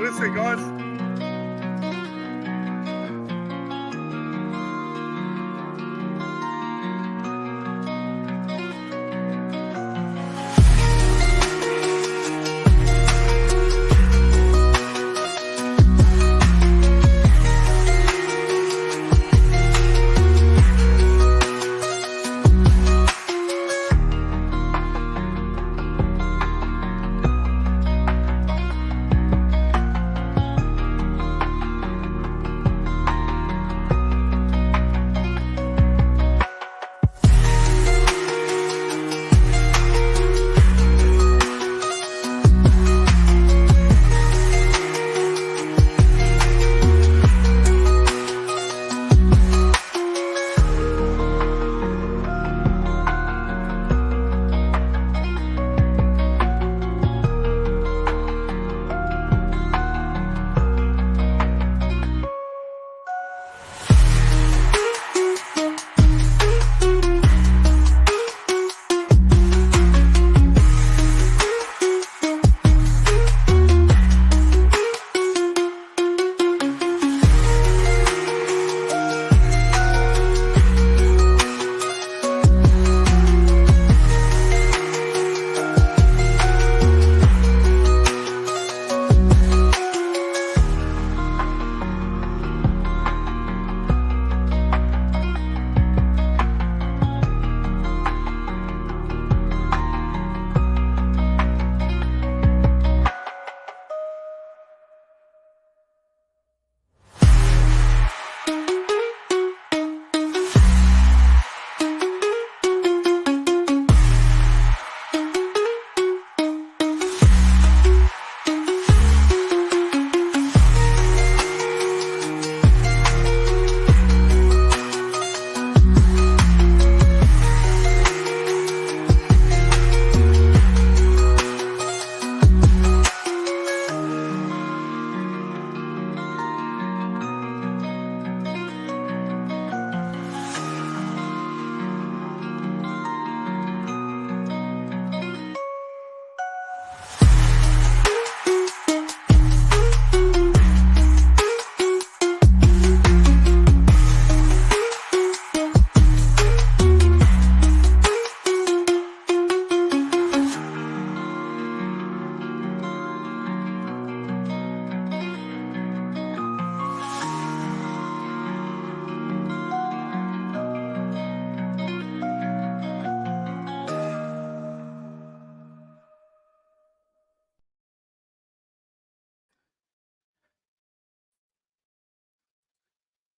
is it, guys?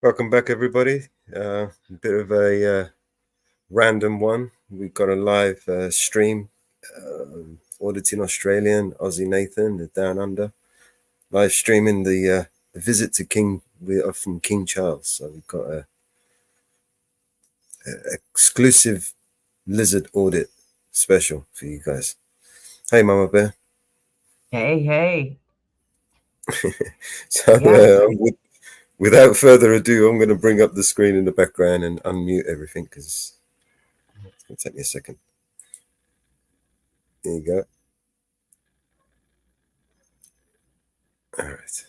Welcome back, everybody. A bit of a random one. We've got a live stream. Auditing Australian, Aussie Nathan, the Down Under, live streaming the visit to King. We are from King Charles, so we've got a exclusive lizard audit special for you guys. Hey, Mama Bear. Hey. So yes. Without further ado, I'm going to bring up the screen in the background and unmute everything because it's going to take me a second. There you go. All right.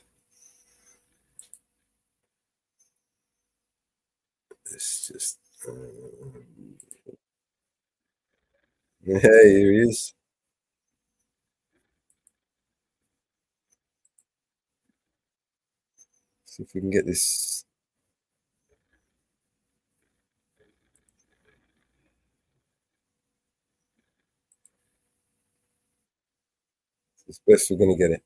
It's just. Yeah, here he is. See if we can get this. It's best we're going to get it.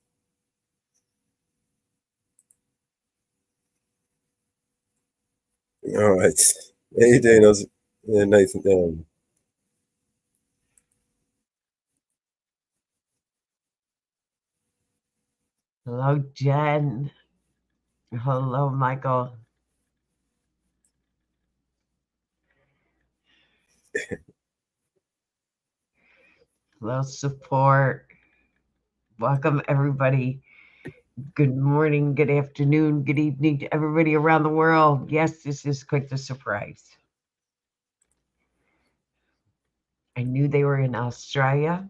All right. How you doing, yeah, Nathan? Hello, Jen. Hello, Michael. Hello, support. Welcome, everybody. Good morning, good afternoon, good evening to everybody around the world. Yes, this is quite the surprise. I knew they were in Australia.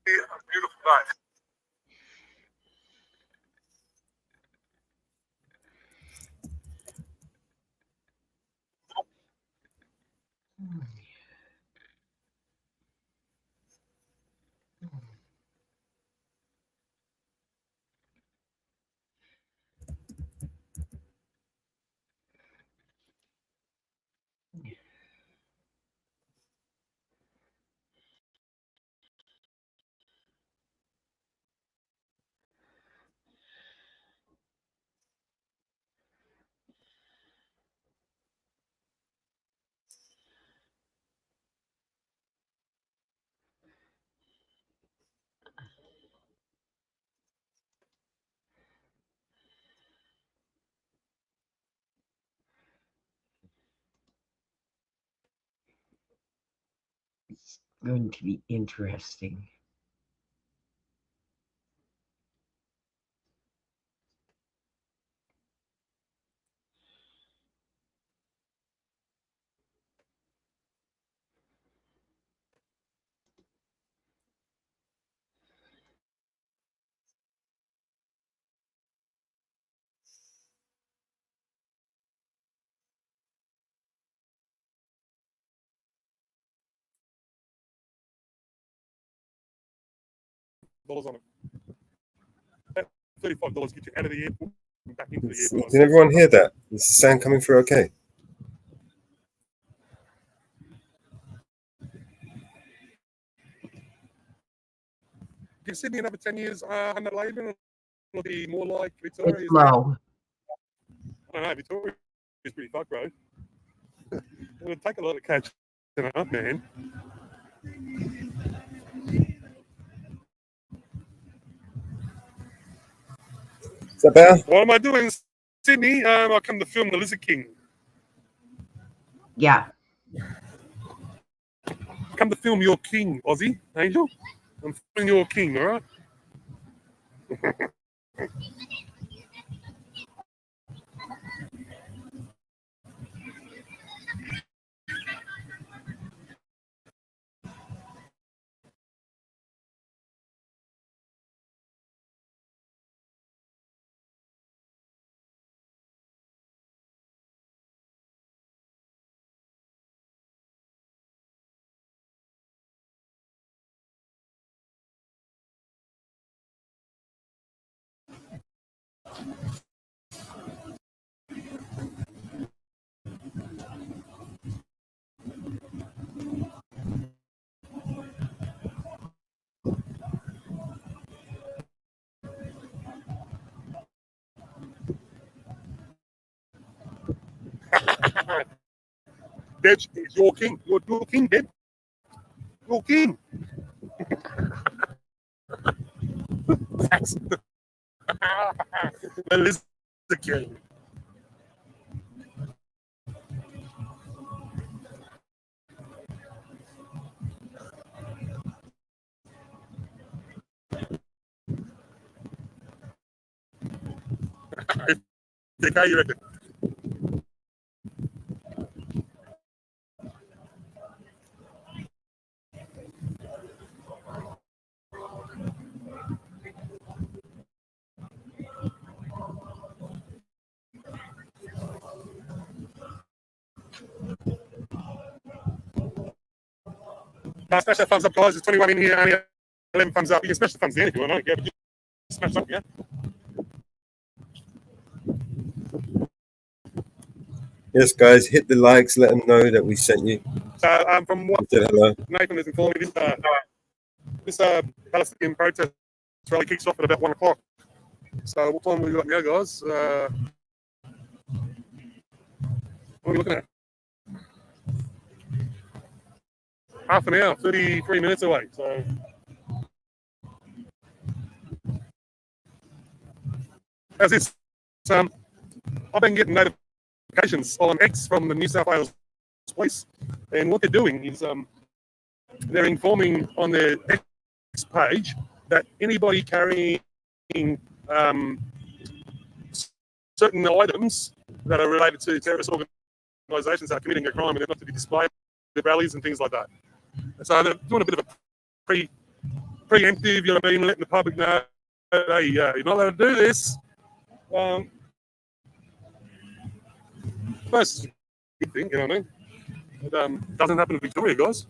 Yeah, beautiful night. Going to be interesting. On it. That $35 gets you out of the airport and back into the airport. Can everyone hear that? Is the sound coming through okay? Give Sydney another 10 years under Labor, it'll be more like Victoria. It's low. I don't know, Victoria is pretty fucked, bro. It'll take a lot of catching up, man. Is that better? What am I doing, Sydney? I come to film The Lizard King. Yeah. Come to film your king, Aussie, Angel. I'm filming your king, all right? Deb is your king. Your king, Deb. Your king. That's the Lizard King. The guy you reckon? Smash that thumbs up, guys. There's 21 in here. Only 11 thumbs up. You can smash the thumbs down if you want. I don't care. But just smash up, yeah? Yes, guys, hit the likes. Let them know that we sent you. From what Hello. Nathan has informed me, this Palestinian protest rally kicks off at about 1 o'clock. So what time have we got now, guys? What are we looking at? Half an hour, 33 minutes away. So as this, I've been getting notifications on X from the New South Wales police, and what they're doing is they're informing on their X page that anybody carrying certain items that are related to terrorist organisations are committing a crime and they're not to be displayed at rallies and things like that. So they're doing a bit of a preemptive, you know what I mean, letting the public know, hey, you're not allowed to do this. First, good thing, you know what I mean? It doesn't happen in Victoria, guys.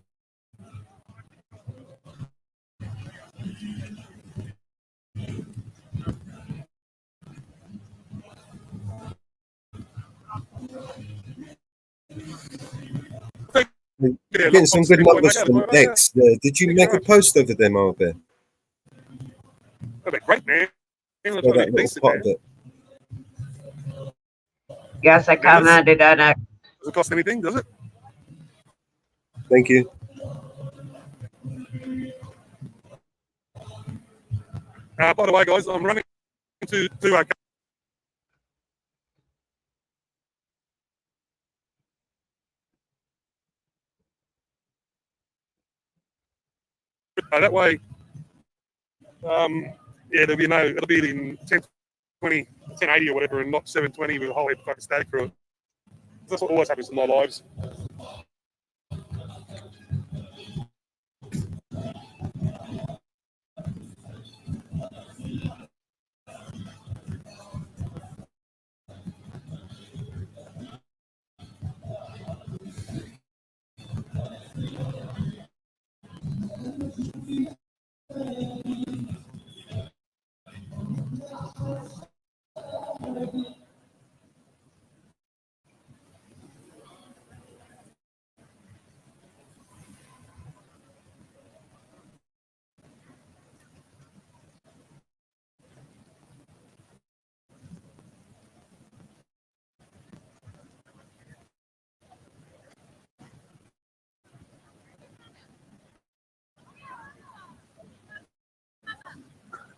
You're getting some good numbers from X. Did you make a post over there, Marvin? They're great, man. So that little part of it. Yes, I commented on it. Does it cost anything, does it? Thank you. By the way, guys, I'm running to that way, there'll be it'll be in 1020, 1080 or whatever, and not 720 with a whole heap of fucking static through it. That's what always happens in my lives.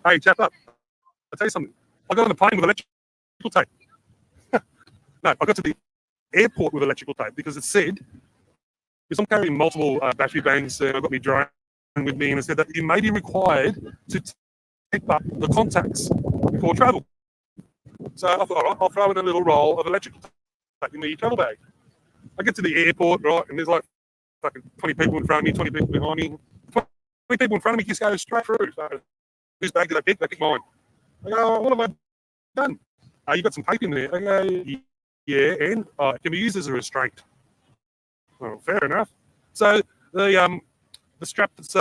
Hey, chap up. I'll tell you something. I got on the plane with electrical tape. No, I got to the airport with electrical tape because it said, because I'm carrying multiple battery banks and I've got my drone with me, and it said that you may be required to tape up the contacts before travel. So I thought, all right, I'll throw in a little roll of electrical tape in the travel bag. I get to the airport, right, and there's like fucking 20 people in front of me, 20 people behind me. 20 people in front of me just go straight through. So, whose bag did I pick? They picked mine. I go, oh, what have I done? You got some tape in there. I go, yeah, and it can be used as a restraint. Well, fair enough. So the strap that's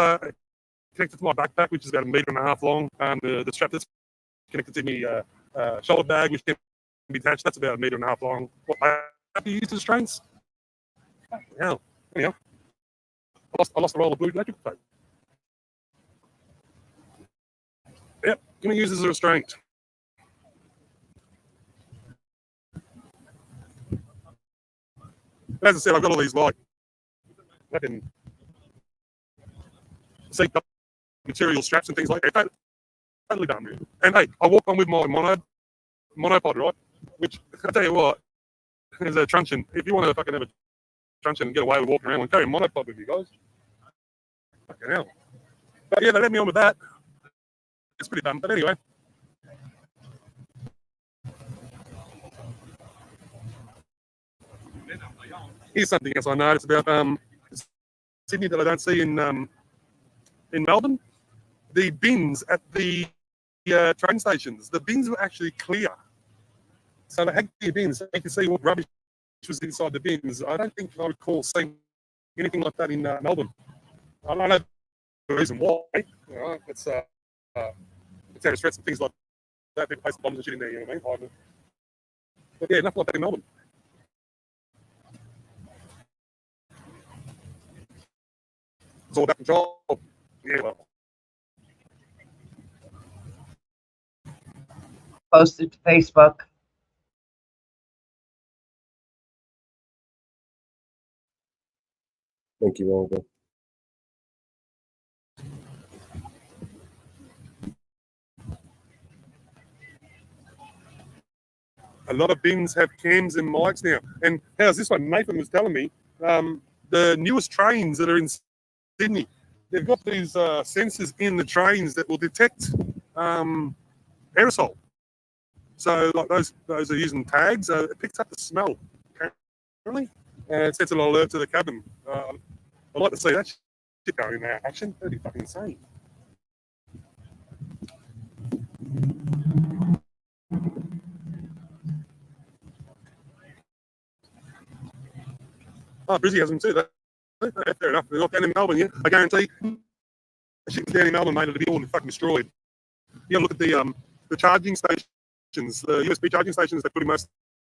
connected to my backpack, which is about 1.5 meters long, the strap that's connected to my shoulder bag, which can be attached, that's about 1.5 meters long. What I have to use as restraints? Hell, anyhow, I lost the roll of blue electrical tape. Yep, going to use as a restraint. As I said, I've got all these like fucking seat material straps and things like that. Totally done. And hey, I walk on with my monopod, right? Which I tell you what, there's a truncheon. If you want to fucking have a truncheon and get away with walking around, carry a monopod with you guys. Fucking hell. But yeah, they let me on with that. It's pretty dumb. But anyway. Here's something else I noticed about Sydney that I don't see in Melbourne. The bins at the train stations, the bins were actually clear. So they had clear bins. You could see what rubbish was inside the bins. I don't think I recall seeing anything like that in Melbourne. I don't know the reason why. You know, it's terrorist threats and things like that. People place bombs and shit in there, you know what I mean? But yeah, nothing like that in Melbourne. It's all about control. Yeah, well. Posted to Facebook. Thank you, Olga. A lot of bins have cams and mics now. And how's this one? Nathan was telling me the newest trains that are in Sydney, they've got these sensors in the trains that will detect aerosol. So like those are using tags. It picks up the smell, apparently, and it sends an alert to the cabin. I'd like to see that shit going in there action. That'd be fucking insane. Oh, Brizzy has them too. Fair enough. They're not down in Melbourne yet. I guarantee. Shit's down in Melbourne, mate. It'll be all fucking destroyed. You have a look at the charging stations, the USB charging stations they put in most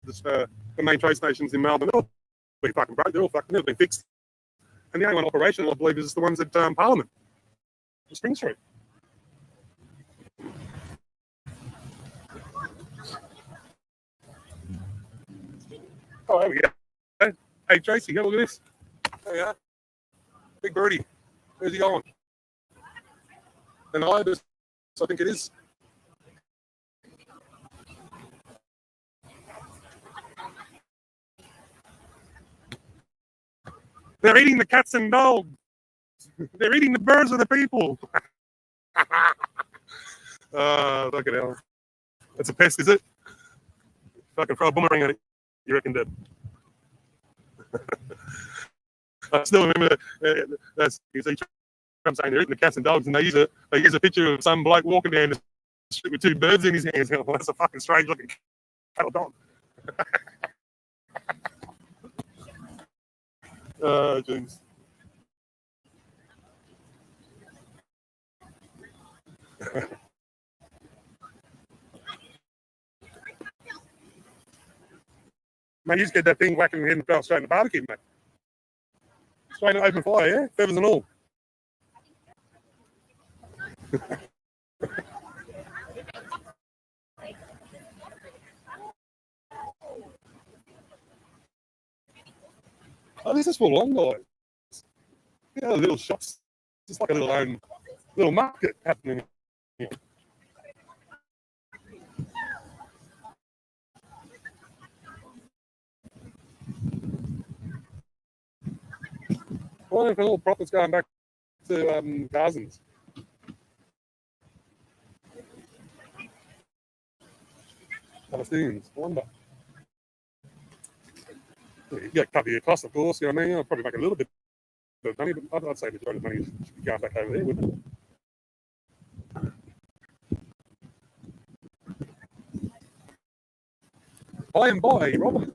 of the main train stations in Melbourne. They're all been fucking broke. They're all fucking never been fixed. And the only one operational, I believe, is the ones at Parliament, Spring Street. Oh, there we go. Hey, Tracy, have a look at this. There you are. Big birdie. Where's he going? An ibis, I think it is. They're eating the cats and dogs. They're eating the birds of the people. Fucking hell. That's a pest, is it? Fucking throw a boomerang at it. You reckon that? I still remember that's you see Trump saying they're eating the cats and dogs, and they use a picture of some bloke walking down the street with two birds in his hands. Well, that's a fucking strange looking cat or dog. Jeez. Mate, you just get that thing whacking your head and fell straight in the barbecue, mate. Straight in open fire, yeah? Feathers and all. Oh, this is full on, guys. Yeah, little shops. Just like a little market happening here. I wonder if all profits going back to Gazans. Palestinians, I wonder. Yeah, you got to cover your costs, of course. You know what I mean? I'll probably make a little bit of money, but I'd say the majority of the money should be going back over there, wouldn't it? By and by, Rob.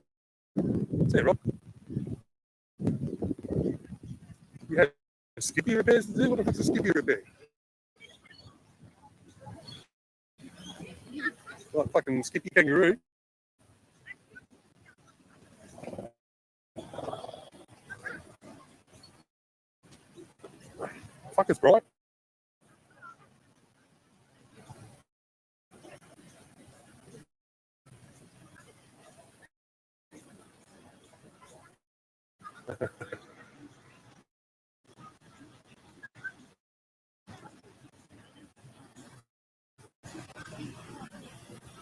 What's that, Rob? You had Skippy repairs to do? What the fuck's a Skippy repair? Like fucking Skippy kangaroo. Fuck, it's bright.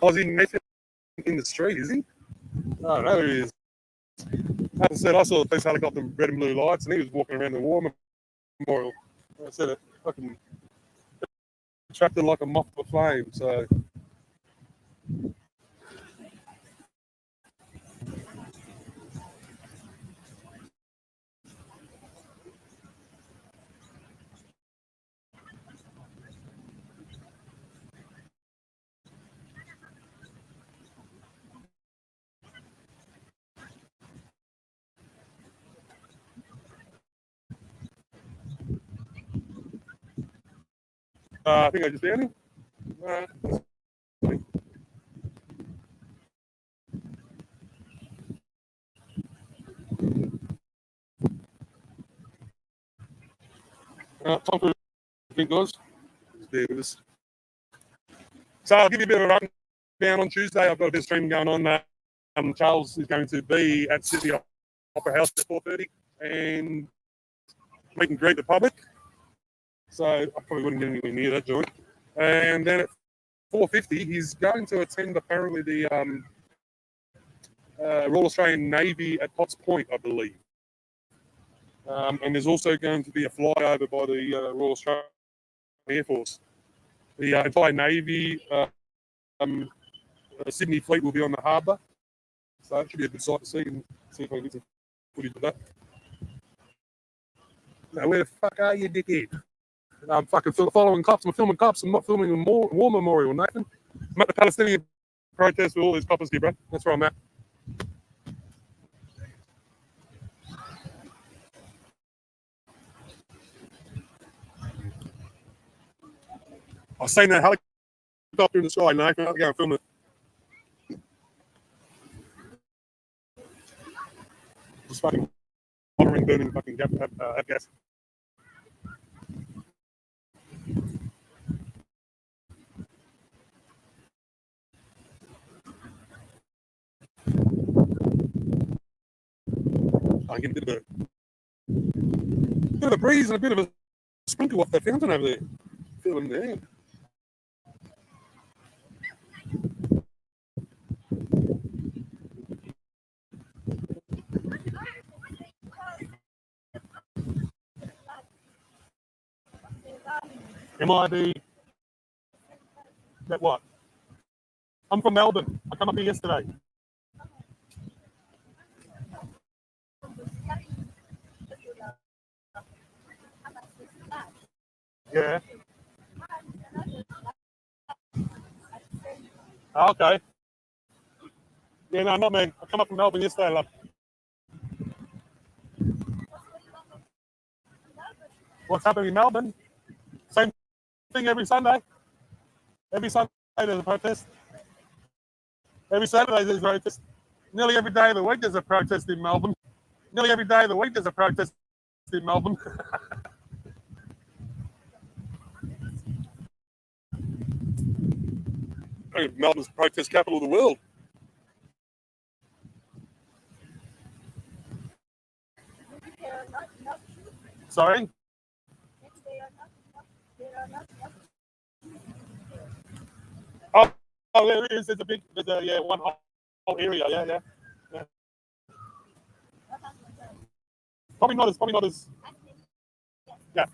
Aussie Nathan in the street, is he? I don't know who he is. As I said, I saw the police helicopter with red and blue lights, and he was walking around the war memorial. I said it fucking attracted like a moth to a flame. So I think I just found him. Time for everything, guys. Just bear with us. So I'll give you a bit of a rundown on Tuesday. I've got a bit of streaming going on. Charles is going to be at Sydney Opera House at 4:30 and meet and greet the public. So I probably wouldn't get anywhere near that joint. And then at 4:50, he's going to attend apparently the Royal Australian Navy at Potts Point, I believe. And there's also going to be a flyover by the Royal Australian Air Force. The entire Navy, Sydney fleet will be on the harbour. So it should be a good sight to see and see if I can get some footage of that. Now, where the fuck are you, dickhead? I'm fucking following cops. I'm filming cops. I'm not filming a war memorial, Nathan. I'm at the Palestinian protest with all these coppers here, bro. That's where I'm at. I've seen that helicopter in the sky, Nathan. I'll go and film it. Just fucking monitoring, burning fucking gas. I get a bit of a breeze and a bit of a sprinkle off that fountain over there. Feel him there. Am I that what? I'm from Melbourne. I come up here yesterday. Yeah. Oh, okay. Yeah, no, not me. I come up from Melbourne yesterday, love. What's happening in Melbourne? Same thing every Sunday. Every Sunday there's a protest. Every Saturday there's a protest. Nearly every day of the week there's a protest in Melbourne. Nearly every day of the week there's a protest in Melbourne. Melbourne's the protest capital of the world. Sorry? Oh, there it is. There's a big, one whole area. Yeah. Probably not as, yeah.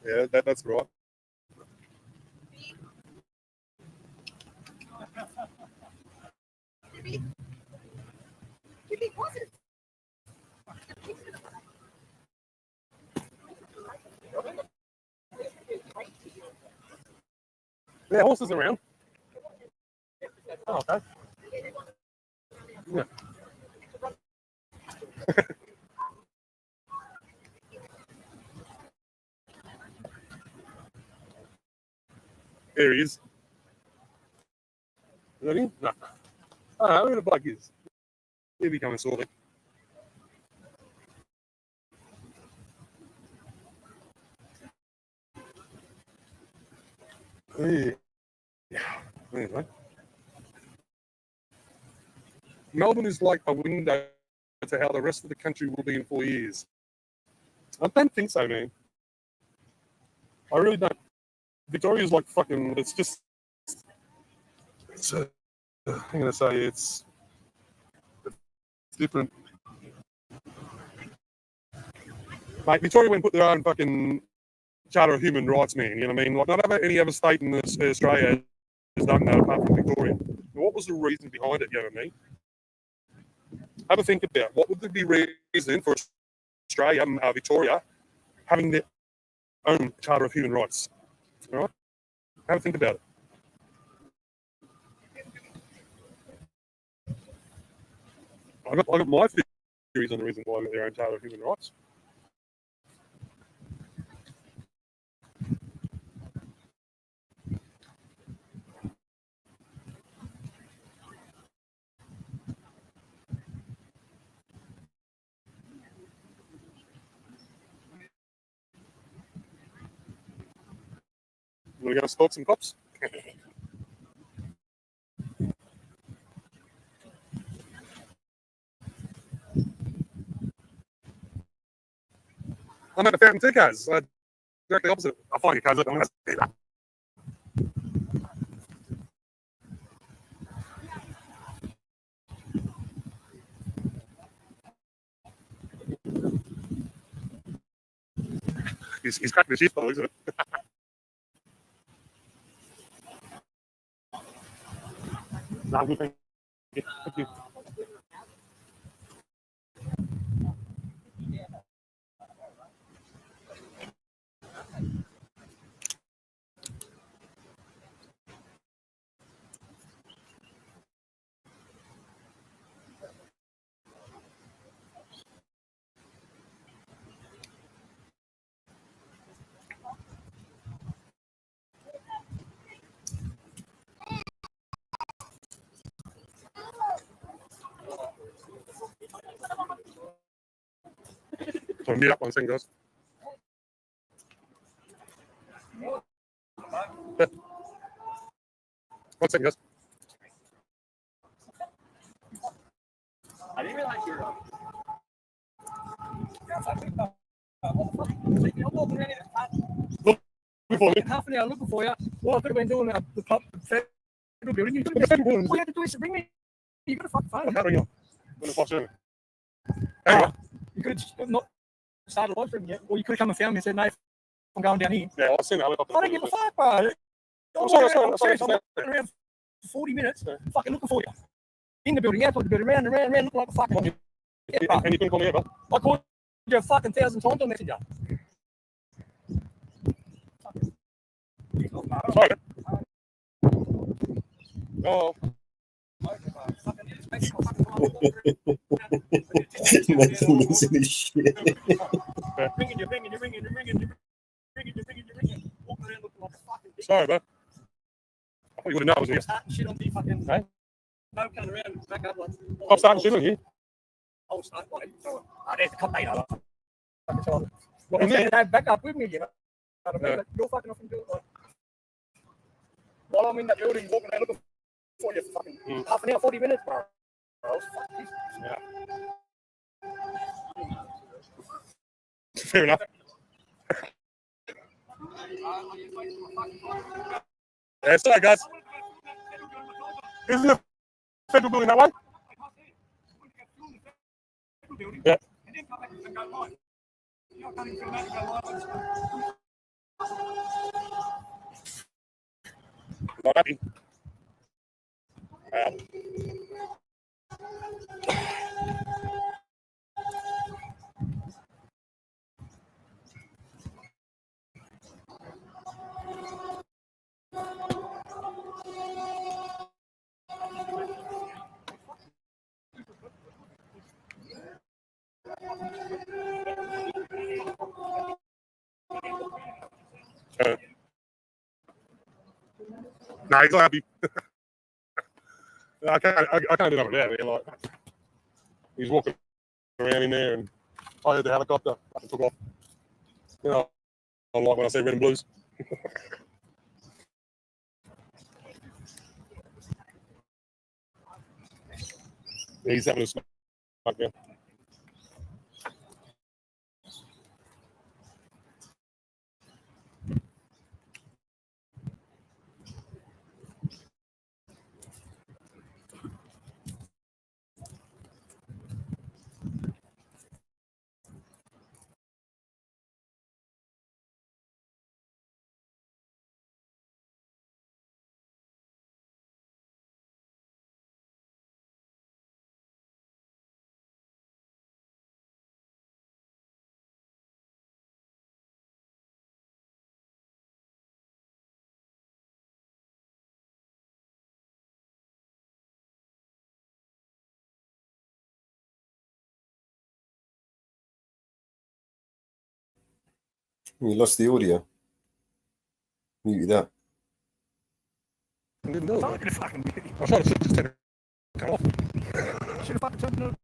Yeah, that's right. Yeah, horses around. Oh, okay. Yeah. There he is. Is that him? No. Oh, where the bike is. Here we come and sort it. Yeah. Anyway. Melbourne is like a window to how the rest of the country will be in 4 years. I don't think so, man. I really don't. Victoria's like fucking. It's just. I'm gonna say it's different. Mate, Victoria went and put their own fucking Charter of Human Rights, man. You know what I mean? Like, not any other state in Australia has done that apart from Victoria. What was the reason behind it, you know what I mean? Have a think about what would the reason for Australia, Victoria, having their own Charter of Human Rights. All right? Have a think about it. I got my theories on the reason why they've got their own Charter of Human Rights. You want to go stalk some cops? I'm at a Fountain 2 cars. Directly opposite. I'll find your cars. I'm going to see that. He's cracking the shit though, isn't it? No, thank you. Thank you. So meet up on second, guys. 1 second, guys. I didn't realize you were. Look, for me. half an hour looking for you. Well, I could have been doing the federal building. You could have Federal just, building. all you had to do is ring me. You got a fucking phone. How do you know? When the fuck's in it? Anyway, You could have not started live streaming yet, or you could have come and found me and said, "No, I'm going down here." yeah, I've seen that. I don't give a fuck, bro. I'm sorry. I'm walking around for 40 minutes, fucking looking for you. In the building, outside the building, round and round and round, looking like a fucking. And you couldn't call me ever. I called you a fucking 1,000 times on Messenger. Sorry. Oh, Nathan losing his shit. sorry, bro. I thought you would have known I was here. Shit on the fucking. Hey? No, coming around, back up. I'm starting shit on you. I'll start. There's the cop later. What in there? Back up with me, you know. You're fucking off and do it. While I'm in that building, walking around looking for you, fucking half an hour, 40 minutes, bro. Yeah. Fair enough. Yeah, sorry, guys. Isn't the federal building that way? Yeah. Not happy. Nah, he's not happy. I can't do that with that. Like, he's walking around in there, and I heard the helicopter. I took off. You know, I like when I say red and blues. He's having a smoke. Yeah. You lost the audio. Mute that. I didn't know. I fucking I thought it just cut off. should have fucking turned it.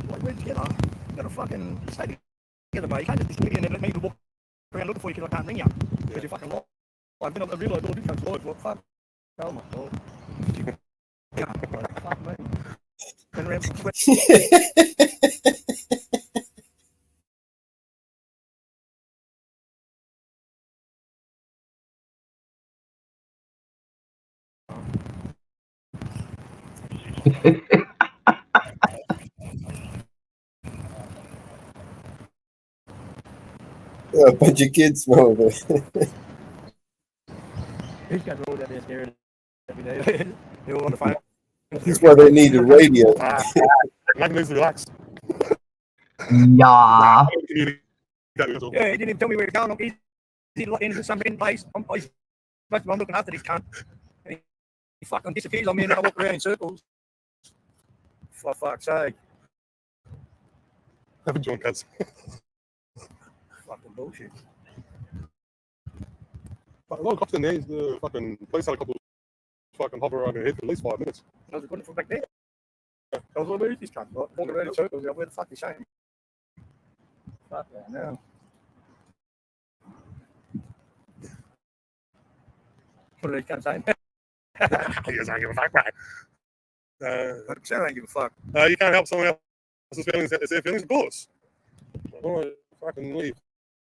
Like, we're together. You gotta fucking stay together, mate. You can't just be sitting and let me walk around looking for you because I can't ring you. Because you're fucking lost. I've been realised all this comes live. What fuck? Oh my god. Yeah, fuck me. Been around for Yeah, a bunch of kids over there. These guys are all out there staring every day. They're all on the phone. That's why they need a radio. Nathan needs to relax. Yeah. Yeah, he didn't even tell me where to go. He's in some place. I'm looking after this cunt. He fucking disappears on me and I walk around in circles. For fuck's sake. Have a joint, guys. Fucking bullshit. But a lot of cops in there. The fucking police had a couple fucking hover around their head for at least 5 minutes. I was recording from back there. I was like, where is this cunt? Walking around in circles. Where the fuck is Shane? Fuck that now. What are these cunts saying? He doesn't give a fuck, right? 100% I don't give a fuck. You can't help someone else's feelings. It's their feelings, of course. All right, fucking leave.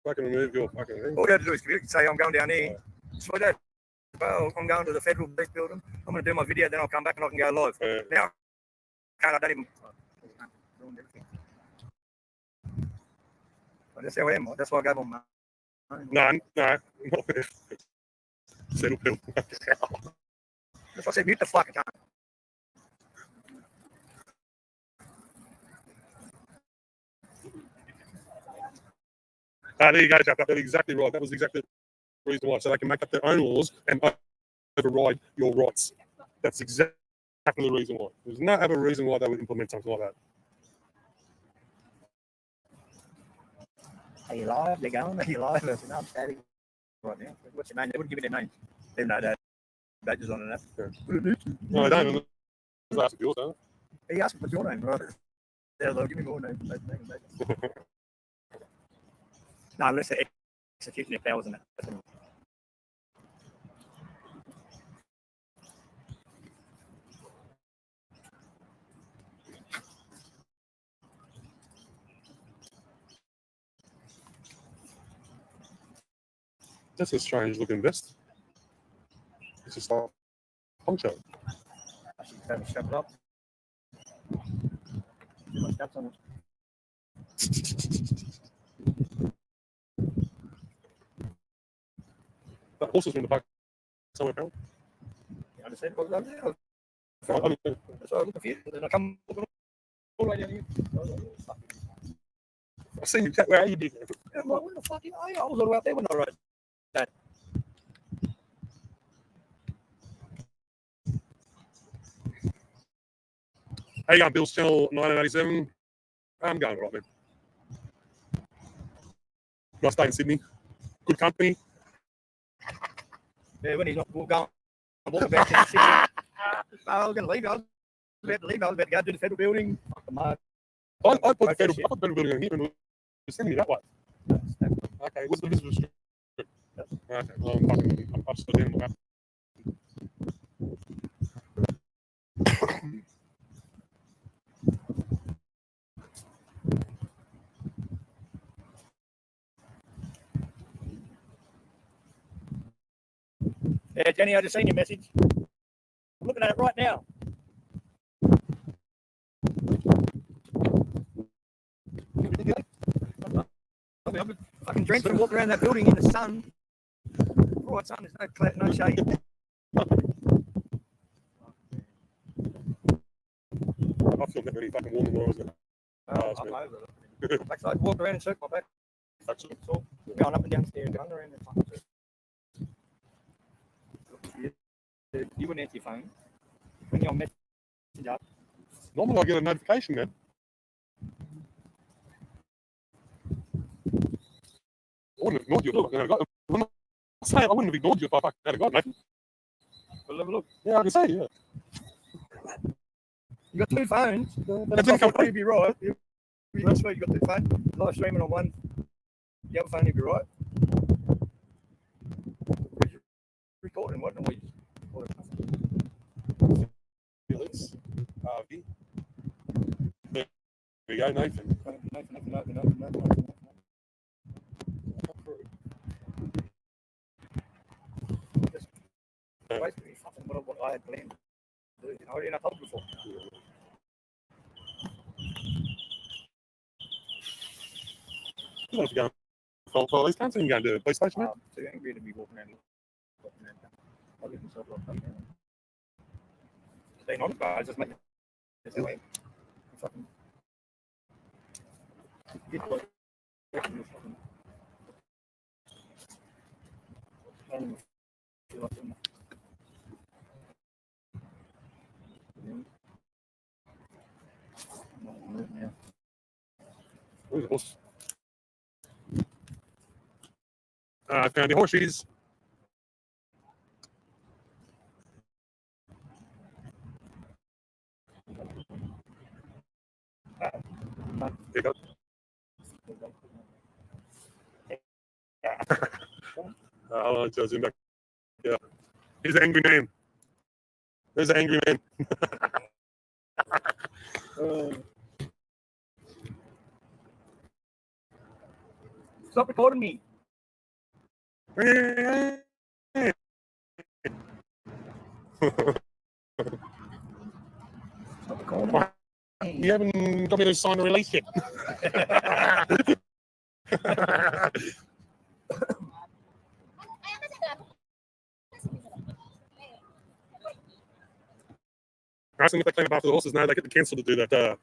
fucking remove your fucking thing. All you have to do is say, I'm going down here. So that, well, I'm going to the Federal Police Building. I'm going to do my video, then I'll come back and I can go live. Now, I don't even. That's how I am. That's why I go on my. No. Settle pill. That's why I said, mute the fucking time. There you go, Jack. That's exactly right. That was exactly the reason why. So they can make up their own laws and override your rights. That's exactly the reason why. There's no other reason why they would implement something like that. Are you live? They're going. Are you live? I said, no, I'm static right now. What's your name? They wouldn't give me their name. They know that badges on and that. Yeah. No, I don't. I asked yours, huh? He asked me what's your name, right? Yeah, they'll give me your name. No, unless they're executing their powers and that. That's a strange looking vest. It's just like a poncho. I should try to strap it up. Get my straps on it. That horses in the back somewhere, apparently. You understand what I'm saying? I mean, So I look confused, and then I come all the way down here. I've seen you. Where are you, dude? I'm like, where the fuck are you? I was all the way out there when I wrote that. How you going, Bill's Channel 1987? I'm going right, man. Nice day in Sydney. Good company. Yeah, when he's not going, I'm walking back to the city. I was going to leave. I was about to leave. I was about to go to the Federal Building. Fuck the mud. I put the federal building in here and we're sending you that way. Okay, what's the visitor street? Okay, well, I'm upside down on the map. Yeah, Jenny, I just seen your message. I'm looking at it right now. I've been fucking drenched and walking around that building in the sun. Right, sun, there's no cloud, no shade. I feel that really fucking warm in the morning. I'm over it. Backside, walk around and circle my back. That's all. Going up and down stairs, going around and fucking circle. You wouldn't answer your phone when you're on Messenger. Normally I get a notification, man. I wouldn't have ignored you if I fucking had a go. I'm not saying I wouldn't have ignored you if I fucking had a go, Nathan. Well, look. Yeah, I can say, yeah. You got two phones. That's income. You'd be right. That's why you got two phones. Live streaming on one. The other phone, you'd be right. Recording, what? We Felix, Harvey. There we go, Nathan. Nothing. Basically, fucking what I had planned to do. I already told you before. You want to go for these cunts and you go to the police station, man? Too angry to be walking around. I'll get myself locked up now. Staying on it, guys. Just make it away. Fucking. Get what? Where's the horse? I found the horses. There you go. I'll tell you back. Yeah. He's an angry man. There's an angry man. Stop recording me. Stop recording me. You haven't got me to sign the release yet. Ask them if they clean up after the horses. No, they get the council to do that.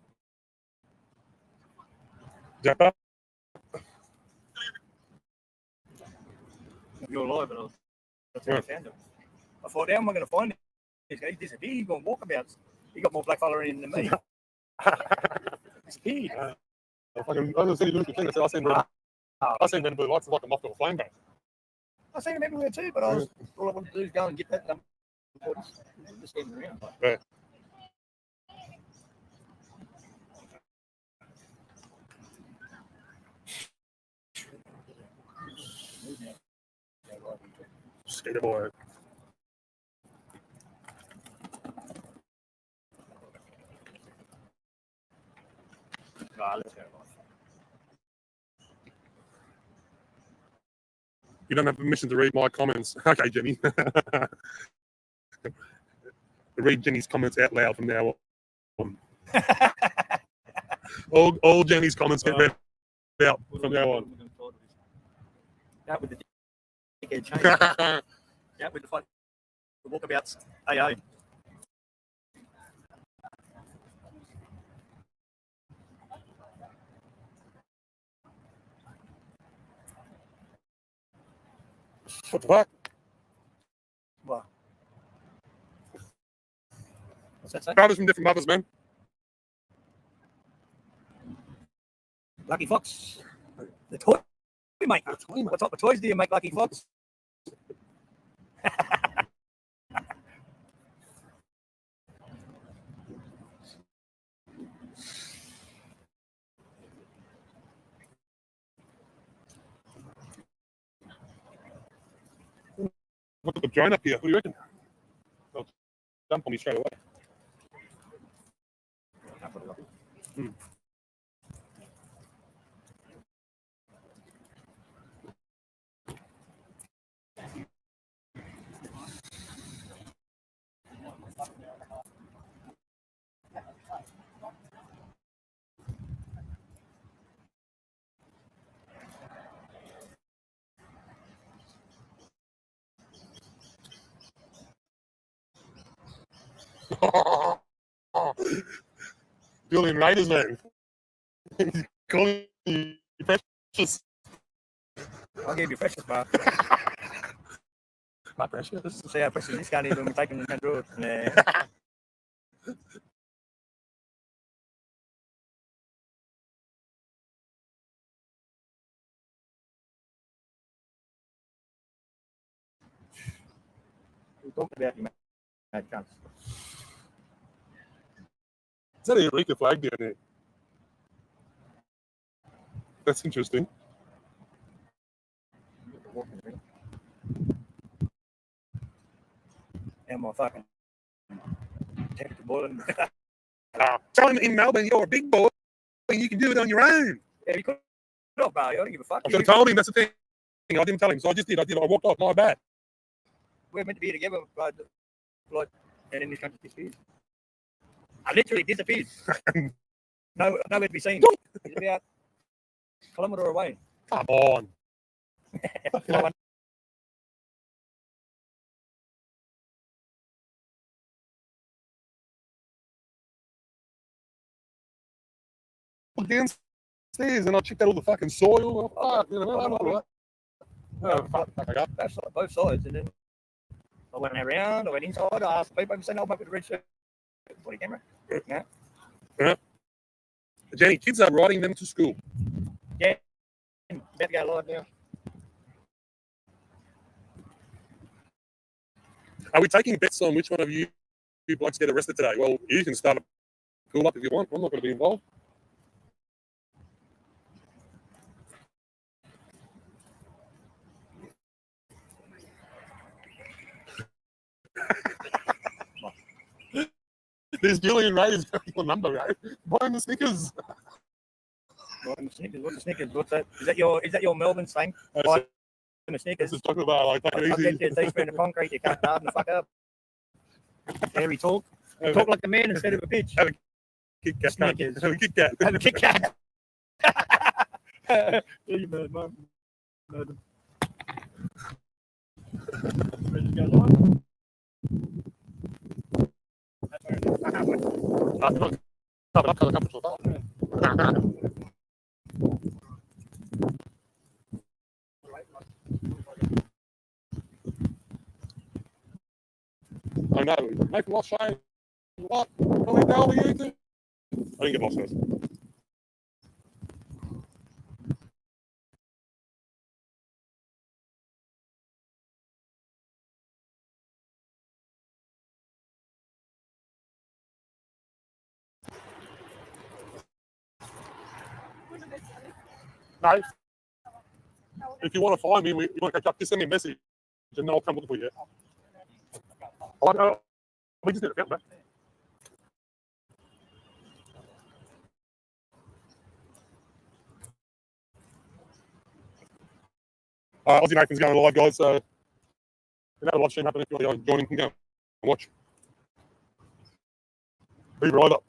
Japper. You're alive, but that's how I found him. I thought, how am I going to find him? He's disappeared. He's gone walkabouts. He got more blackfella in than me. Disappeared. I was saying, I seen red and blue lights like a moth to a flame boat. I seen him everywhere too, but all I wanted to do is go and get that. Just standing around. Yeah. Skater boy. Let's go. You don't have permission to read my comments. Okay, Jenny. Read Jenny's comments out loud from now on. all Jenny's comments get read out from now on. Out with the dickhead change. Out with the walkabouts. AA. What the fuck? What? What's that say? Brothers from different mothers, man. Lucky Fox. The toy mate. What type of toys do you make, Lucky Fox? Look at the drone up here. What do you reckon? They'll dump on me straight away. Hmm. Julian Raiders, man. He's calling you precious. I'll give you precious, bro. My precious. See how precious this guy is when we're taking the road. Nah. We talked about you, mate. Chance. Is that a Eureka flag down there? That's interesting. And my fucking temperature boiling. Tell him in Melbourne you're a big boy and you can do it on your own. Yeah, you could off, bro. I don't give a fuck. I should have told him. That's the thing. I didn't tell him, so I just did. I walked off. My bad. We're meant to be together, but like, and in this country disappeared. I literally disappeared. Nowhere to be seen. It's about a kilometre away. Come on. Downstairs and I checked out all the fucking soil. Oh, fuck, you know, I'm all right. Oh, fuck, I got Both sides, and then I went around, I went inside, I asked people, I'm saying, I'll make with the red shirt. Body camera. Yeah. Jenny, kids are riding them to school. Yeah. About to go live now. Are we taking bets on which one of you blokes get arrested today? Well, you can start a cool up if you want. I'm not going to be involved. There's Julian Ray is your number, right? Buying the Snickers. Welcome to Snickers. What's the Snickers? What's that? Is that your Melbourne slang? That's Like it. the Snickers. This is talking about like take I'll it get easy. you a teaspoon of concrete. You can't harden the fuck up. There we talk. Talk like a man instead of a bitch. Have a Kit Kat. Snickers. Have a Kit Kat. Have a Kit Kat. You mad, man. Mad. Ready to go live? I know. Make lost shame. What? What the hell are you doing? I didn't get lost first. No. If you want to find me, you want to catch up, just send me a message and then I'll come looking for you. We just need a count back. Aussie Nathan's going live, guys. So, we have a live stream happening. If you're joining, you can go and watch. Be right up.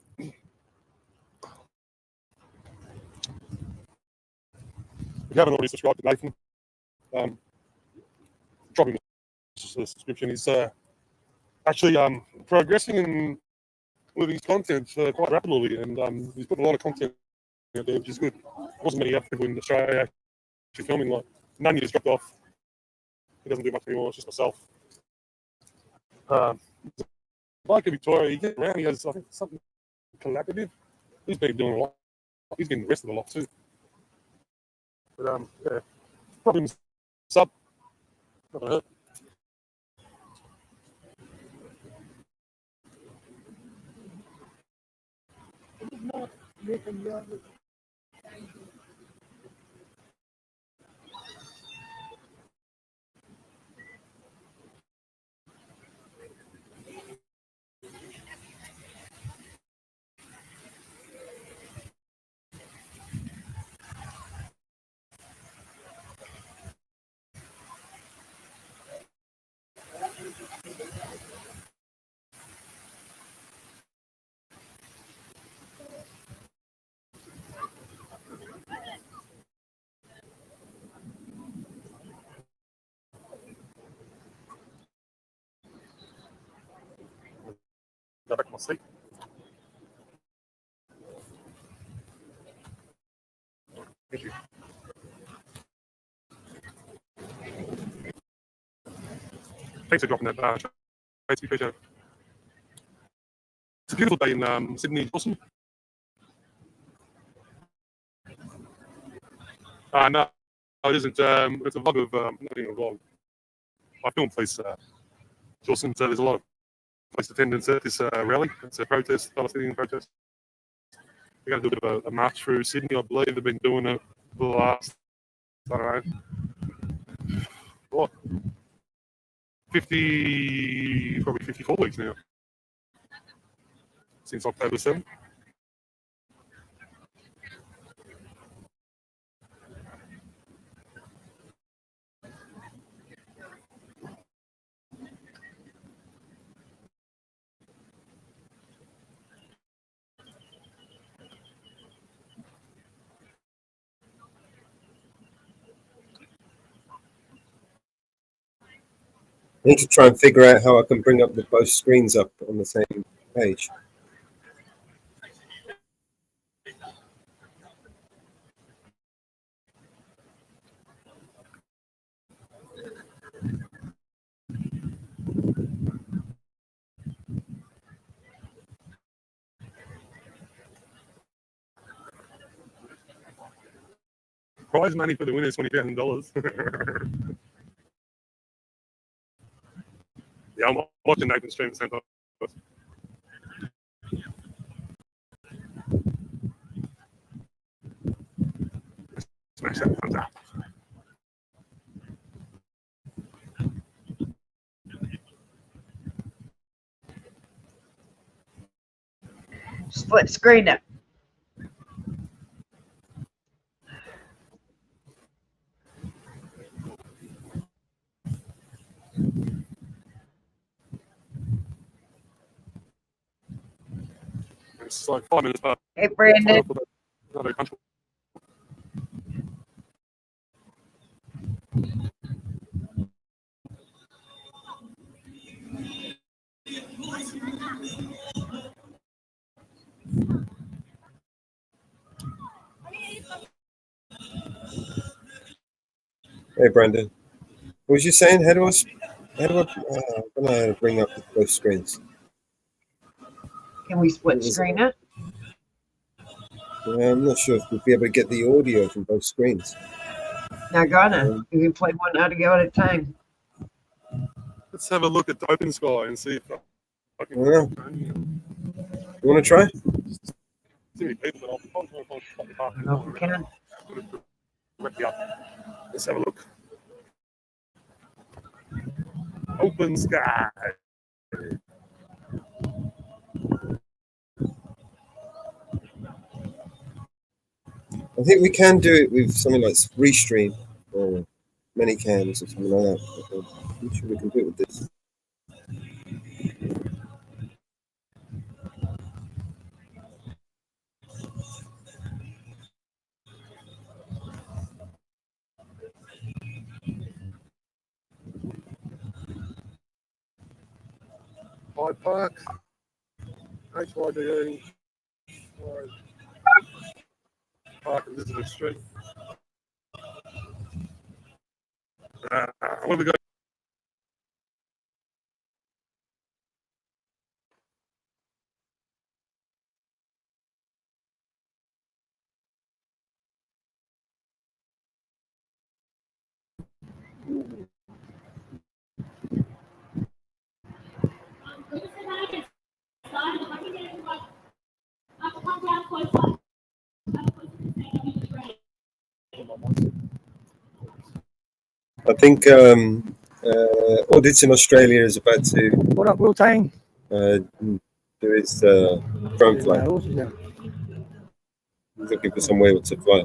If you haven't already subscribed to Nathan, drop him a subscription. He's actually progressing and with his content quite rapidly, and he's put a lot of content out there, which is good. There wasn't many other people in Australia actually filming. Like none just dropped off. He doesn't do much anymore. It's just myself. Like in Victoria, he gets around. He has I think something collaborative. He's been doing a lot. He's getting arrested a lot too. But yeah, probably sub. Not gonna hurt. Go back to my seat. Thank you. Thanks for dropping that. Tracy, appreciate it. It's a beautiful day in Sydney. Awesome. No, it isn't. It's a vlog of not even a vlog. I film police. It's awesome. So there's a lot of police attendance at this rally. It's a protest, Palestinian protest. We're going to do a bit of a march through Sydney. I believe they've been doing it for the last, I don't know, what, 50, probably 54 weeks now. Since October 7th. I need to try and figure out how I can bring up both screens up on the same page. Prize money for the winner is $20,000. Yeah, I'm watching Nathan stream at the same time. Smash that thumbs up. Split screen it. It's like 5 minutes past Hey, Brandon. 12. Not very comfortable. Hey, Brandon. What was you saying? How do I I don't know how to bring up both screens. Can we split What was screen it? it? I'm not sure if we'll be able to get the audio from both screens. Not gonna. You can play one out at a time. Let's have a look at the open sky and see if I can. Yeah. You want to try? Too many people, but I'll try and find I don't know if we can. Let's have a look. Open sky. I think we can do it with something like Restream or many cams or something like that. I'm sure we can do it with this. Hyde Park. HYDE. Park and Visitor Street. What have we got? I think Auditing Australia is about to What up, Will Tang? do its drone flight. Yeah. He's looking for somewhere to fly.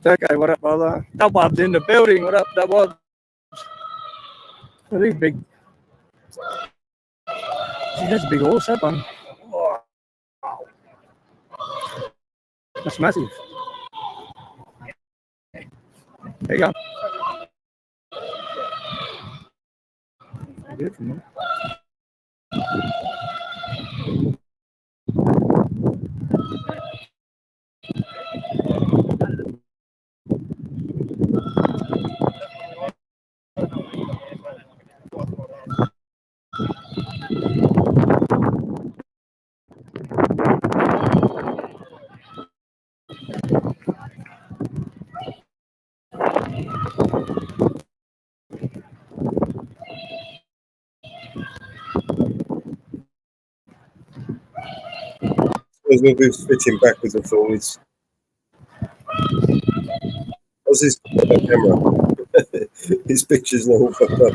Okay, what up, brother? Dubwab's in the building. What up, Dubwab? What are these big? See, that's a big horse, that one. Wow. That's massive. There you go. Beautiful, man. Suppose we'll be switching backwards and forwards. Aussie's got that camera. His picture's not all fucked up.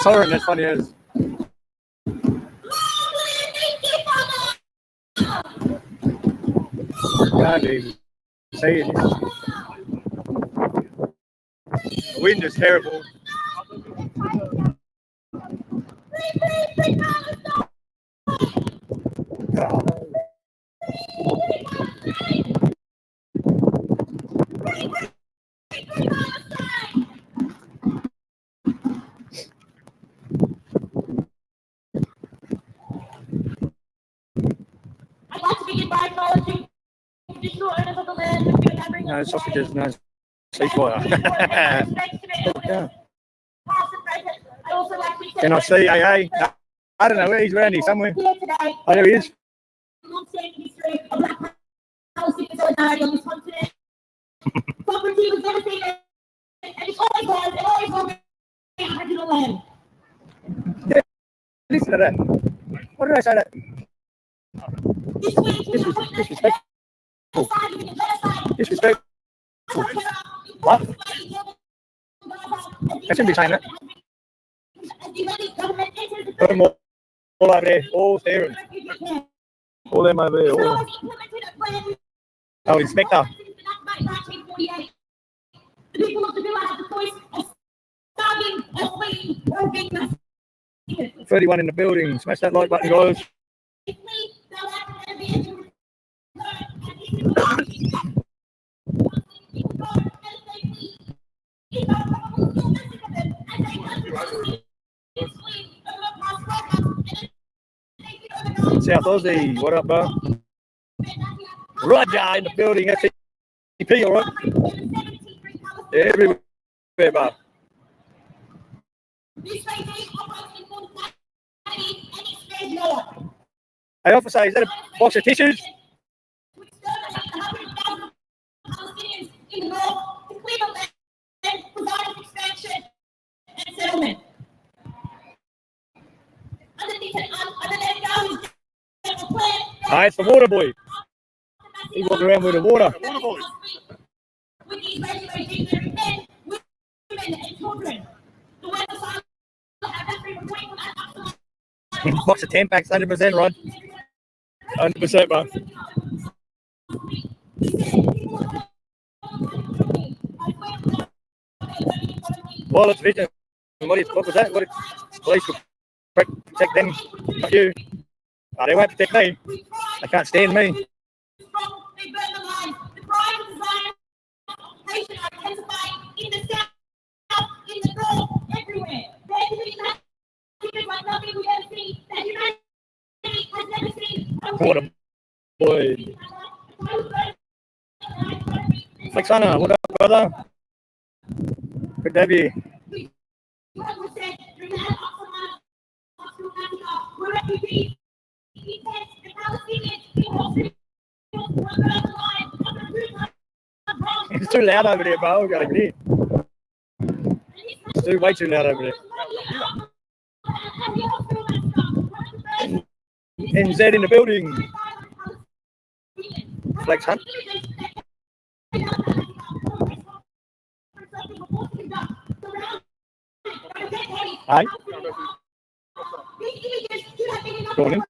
Sorry, that's funny as. Can't even say it. The wind is terrible. I'd like to begin by acknowledging the traditional owners of the land No sausages, no seafood. Yeah. Can I see AA? I don't know where he's around here somewhere. Oh, there he is. Property was devastated, and it always was, it always will be Aboriginal land. Yeah, listen to that. What did I say that? Disrespectful. Disrespectful. What? I shouldn't be saying that. Put them all over there, all there. All them over there. All. Oh, Inspector. The people of the villa have the choice of starving or fleeing or being massacred. 31 in the building. Smash that like button, guys. South Aussie, what up, bro? Roger in the building. SCP, all right? Everywhere, bro. Hey, officer, is that a box of tissues? Ah, it's the water boy. He walks around with the water. Water boy. With these regulations, there are men, women, and children. The website have that free reporting from that. Box of 10 packs, 100%, Rod. 100%, bro. Well, it's vision. What was that? What police will protect them, not you. Oh, they won't protect me. They can't stand me. They burn the lines. The crime and desire of nation are intensifying in the south, in the north, everywhere. They're committing massacres like nothing we've ever seen. That humanity has never seen. What a boy. Flexana, what up, brother? Good to have you. We're refugees. It's too loud over there, bro. We gotta get in. It's way too loud over there. NZ in the building. Flex Hunt. Hi. Go on in.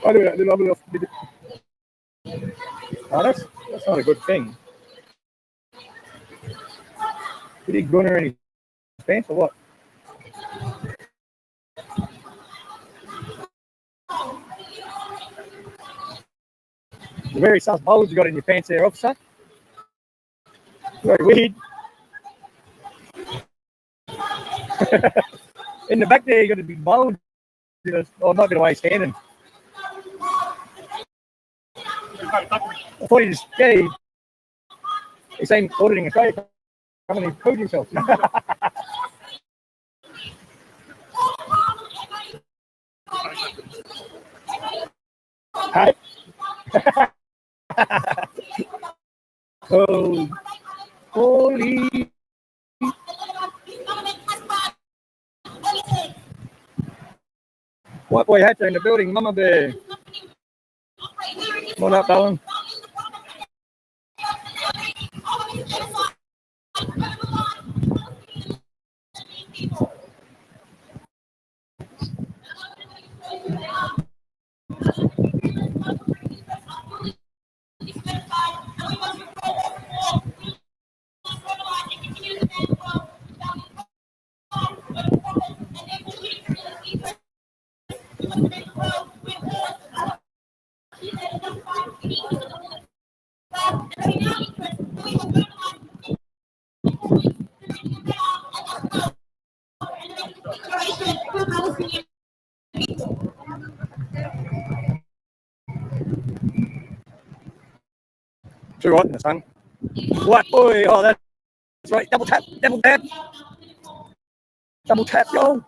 I do that. Oh, that's not a good thing. Did he gunner in his pants or what? The very sus bulge you got in your pants there, officer. Very weird. In the back there, you got a big bulge. Oh, not the way he's standing. I thought he just, yeah, he's saying auditing Australia. Coming and proved himself. Hi. Oh, holy. White boy hats are in the building, Mama Bear. What up, Alan? Too right in the sun. What? Boy, oh, that's right. Double tap, double tap. Double tap, yo.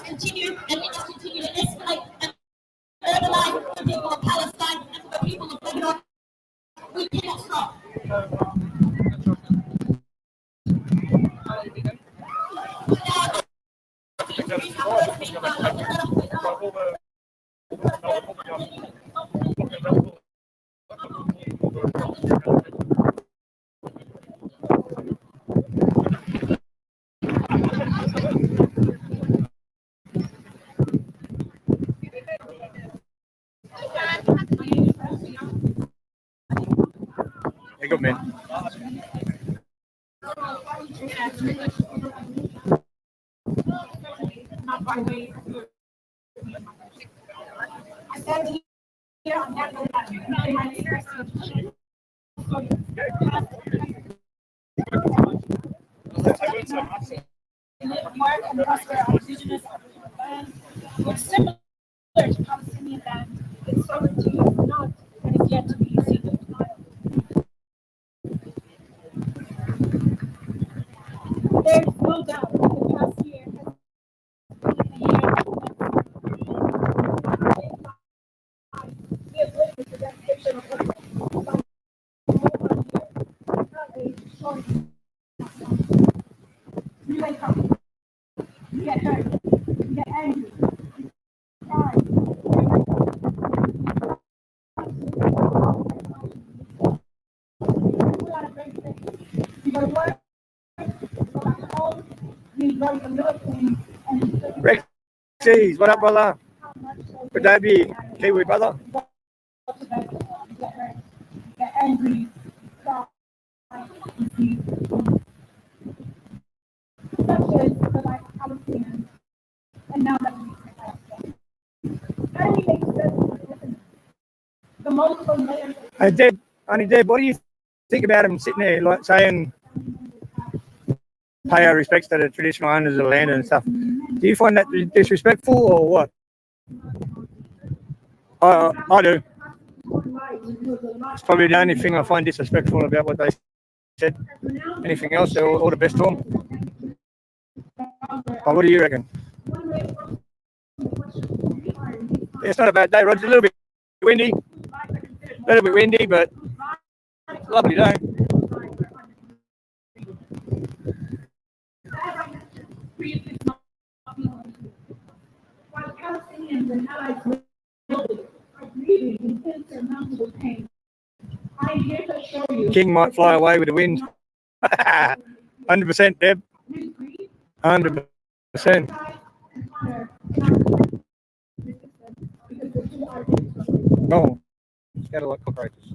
Continue, and we just continue to escalate and urbanize the people of Palestine and the people of Lebanon. We cannot stop. Hey, good man. Mark and the rest of our indigenous land, which similar to Palestinian land, its sovereignty is not and is yet to be ceded. There is no doubt that the past year has been a year we have witnessed the devastation of Israel. You wake up, you get hurt, you get angry, you cry, you got a great thing. You go to work, you go back home, you learn a little thing, and Rex, jeez, what up, brother? how much Good day, be Kiwi, brother. you get hurt, you get angry, you cry, you such as the life of Palestinians, and now that we make Palestine. How do we make sense the multiple layers Hey, Deb, Auntie Deb, what do you think about him sitting there, like saying, pay our respects to the traditional owners of the land and stuff? Do you find that disrespectful or what? I do. It's probably the only thing I find disrespectful about what they said. Anything else, they're all the best to them. But what do you reckon? It's not a bad day, Rod. It's a little bit windy. But lovely day. While Palestinians and allies globally are grieving intense and insurmountable pain, I am here to show you King might fly away with the wind. 100%, Deb. his grief 100%. and honor because the two are different. Oh, scatter like cockroaches.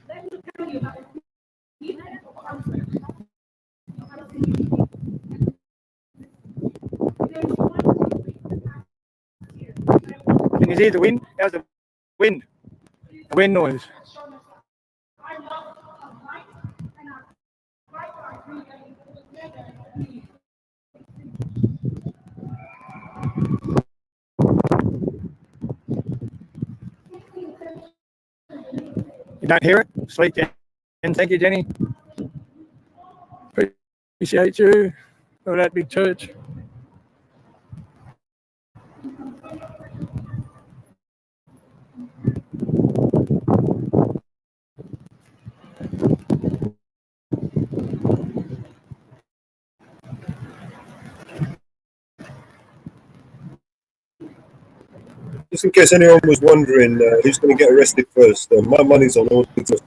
Let me tell you about the event of conflict. There's one thing Can you hear the wind? How's the wind? wind noise. You don't hear it? Sweet, Jen. Thank you, Jenny. Appreciate you for that big church. Just in case anyone was wondering who's going to get arrested first, my money's on Auditing.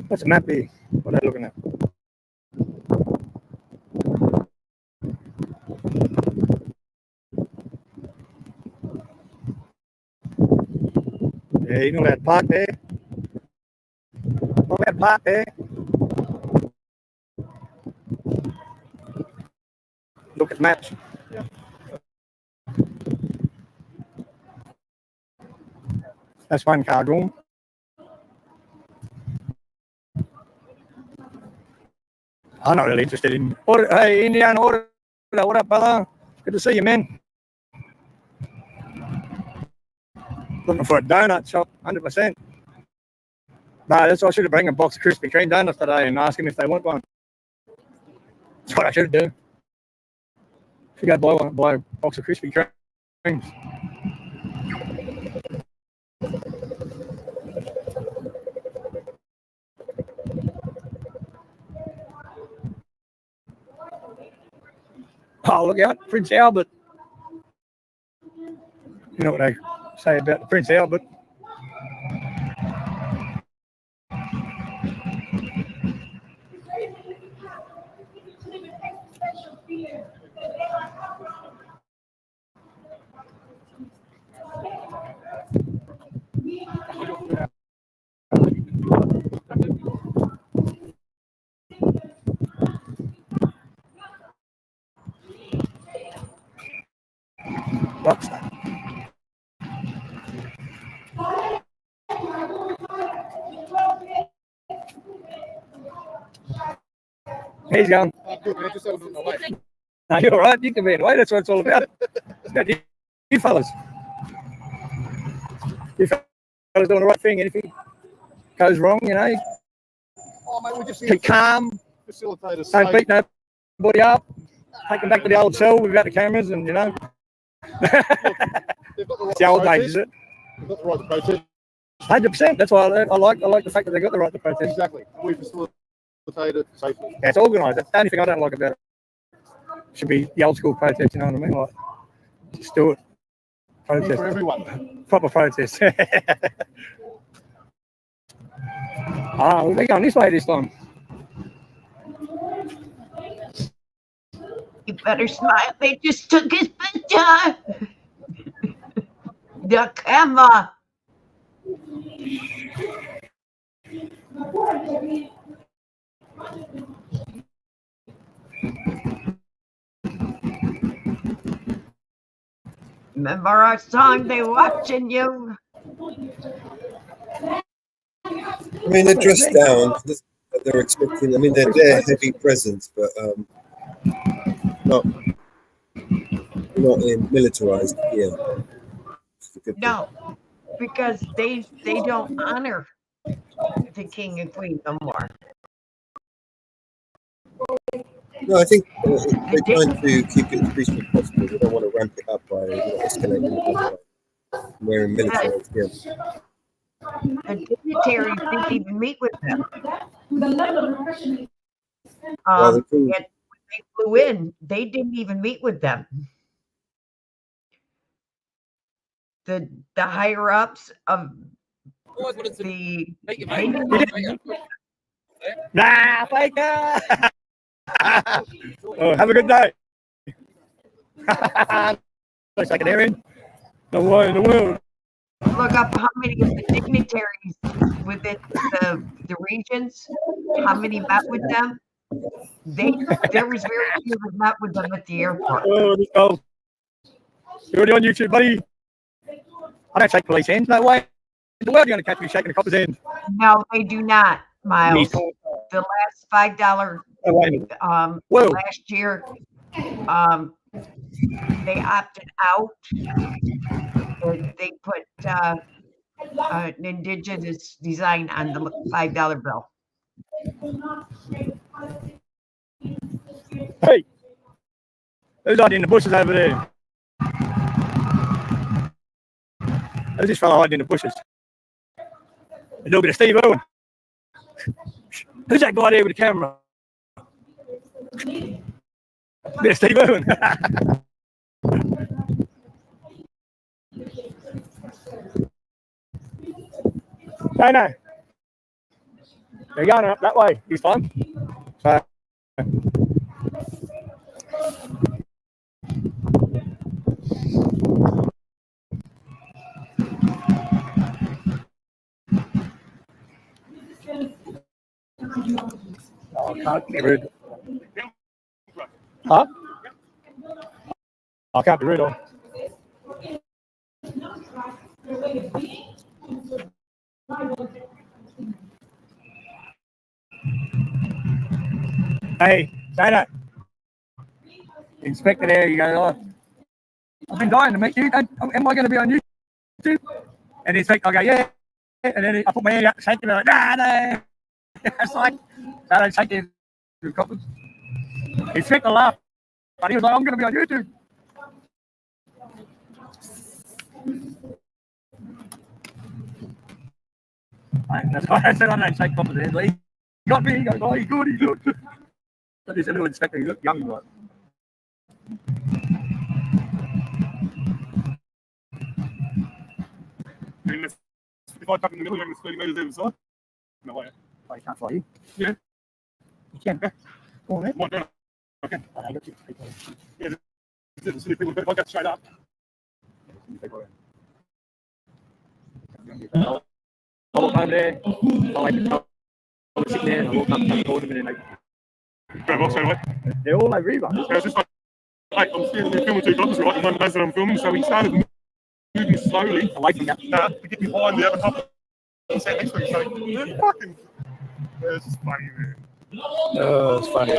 What's the map be? What are they looking at? Yeah, you know that park there? Oh, that park there. Look at maps. Yeah. That's one car room. I'm not really interested in. Hey, Indian order. What up, brother? Good to see you, man. Looking for a donut shop, 100%. No, that's what I should have bring a box of Krispy Kreme donuts today and ask them if they want one. That's what I should do. Should go buy a box of Krispy Kremes. Oh, look out, Prince Albert. You know what they say about the Prince Albert? What's that? He's gone. No, you're all right. You can be in the way. That's what it's all about. You fellas. You fellas doing the right thing. And if it goes wrong, you know, Oh, mate, we just keep calm. facilitators. Don't beat nobody up. Take them back to the old cell without the cameras and, you know. It's the old days, is it? They've got the right to protest. 100%. That's why I like the fact that they got the right to protest. Exactly. We facilitate it safely. Yeah, it's organised. That's the only thing I don't like about it. Should be the old school protest, you know what I mean? Like, just do it. Protest. For everyone. Proper protest. Oh, they're going this way this time. You better smile. They just took his picture. The camera. Remember our song, They Watching You? I mean, they're dressed down. They're expecting. I mean, they're there, heavy presence, but not in militarized gear. No, because they don't honor the king and queen no more. No, I think they're trying to keep it as peaceful as possible. They don't want to ramp it up by escalating wearing militarized gear. The dignitaries didn't even meet with them. Well, When they flew in, they didn't even meet with them. The higher ups of the Nah, faker. Oh, have a good day. Looks like an Aaron. No one in the world. look up how many of the dignitaries within the regions, how many met with them. There was very few that met with them at the airport. Oh, let's go. You're already on YouTube, buddy. I don't shake police hands, no way. In the world, you're going to catch me shaking a copper's hand. No, they do not, Miles. The last $5 Oh, wait a minute. Whoa. last year, they opted out. And they put an indigenous design on the $5 bill. Hey, who's hiding in the bushes over there? Who's this fella hiding in the bushes? A little bit of Steve Owen. Who's that guy there with the camera? A bit of Steve Owen. No. They're going up that way. He's fine. So, oh, I can't be rude. Huh? I can't be rude. Hey, Dana. Inspector there, you go, oh, I've been dying to meet you. Am I going to be on YouTube? And the inspector, I go, yeah. And then I put my hand out to shake him. Like, nah. It's like, I don't shake him. The inspector laughed. But he was like, I'm going to be on YouTube. That's why I said I don't shake coppers' hands. Like, he got me. He goes, oh, he's good. But he's a little inspector. He looked young, like. If I tuck in the middle, you're going to 30 metres either side. No way. Oh, you can't fly you? Yeah. You can. Go on, then. Might do it. Okay. Oh, I got you. Yeah, the city people, if I go straight up. I walk over there. I was sitting there and I walk up and I called them and then Grab off straight away. they're all over Eva. Yeah, it's just like, I'm standing there filming 2 dogs, right? And one knows that I'm filming, so he started moving slowly Away from that. to get behind the other couple. He sat next to me, so they're fucking. Yeah, it's just funny, man. Oh, it's funny.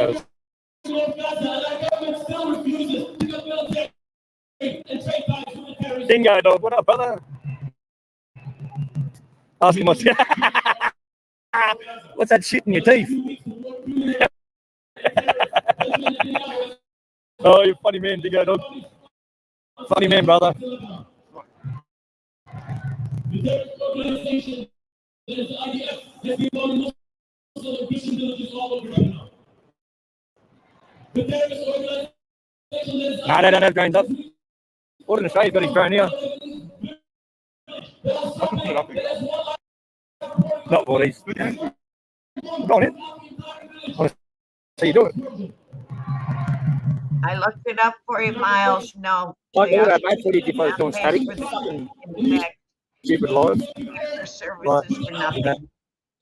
Dingo dog, what up, brother? Ask him what's what's that shit in your teeth? Oh, you're a funny man, Dingo dog. Funny man, brother. No, they don't have grains up. What in Australia's got his drone here? I can put it up there. Not for these. Go on in. I want to see you do it. I looked it up for you, Miles. No. Like all that mate footage if I was doing static. Stupid live. For services for nothing.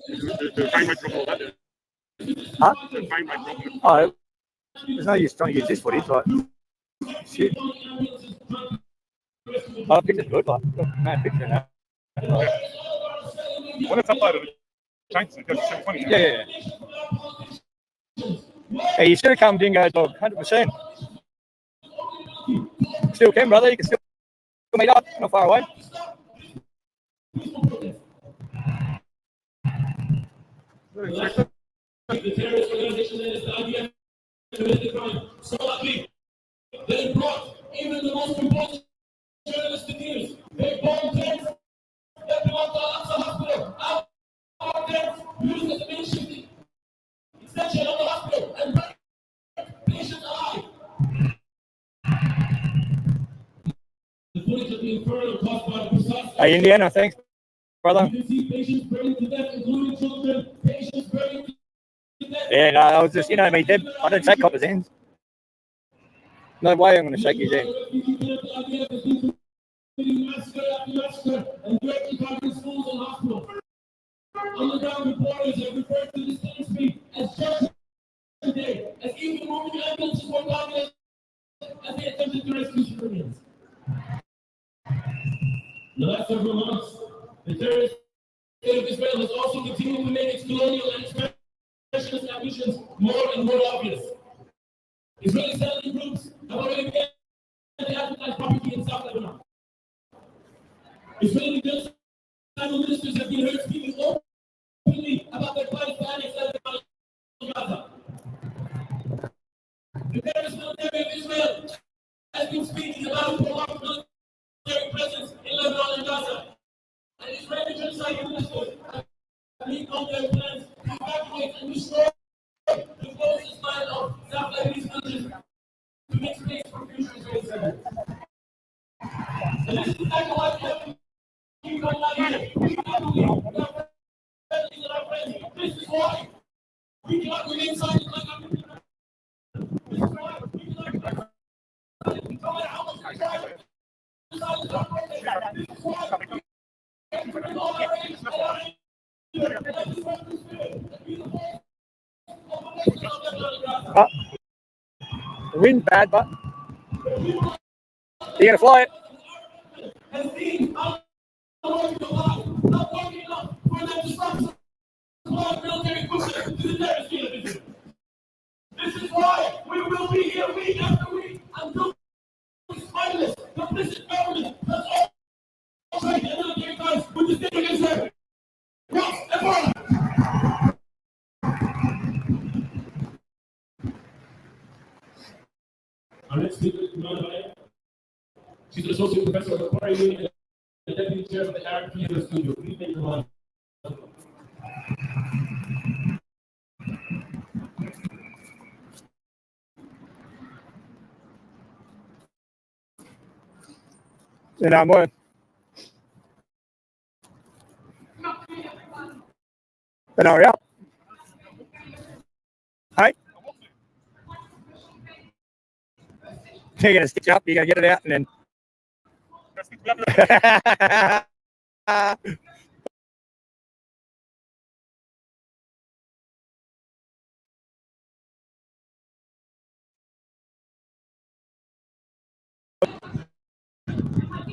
The frame rate problem, that. Huh? The frame rate problem. Oh, there's no use trying to use this footage, like, shit. Oh, the picture's good, like, mad picture now. Like, When it's uploaded, it changes it, goes to 720. yeah. Hey, you should have come Dingo dog, 100%. Still can, brother, you can still meet up, not far away. The terrorist organization that is the idea to commit the crime so lucky that it brought even the most important journalistic news. They bombed tanks that belong to Al-Aqsa Hospital. Our tanks used as a makeshift extension of the hospital and bring patients alive. The footage of the inferno caused by the precise. Hey, Indiana, thanks, brother. You can see patients burning to death, including children. Patients burning to death. Yeah, no, I was just, you know, I mean, I didn't shake Copper's hands. No way I'm going to shake his hand. And directly targeting schools and hospitals. Underground reporters have referred to this industry as Judgment Day, as even moving ambulances were targeted as they attempted to rescue civilians. In the last several months, the terrorist state of Israel has also continued to make its colonial and expansionist ambitions more and more obvious. Israeli settling groups have already begun to advertise property in South Lebanon. Israeli genocidal ministers have been heard speaking openly about their plans to annex Lebanon and Gaza. The terrorist military of Israel has been speaking about prolonged military presence in Lebanon and Gaza. And Israeli genocidal ministers have been on their plans to evacuate and destroy the closest line of South Lebanese villages to make space for future Israeli settlers. And this is exactly why we have to keep going out here. We cannot believe our families and our friends. This is why we cannot remain silent like our people. This is why we cannot remain silent no matter how much we try. Silence our protest. This is why we have to bring all our rage and our anger and our disruptive spirit and be the voice of the nation of Lebanon and Gaza. The wind's bad, but you're going to fly it. Has been unworking alive, not working enough for them to stop supply of military equipment to the terrorist unit. This is why we will be here week after week until this spineless, complicit government does all trade and military ties with the state of Israel. Ross and Barna. Our next speaker is Maya. She's an associate professor of aquarium and the deputy chair of the Arab Theater Studio. Please thank her. And I'm going. Then hurry up. Hey. You're going to stitch up, you're going to get it out, and then.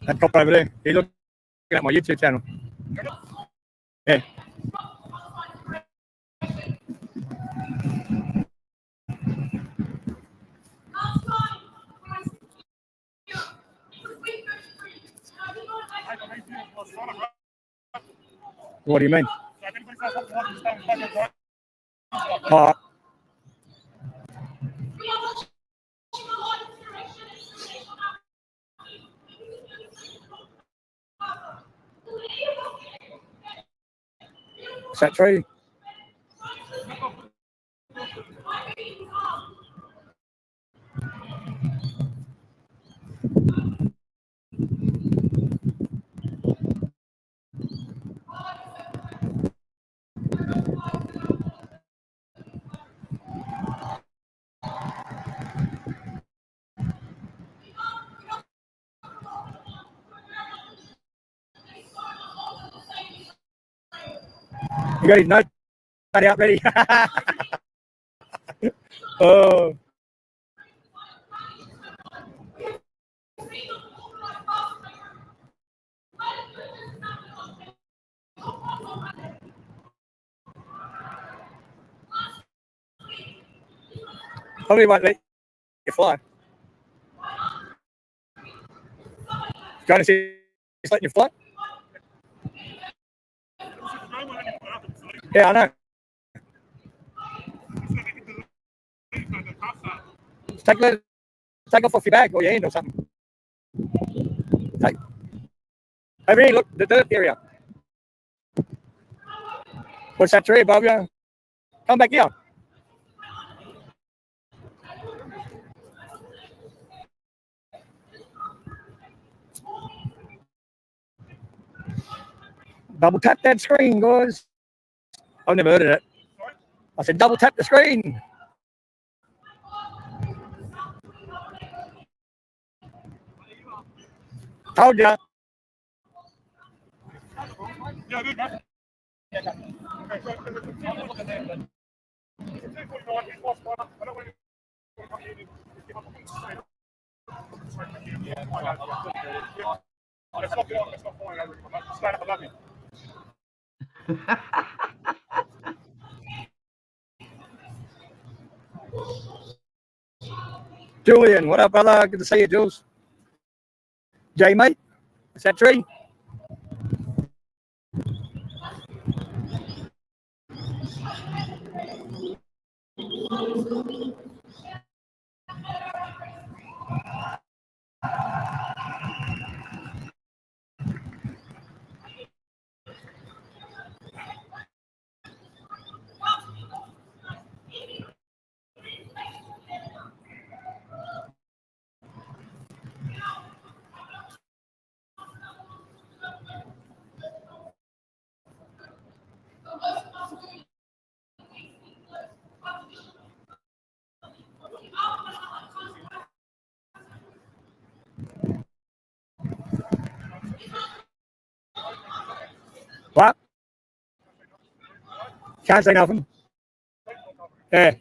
That cop over there, he's looking at my YouTube channel. Yeah. What do you mean? Is that true? You got his note out ready. Oh. Probably won't let you fly. Going to see he's letting you fly? Yeah, I know. Take off your bag or your hand or something. Take. Over here, look, the dirt area. What's that tree above you? Come back here. Double tap that screen, guys. I've never heard of it. I said double tap the screen. Told ya. Yeah, good, man. Julian, what up, brother? Good to see you, Jules. Jay, mate, is that tree? What? Can't say nothing. Yeah.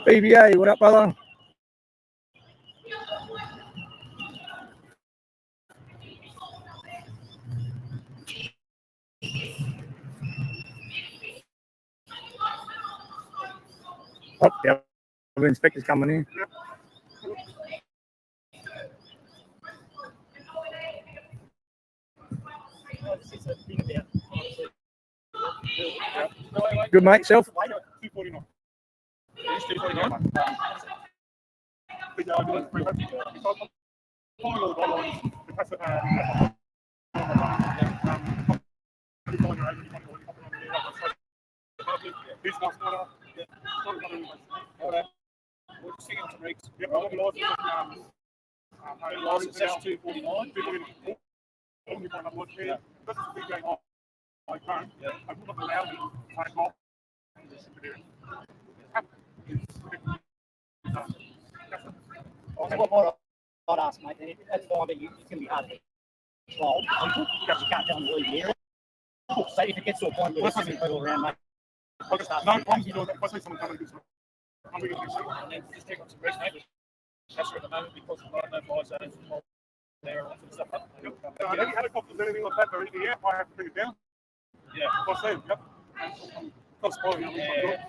BBA, what up, brother? Oh, yeah. The inspector's coming in. Good, mate, self? 249. It's 249. License 249. What I'd ask, mate, that's fine, but it's going to be hard to control people because you can't tell them to leave the area. So if it gets to a point where there's 70 people around, mate, No problems with doing that. If I see someone coming and do something, I'm going to do something. And then just take up some rest, mate. That's at the moment because of no fire zones and there and all that sort of stuff. Have you helicopters or anything like that or anything? Yeah, I have to bring it down. Yeah. If I see them, yep. Not spoiling them. Yeah.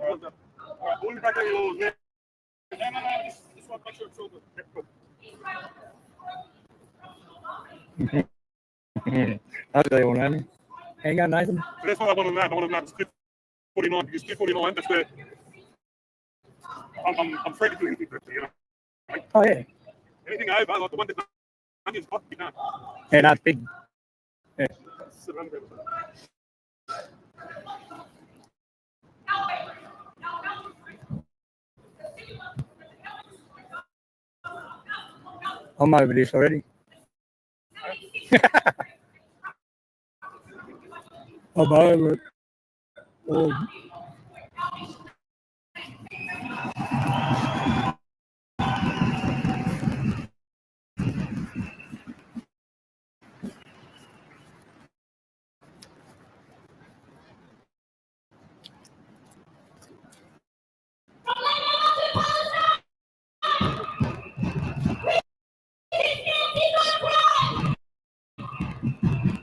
All right, we'll be back at yours, yeah. No, just want to make sure it's all good. Yep, good. I'll tell you what, man. Hang on, Nathan. So that's what I want to know. I want to know it's Cliff 49 because Cliff 49, that's where I'm free to do anything, you know. Oh, yeah. Anything over, like the one that onions got, you can't. Yeah, no, it's big. Yeah. I'm over this already. I'm over it. Oh.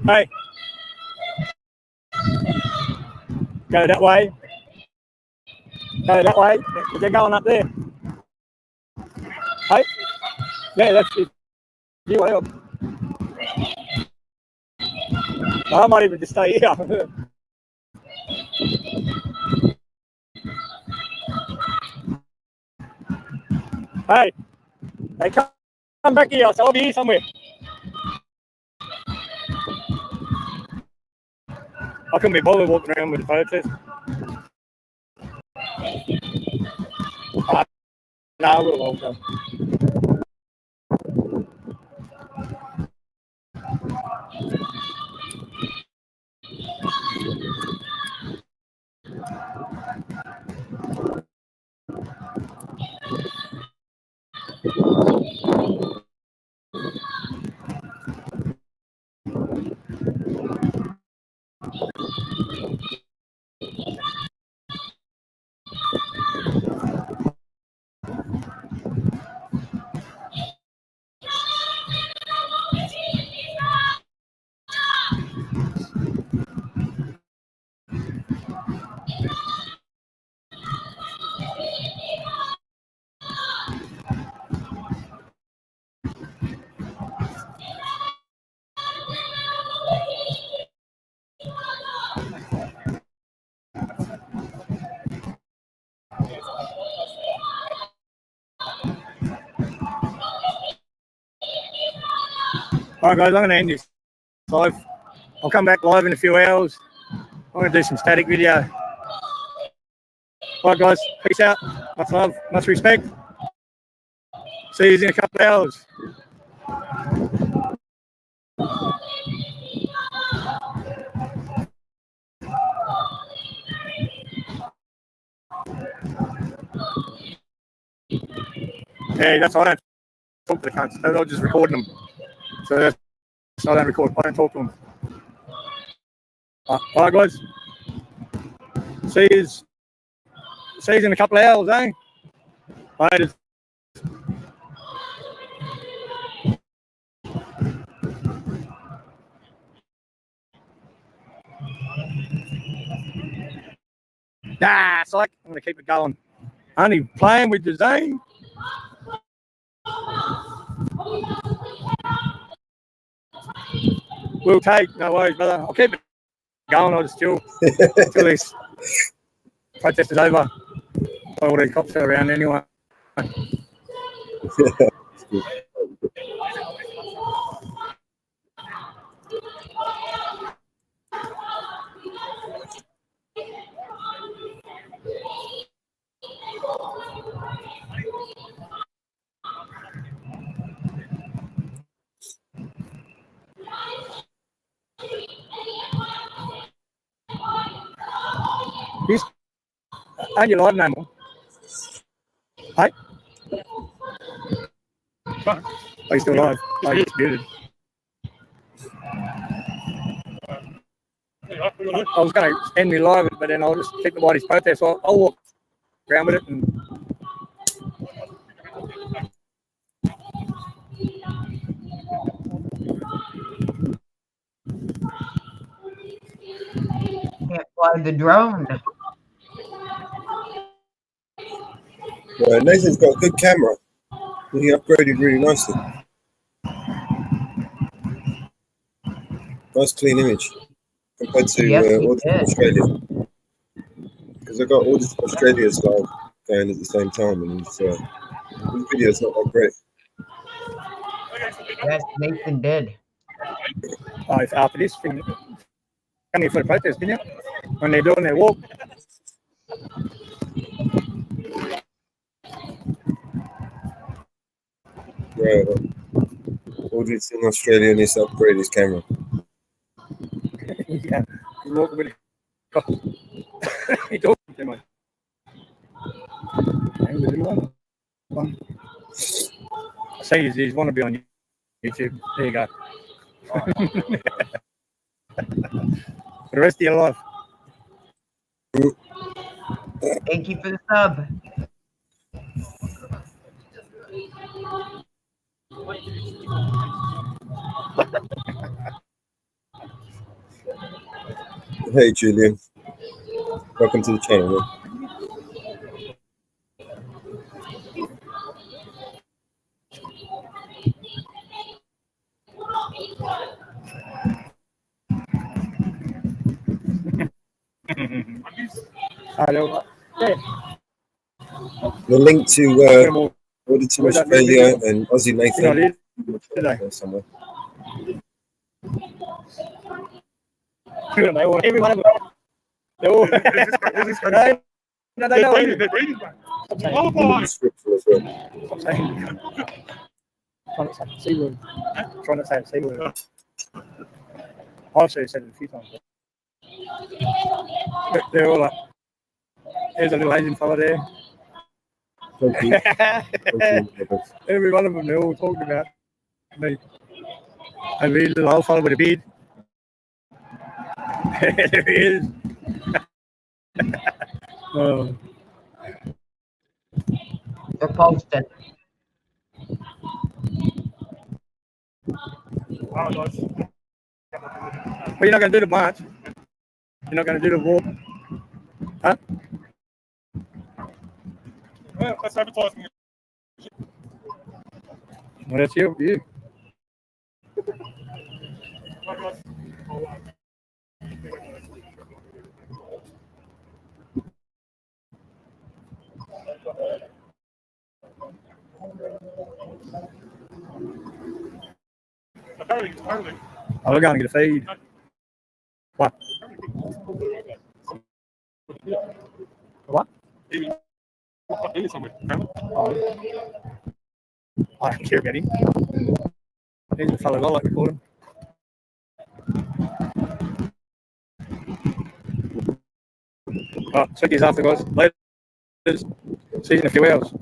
Hey. Go that way. Go that way. They're going up there. Hey. Yeah, that's it. You help. I might even just stay here. Hey. Hey, come back here. I'll be here somewhere. I couldn't be bothered walking around with the photos. No, we'll go. All right, guys, I'm going to end this live. I'll come back live in a few hours. I'm going to do some static video. All right, guys, peace out. Much love, much respect. See you in a couple of hours. Hey, that's all. I don't talk to the cunts. They're just recording them. So that's, I don't record. I don't talk to them. All right, guys. See you in a couple of hours, eh? Later. Nah, it's like I'm going to keep it going. Only playing with the zone. We'll take, no worries, brother. I'll keep it going. I'll just chill until this protest is over. All the cops are around anyway. Aren't you live no more? Hey? Are you still live? Oh, you're muted. I was going to end me live, but then I'll just keep the body's protest. So I'll walk around with it. And Can't fly the drone. Nathan's got a good camera. He upgraded really nicely. Nice clean image compared to Yes, he Auditing did. Australia. Because I got Auditing Australia's live going at the same time, and his video's not that great. Yes, Nathan did. after this thing, come here for the protest, didn't you? When they're doing their walk. Yeah, Auditing Australia needs to upgrade his camera. Yeah, he's walking with it. He's talking too much. I see he's want to be on YouTube. There you go. For the rest of your life. Thank you for the sub. Hey, Julian. Welcome to the channel, man. Hello. Hey, The link to Auditing Where's that Australia video? and Aussie you know, Nathan today. there somewhere. Every one of them. They're all. No, they They're know. breeding. They're breeding. Stop saying. Multiply. Scripture as well. Stop saying. Trying to say the C word. Trying to say the C word. I've said it a few times. But they're all like, there's a little Asian fella there. Thank you. Thank you, Robert. Every one of them, they're all talking about me. And the little old fella with a beard. There he is. Oh. They're posted. Oh, nice. But you're not going to do the march. You're not going to do the walk. Huh? Well, that's advertising. Well, that's your view. Apparently. Oh, we're going to get a feed. What? What? In somewhere. Apparently. I don't care about him. He's a fellow I like to call him. Oh, check his after, guys. Later. See you in a few hours.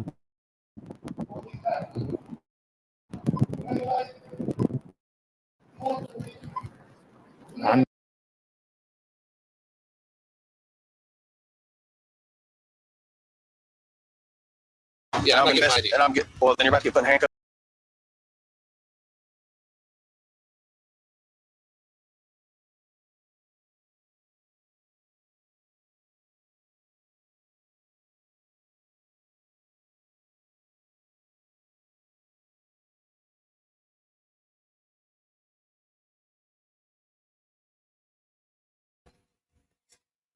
Yeah, I'm getting and I'm getting. Well, then you're about to get put in handcuffs.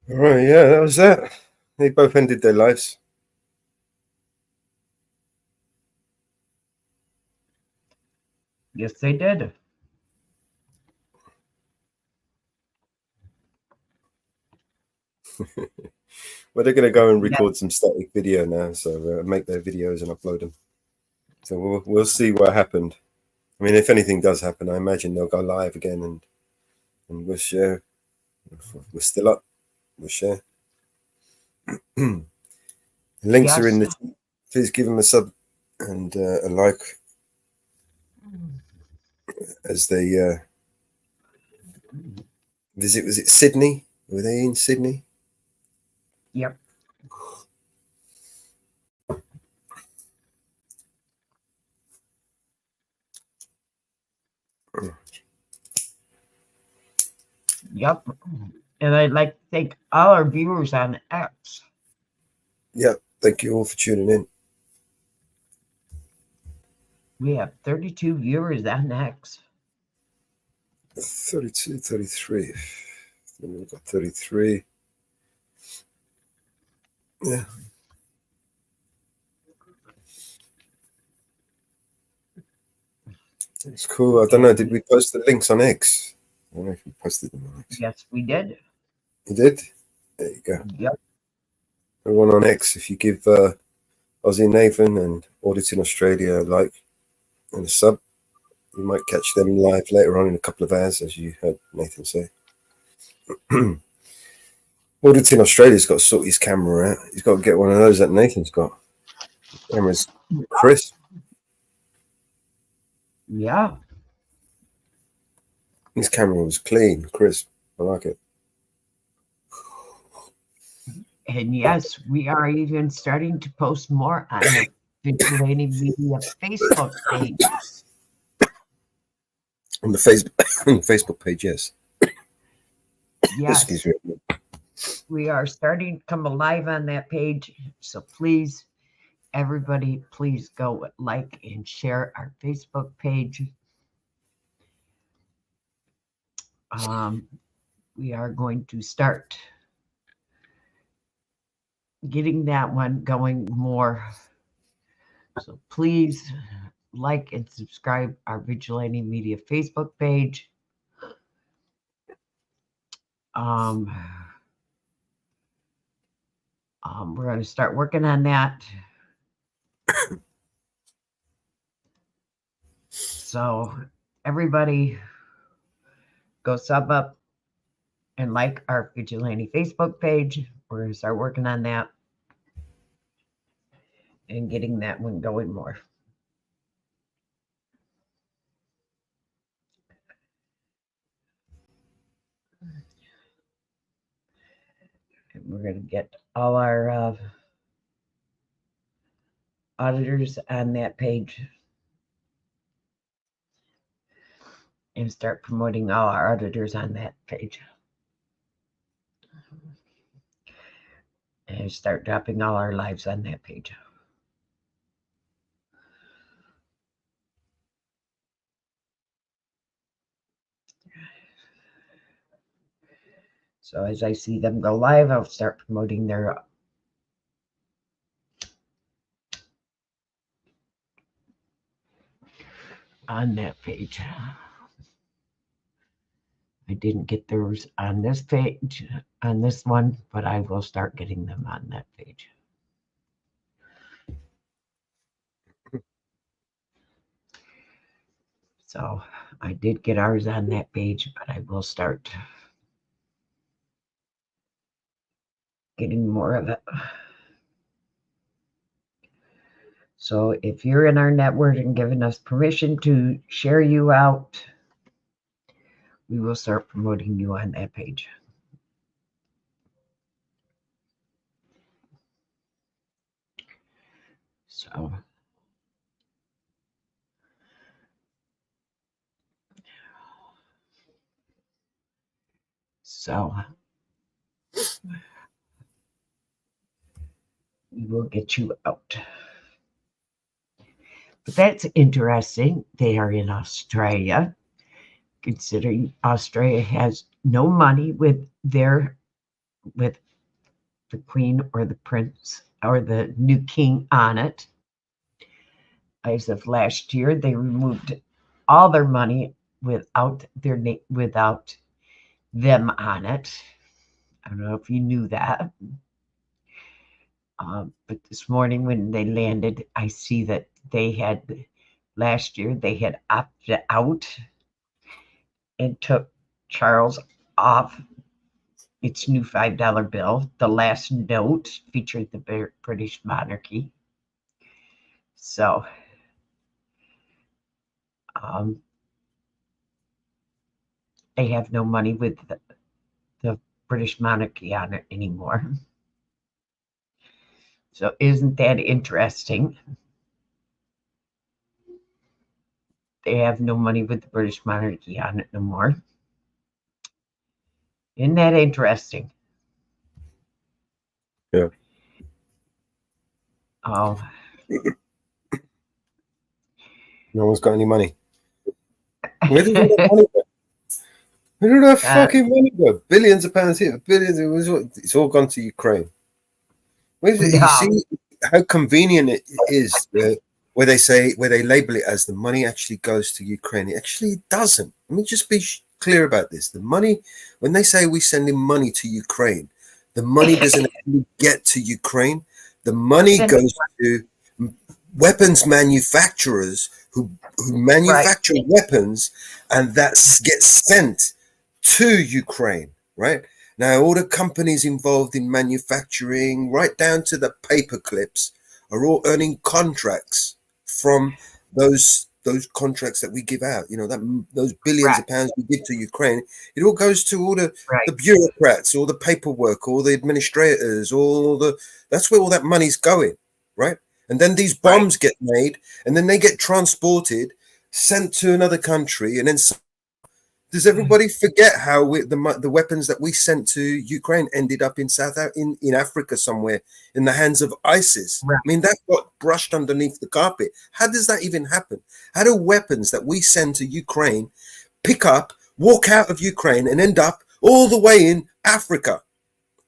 All right, yeah, that was that. They both ended their lives. Yes, they did. Well, they're going to go and record some static video now, so make their videos and upload them. So we'll see what happened. I mean, if anything does happen, I imagine they'll go live again and we'll share. We're still up. We'll share. The links are in the. Please give them a sub and a like as they visit. Was it Sydney? Were they in Sydney? Yep. Yep. And I'd like to thank all our viewers on X. Yeah, thank you all for tuning in. We have 32 viewers on X. 32, 33. Then we've got 33. Yeah. It's cool. I don't know. Did we post the links on X? I don't know if we posted them on X. Yes, we did. You did? There you go. Yep. Everyone on X, if you give Aussie Nathan and Auditing Australia a like and a sub, you might catch them live later on in a couple of hours, as you heard Nathan say. Auditing Australia's got to sort his camera out. He's got to get one of those that Nathan's got. Camera's crisp. Yeah. His camera was clean, crisp. I like it. And yes, we are even starting to post more on the Vigilante Media Facebook page. On the Facebook page, yes. Yes, Excuse me. we are starting to come alive on that page. So please, everybody, please go like and share our Facebook page. We are going to start getting that one going more. So please like and subscribe our Vigilante Media Facebook page. We're going to start working on that. So everybody go sub up and like our Vigilante Facebook page. We're going to start working on that and getting that one going more. And we're going to get all our auditors on that page and start promoting all our auditors on that page. And start dropping all our lives on that page. So as I see them go live, I'll start promoting their on that page. I didn't get theirs on this page, on this one, but I will start getting them on that page. So I did get ours on that page, but I will start getting more of it. So if you're in our network and giving us permission to share you out, we will start promoting you on that page. So we will get you out. But that's interesting. They are in Australia, considering Australia has no money with the Queen or the Prince or the new king on it. As of last year, they removed all their money without without them on it. I don't know if you knew that. But this morning when they landed, I see that they had, last year, they had opted out and took Charles off its new $5 bill. The last note featured the British monarchy. So they have no money with the British monarchy on it anymore. So isn't that interesting? They have no money with the British monarchy on it no more. Isn't that interesting? Yeah. Oh. No one's got any money. Where did all that money go? Where did that fucking money go? Billions of pounds here, billions. It's all gone to Ukraine. You see how convenient it is where they label it as the money actually goes to Ukraine. It actually doesn't. Let me just be clear about this. The money, when they say we're sending money to Ukraine, the money doesn't actually get to Ukraine. The money goes to weapons manufacturers who manufacture weapons, and that gets sent to Ukraine, right? Now, all the companies involved in manufacturing, right down to the paper clips, are all earning contracts from those contracts that we give out. You know, those billions of pounds we give to Ukraine, it all goes to all the bureaucrats, all the paperwork, all the administrators, that's where all that money's going, right? And then these bombs get made, and then they get transported, sent to another country, and then Does everybody forget how the weapons that we sent to Ukraine ended up in in Africa somewhere in the hands of ISIS? Right. I mean, that got brushed underneath the carpet. How does that even happen? How do weapons that we send to Ukraine pick up, walk out of Ukraine, and end up all the way in Africa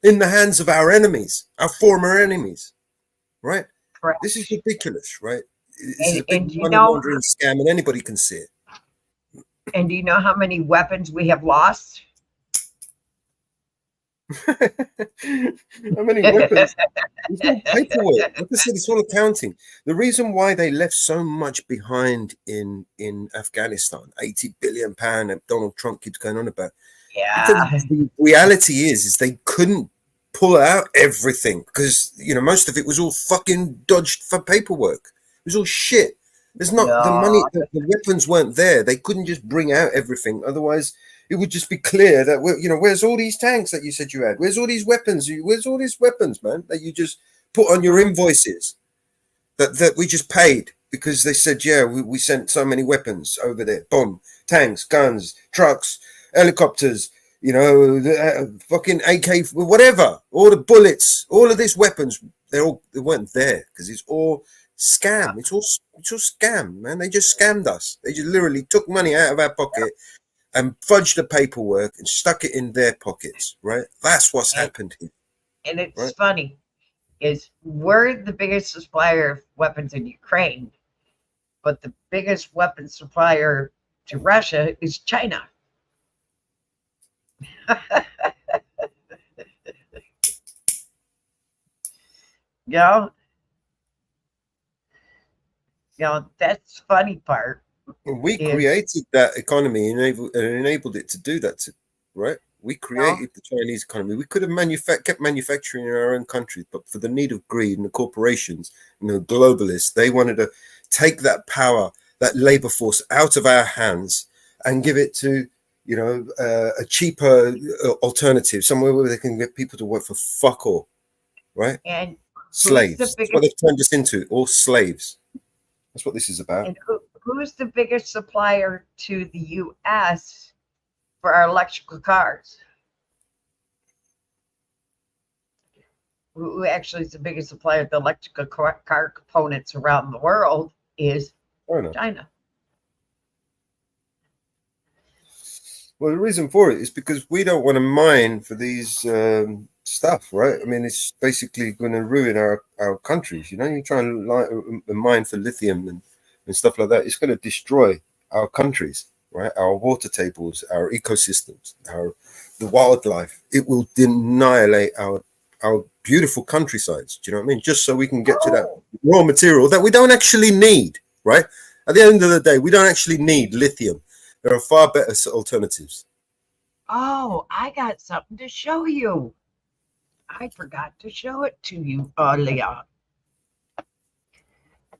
in the hands of our enemies, our former enemies? Right? Correct. This is ridiculous, right? This is a big And you money know, laundering scam, and anybody can see it. and do you know how many weapons we have lost? How many weapons? It's all paperwork. Like I said, it's all accounting. The reason why they left so much behind in Afghanistan, £80 billion that Donald Trump keeps going on about, because Yeah. the reality is they couldn't pull out everything because most of it was all fucking dodged for paperwork. It was all shit. There's not the money. No. The weapons weren't there. They couldn't just bring out everything. Otherwise, it would just be clear that where's all these tanks that you said you had? Where's all these weapons? Where's all these weapons, man, that you just put on your invoices that we just paid because they said, yeah, we sent so many weapons over there. Boom, tanks, guns, trucks, helicopters, fucking AK, whatever, all the bullets, all of these weapons, they weren't there because it's all scam. It's all scam, man. They just scammed us. They just literally took money out of our pocket and fudged the paperwork and stuck it in their pockets, right? That's what's happened here. And it's right? funny, is we're the biggest supplier of weapons in Ukraine, but the biggest weapon supplier to Russia is China. That's the funny part. We created that economy and enabled it to do that, right? We created the Chinese economy. We could have kept manufacturing in our own country, but for the need of greed and the corporations, globalists, they wanted to take that power, that labor force out of our hands and give it to, a cheaper alternative, somewhere where they can get people to work for fuck all, right? And slaves. That's what they've turned us into, all slaves. That's what this is about. And who's the biggest supplier to the U.S. for our electrical cars? Who actually is the biggest supplier of the electrical car components around the world is China. Well, the reason for it is because we don't want to mine for these stuff, right? I mean, it's basically going to ruin our countries. You're trying to mine for lithium and stuff like that. It's going to destroy our countries, right? Our water tables, our ecosystems, the wildlife. It will annihilate our beautiful countrysides. Do you know what I mean? Just so we can get to that raw material that we don't actually need, right? At the end of the day, we don't actually need lithium. There are far better alternatives. Oh, I got something to show you. I forgot to show it to you earlier.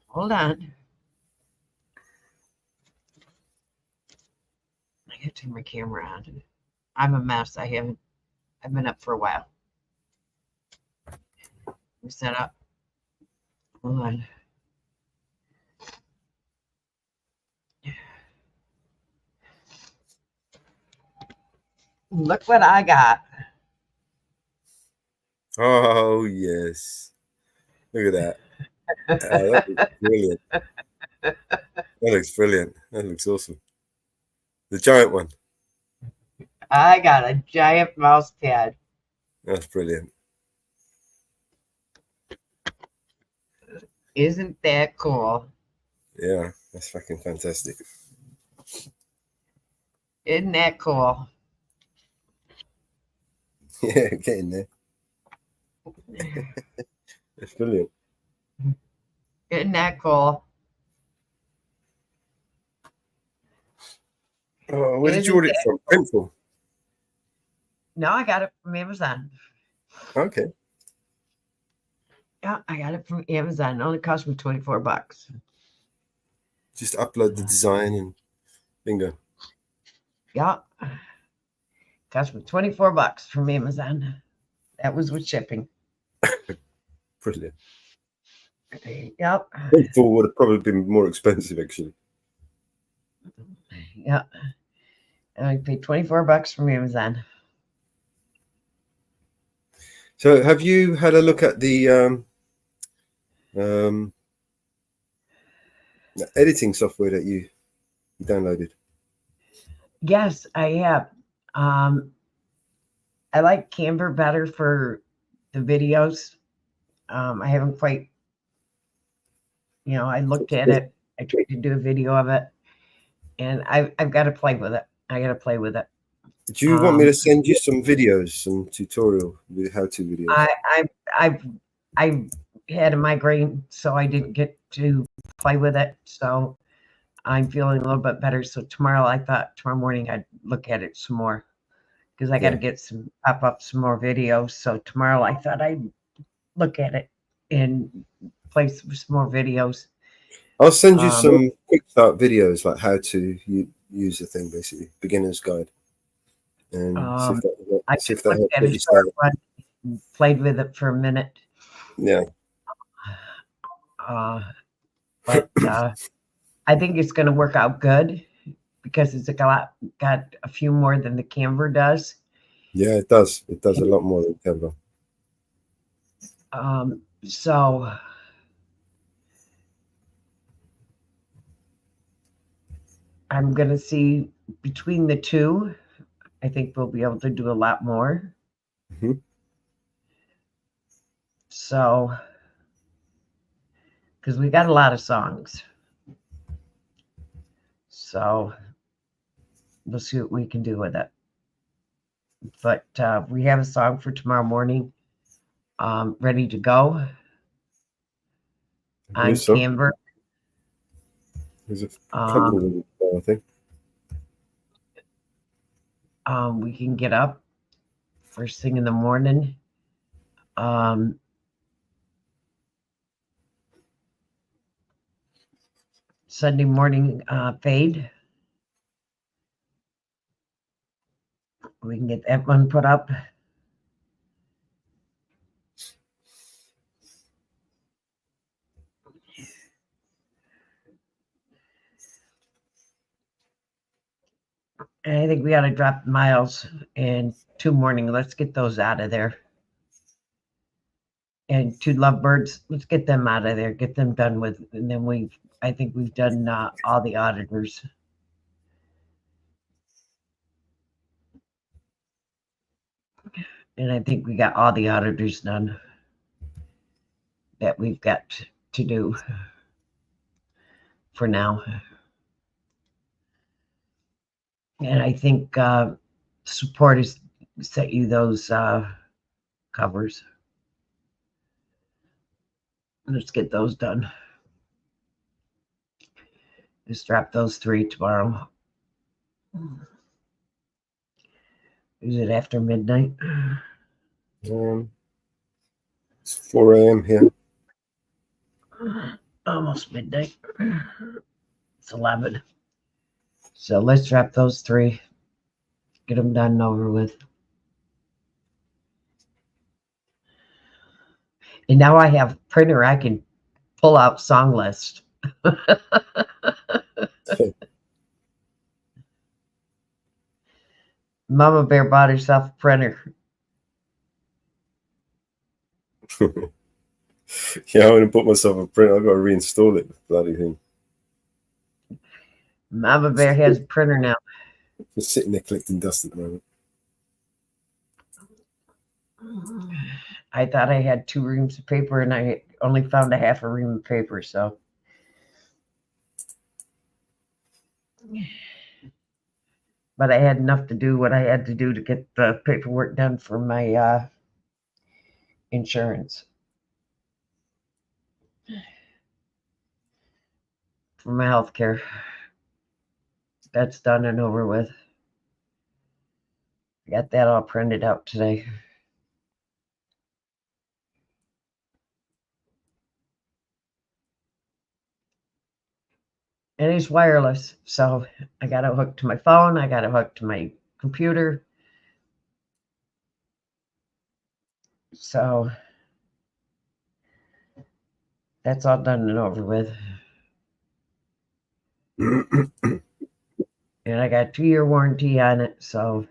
Hold on. I gotta turn my camera on. I'm a mess. I've been up for a while. We set up. Hold on. Look what I got. Oh, yes. Look at that. That looks brilliant. That looks brilliant. That looks awesome. The giant one. I got a giant mouse pad. That's brilliant. Isn't that cool? Yeah, that's fucking fantastic. Isn't that cool? Yeah, get in there. That's brilliant. Isn't that cool? Oh, where did you order it from? Printful. No, I got it from Amazon. Okay. Yeah, I got it from Amazon. It only cost me $24. Just upload the design and bingo. Yeah. Cost me $24 from Amazon. That was with shipping. Brilliant. Yep. Printful would have probably been more expensive, actually. Yeah. And I paid $24 from Amazon. So have you had a look at the editing software that you downloaded? Yes, I have. I like Canva better for the videos. I haven't quite, I looked at it. I tried to do a video of it, and I've got to play with it. I got to play with it. Do you want me to send you some videos, some tutorial with how-to videos? I had a migraine, so I didn't get to play with it. So I'm feeling a little bit better. So I thought tomorrow morning I'd look at it some more because I got to get pop up some more videos. So tomorrow I thought I'd look at it and play some more videos. I'll send you some quick start videos, like how to use the thing, basically beginner's guide, and see if that helps get you started. Played with it for a minute. Yeah. But I think it's going to work out good because it's got a few more than the Canva does. Yeah, it does. It does a lot more than Canva. So I'm going to see between the two. I think we'll be able to do a lot more. Mm-hmm. So, because we got a lot of songs. So we'll see what we can do with it. But we have a song for tomorrow morning ready to go on Canva. There's a couple of them, I think. We can get up first thing in the morning. Sunday morning fade. We can get that one put up. And I think we ought to drop Miles and 2 Morning. Let's get those out of there. And 2 Lovebirds, let's get them out of there. Get them done with. And then I think we've done all the auditors. And I think we got all the auditors done that we've got to do for now. And I think support has sent you those covers. Let's get those done. Just drop those 3 tomorrow. Is it after midnight? It's 4 a.m. here. Almost midnight. It's 11. So let's drop those 3. Get them done and over with. And now I have a printer. I can pull out song list. Mama Bear bought herself a printer. Yeah, I want to put myself a printer. I've got to reinstall it. Bloody thing. Mama Bear has a printer now. Just sitting there collecting dust at the moment. I thought I had 2 reams of paper and I only found a half a ream of paper, so. But I had enough to do what I had to do to get the paperwork done for my insurance. For my health care. That's done and over with. Got that all printed out today. And it's wireless, so I got it hooked to my phone. I got it hooked to my computer. So that's all done and over with. And I got a 2-year warranty on it, so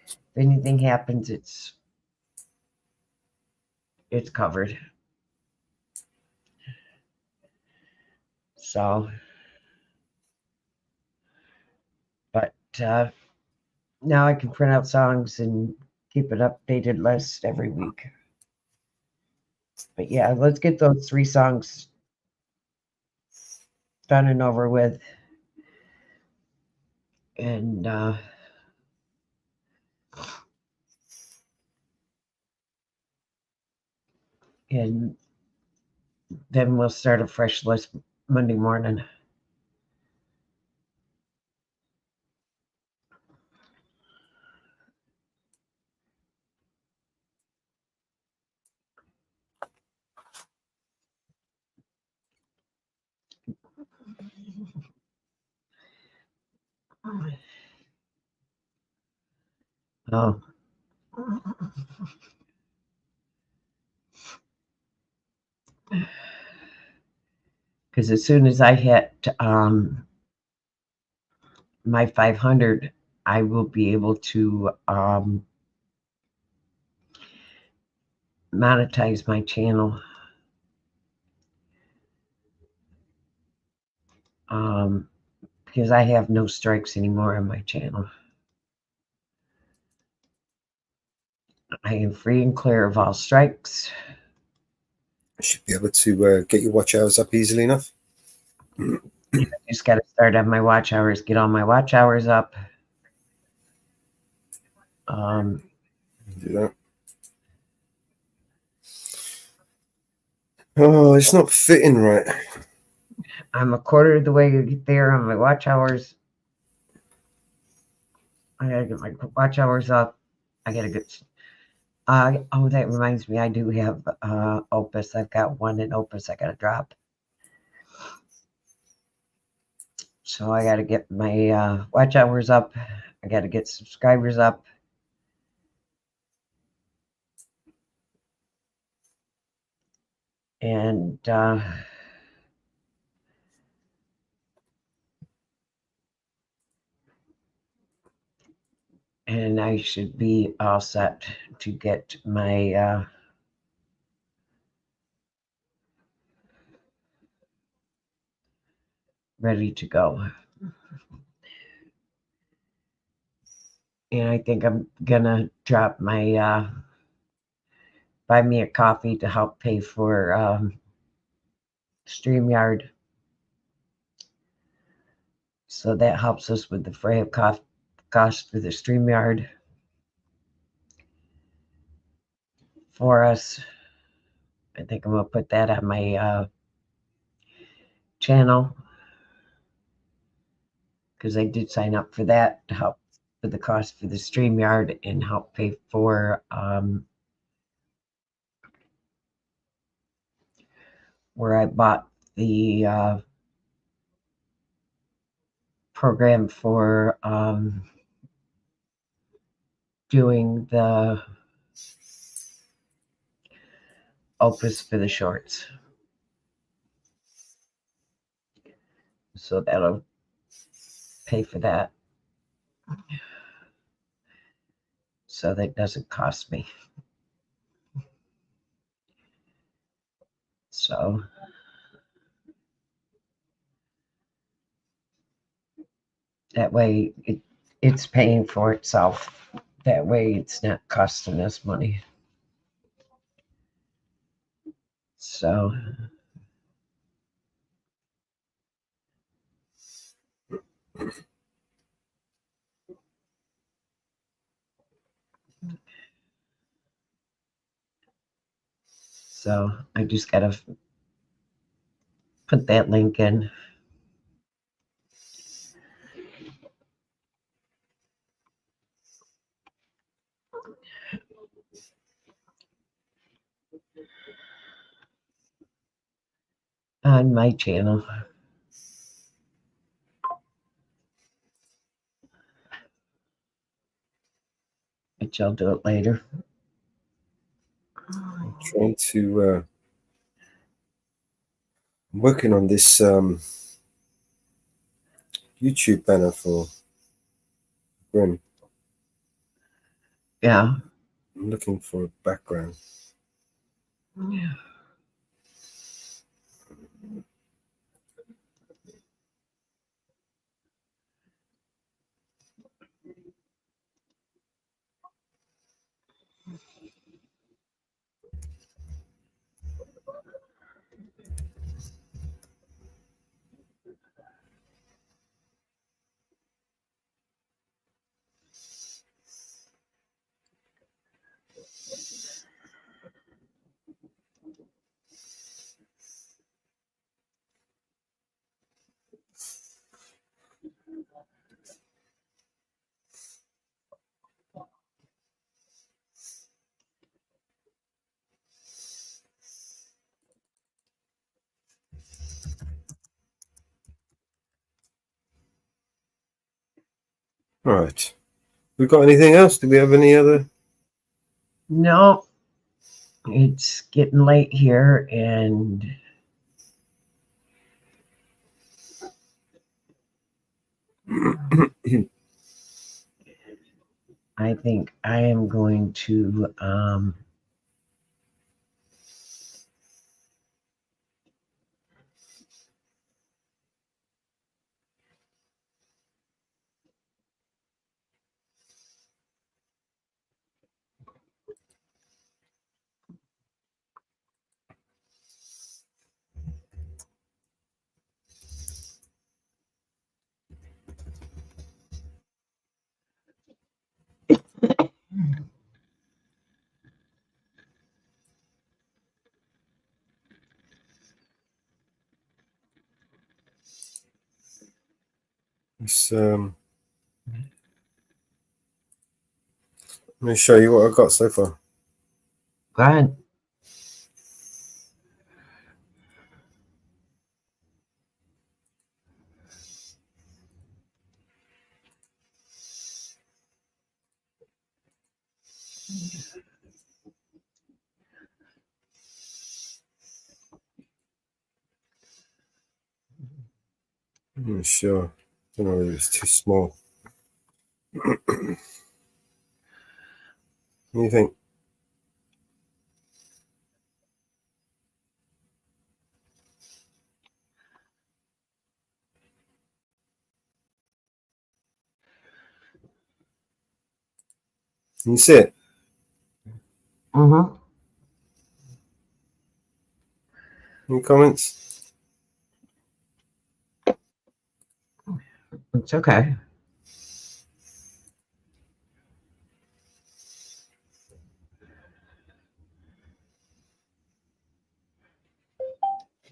if anything happens, it's covered. So, but now I can print out songs and keep an updated list every week. But yeah, let's get those 3 songs done and over with. And then we'll start a fresh list Monday morning. Oh. Because as soon as I hit my 500, I will be able to monetize my channel. Because I have no strikes anymore on my channel. I am free and clear of all strikes. I should be able to get your watch hours up easily enough. Just got to start on my watch hours, get all my watch hours up. Do that. Oh, it's not fitting right. I'm a quarter of the way there on my watch hours. I gotta get my watch hours up. I gotta get. Oh, that reminds me. I do have Opus. I've got one in Opus. I gotta drop. So I gotta get my watch hours up. I gotta get subscribers up. And I should be all set to get my ready to go. And I think I'm gonna drop my buy me a coffee to help pay for StreamYard. So that helps us with the fray of cost for the StreamYard for us. I think I'm gonna put that on my channel because I did sign up for that to help with the cost for the StreamYard and help pay for where I bought the program for doing the Opus for the shorts. So that'll pay for that. So that doesn't cost me. So that way it's paying for itself. That way it's not costing us money. So I just gotta put that link in. On my channel. But I'll do it later. I'm trying to I'm working on this YouTube banner for Grim. Yeah. I'm looking for a background. All right. We got anything else? Do we have any other? No, it's getting late here, and I think I am going to It's, let me show you what I've got so far. go ahead. I'm not sure. I don't know whether it's too small. What do you think? Can you see it? Mm-hmm. Any comments? It's okay.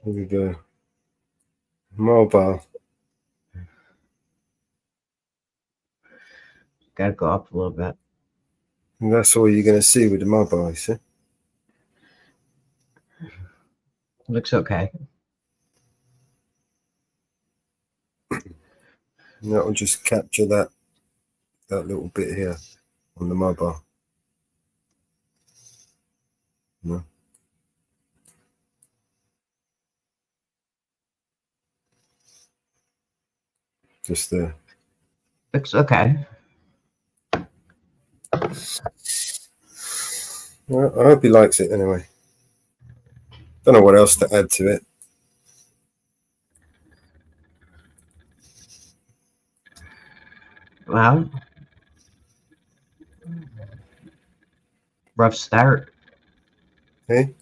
Here we go. Mobile. Got to go up a little bit. And that's all you're going to see with the mobile, you see? Looks okay. And that will just capture that little bit here on the mobile. No. Just there. Looks okay. Well, I hope he likes it anyway. Don't know what else to add to it. Well, rough start. Hey?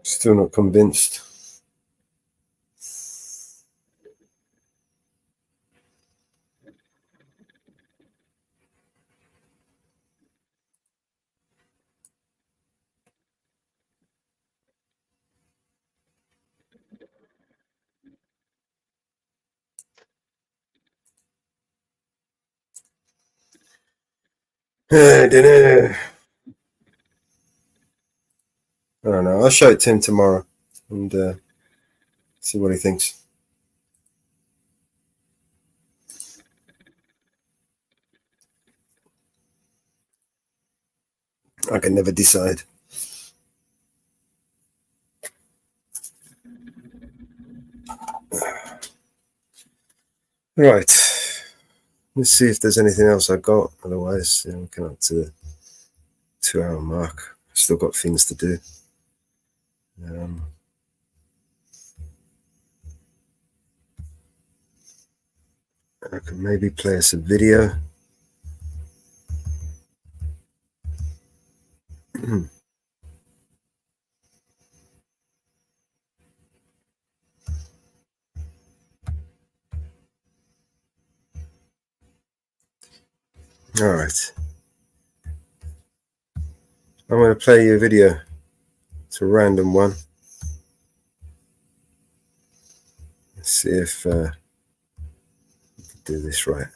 Still not convinced. I don't know. I'll show it to him tomorrow and see what he thinks. I can never decide. Right. Let's see if there's anything else I got. Otherwise, I'm coming up to the 2-hour mark. Still got things to do. I can maybe play us a video. All right. I'm going to play you a video. It's a random one. Let's see if we can do this right.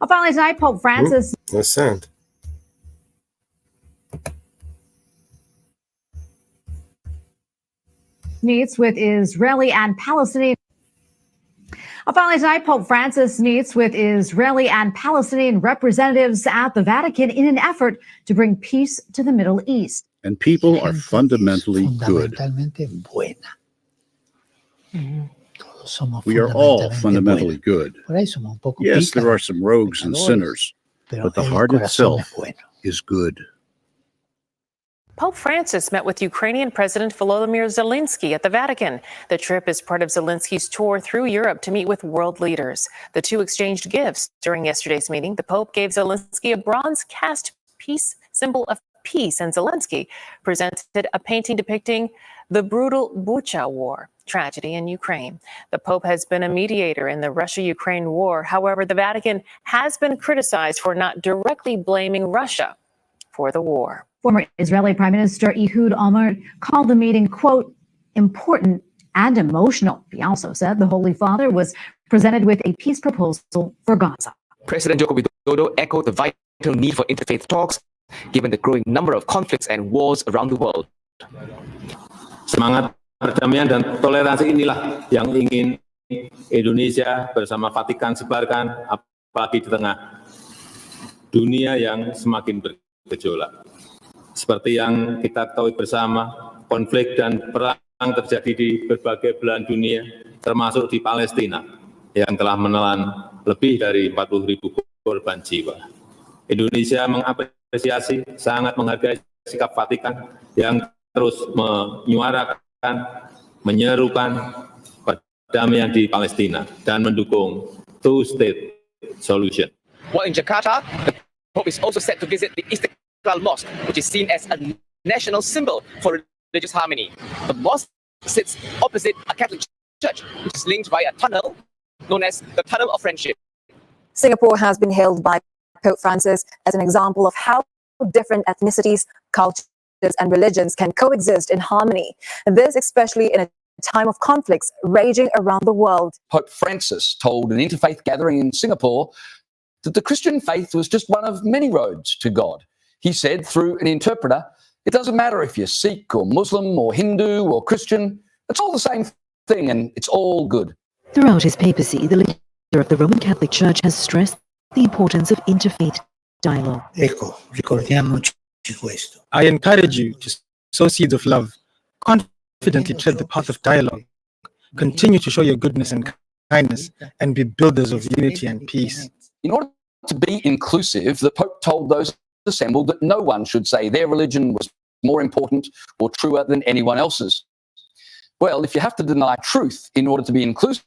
Finally tonight, Pope Francis. No sound. Meets with Israeli and Palestinian. Finally tonight, Pope Francis meets with Israeli and Palestinian representatives at the Vatican in an effort to bring peace to the Middle East. And people are fundamentally good. We are all fundamentally good. Yes, there are some rogues and sinners, but the heart itself is good. Pope Francis met with Ukrainian President Volodymyr Zelensky at the Vatican. The trip is part of Zelensky's tour through Europe to meet with world leaders. The two exchanged gifts. During yesterday's meeting, the Pope gave Zelensky a bronze cast peace symbol of peace, and Zelensky presented a painting depicting the brutal Bucha war tragedy in Ukraine. The Pope has been a mediator in the Russia-Ukraine war. However, the Vatican has been criticized for not directly blaming Russia for the war. Former Israeli Prime Minister Ehud Olmert called the meeting, quote, important and emotional. He also said the Holy Father was presented with a peace proposal for Gaza. President Joko Widodo echoed the vital need for interfaith talks, given the growing number of conflicts and wars around the world. Semangat perdamaian dan toleransi inilah yang ingin Indonesia bersama Vatikan sebarkan, apalagi di tengah dunia yang semakin bergejolak. Seperti yang kita ketahui bersama, konflik dan perang terjadi di berbagai belahan dunia, termasuk di Palestina, yang telah menelan lebih dari 40.000 korban jiwa. Indonesia mengapresiasi, sangat menghargai sikap Vatikan yang terus menyuarakan, menyerukan perdamaian di Palestina dan mendukung two-state solution. While in Jakarta, the Pope is also set to visit the Istiqlal Mosque, which is seen as a national symbol for religious harmony. The mosque sits opposite a Catholic church, which is linked by a tunnel known as the Tunnel of Friendship. Singapore has been hailed by Pope Francis as an example of how different ethnicities, cultures, and religions can coexist in harmony. And this especially in a time of conflicts raging around the world. Pope Francis told an interfaith gathering in Singapore that the Christian faith was just one of many roads to God. He said, through an interpreter, It doesn't matter if you're Sikh or Muslim or Hindu or Christian. It's all the same thing and it's all good. Throughout his papacy, the leader of the Roman Catholic Church has stressed the importance of interfaith dialogue. Ecco, ricordiamoci questo. I encourage you to sow seeds of love, confidently tread the path of dialogue, continue to show your goodness and kindness, and be builders of unity and peace. In order to be inclusive, the Pope told those assembled that no one should say their religion was more important or truer than anyone else's. Well, if you have to deny truth in order to be inclusive,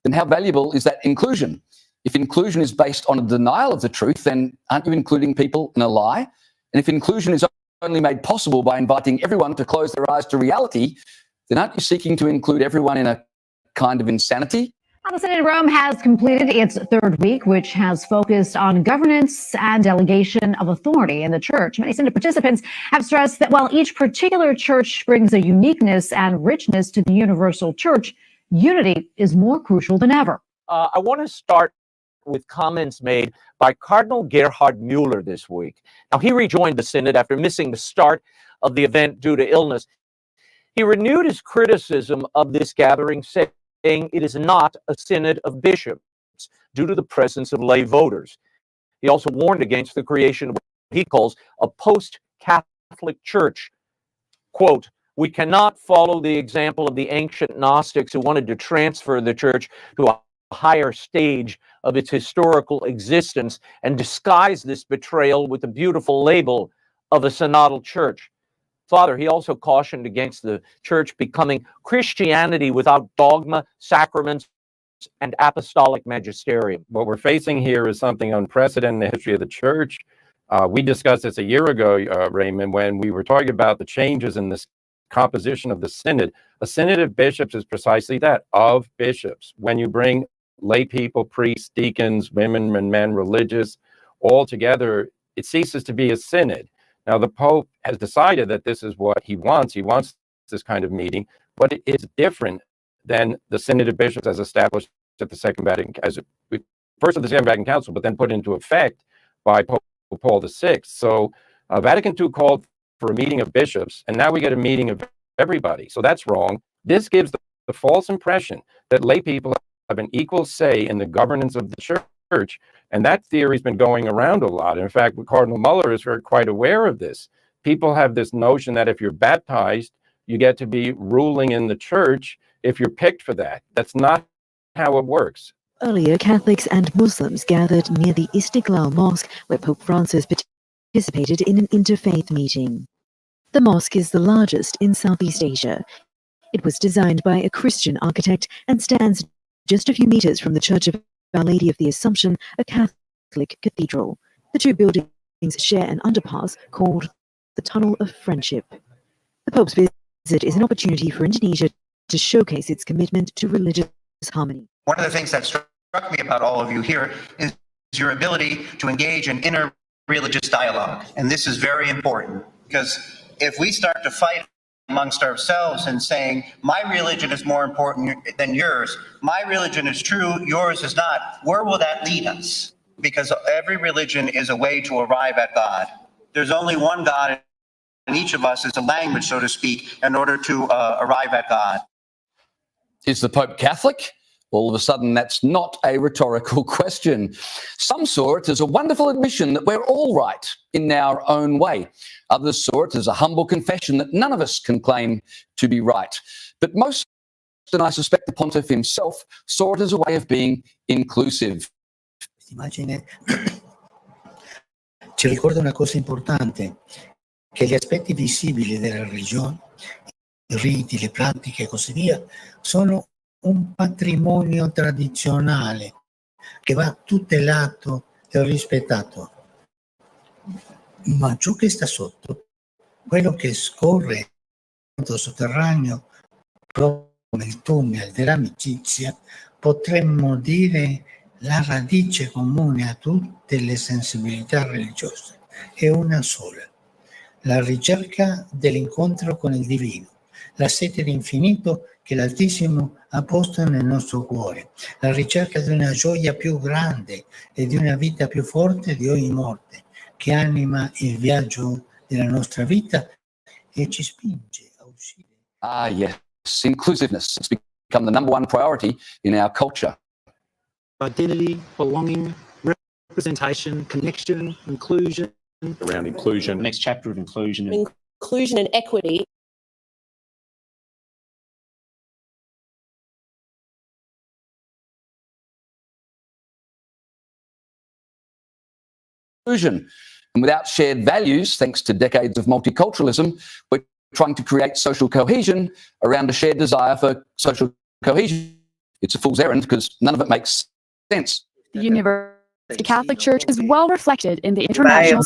then how valuable is that inclusion? If inclusion is based on a denial of the truth, then aren't you including people in a lie? And if inclusion is only made possible by inviting everyone to close their eyes to reality, then aren't you seeking to include everyone in a kind of insanity? The Synod in Rome has completed its third week, which has focused on governance and delegation of authority in the church. Many Synod participants have stressed that while each particular church brings a uniqueness and richness to the universal church, unity is more crucial than ever. I want to start with comments made by Cardinal Gerhard Mueller this week. Now, he rejoined the Synod after missing the start of the event due to illness. He renewed his criticism of this gathering, saying it is not a synod of bishops due to the presence of lay voters. He also warned against the creation of what he calls a post-Catholic church. Quote, "We cannot follow the example of the ancient Gnostics who wanted to transfer the church to a higher stage of its historical existence and disguise this betrayal with the beautiful label of a synodal church." Father, he also cautioned against the church becoming Christianity without dogma, sacraments, and apostolic magisterium. What we're facing here is something unprecedented in the history of the church. We discussed this a year ago, Raymond, when we were talking about the changes in this composition of the synod. A synod of bishops is precisely that, of bishops. When you bring lay people, priests, deacons, women and men, religious, all together, it ceases to be a synod. Now, the Pope has decided that this is what he wants. He wants this kind of meeting, but it is different than the Synod of Bishops as established at the Second Vatican, first of the Second Vatican Council, but then put into effect by Pope Paul VI. So Vatican II called for a meeting of bishops, and now we get a meeting of everybody. So that's wrong. This gives the false impression that lay people have an equal say in the governance of the church. And that theory has been going around a lot. In fact, Cardinal Mueller is quite aware of this. People have this notion that if you're baptized, you get to be ruling in the church if you're picked for that. That's not how it works. Earlier, Catholics and Muslims gathered near the Istiklal Mosque, where Pope Francis participated in an interfaith meeting. The mosque is the largest in Southeast Asia. It was designed by a Christian architect and stands just a few meters from the Church of Our Lady of the Assumption, a Catholic cathedral. The two buildings share an underpass called the Tunnel of Friendship. The Pope's visit is an opportunity for Indonesia to showcase its commitment to religious harmony. One of the things that struck me about all of you here is your ability to engage in inter-religious dialogue. And this is very important, because if we start to fight amongst ourselves and saying, my religion is more important than yours, my religion is true, yours is not, where will that lead us? Because every religion is a way to arrive at God. There's only one God, and each of us is a language, so to speak, in order to arrive at God. Is the Pope Catholic? All of a sudden, that's not a rhetorical question. Some saw it as a wonderful admission that we're all right in our own way. Others saw it as a humble confession that none of us can claim to be right. But most, and I suspect the Pontiff himself, saw it as a way of being inclusive. Immagine ci ricorda una cosa importante, che gli aspetti visibili della religione, i riti, le pratiche e così via, sono un patrimonio tradizionale che va tutelato e rispettato. Ma ciò che sta sotto, quello che scorre sotterraneo, proprio come il tunnel dell'amicizia, potremmo dire la radice comune a tutte le sensibilità religiose è una sola: la ricerca dell'incontro con il divino, la sete di infinito che l'Altissimo ha posto nel nostro cuore, la ricerca di una gioia più grande e di una vita più forte di ogni morte, che anima il viaggio della nostra vita e ci spinge a uscire. Ah, yes, inclusiveness. It's become the number one priority in our culture. Identity, belonging, representation, connection, inclusion. Around inclusion. Next chapter of inclusion. Inclusion and equity. Inclusion. And without shared values, thanks to decades of multiculturalism, we're trying to create social cohesion around a shared desire for social cohesion. It's a fool's errand because none of it makes sense. The University Catholic Church is well reflected in the international.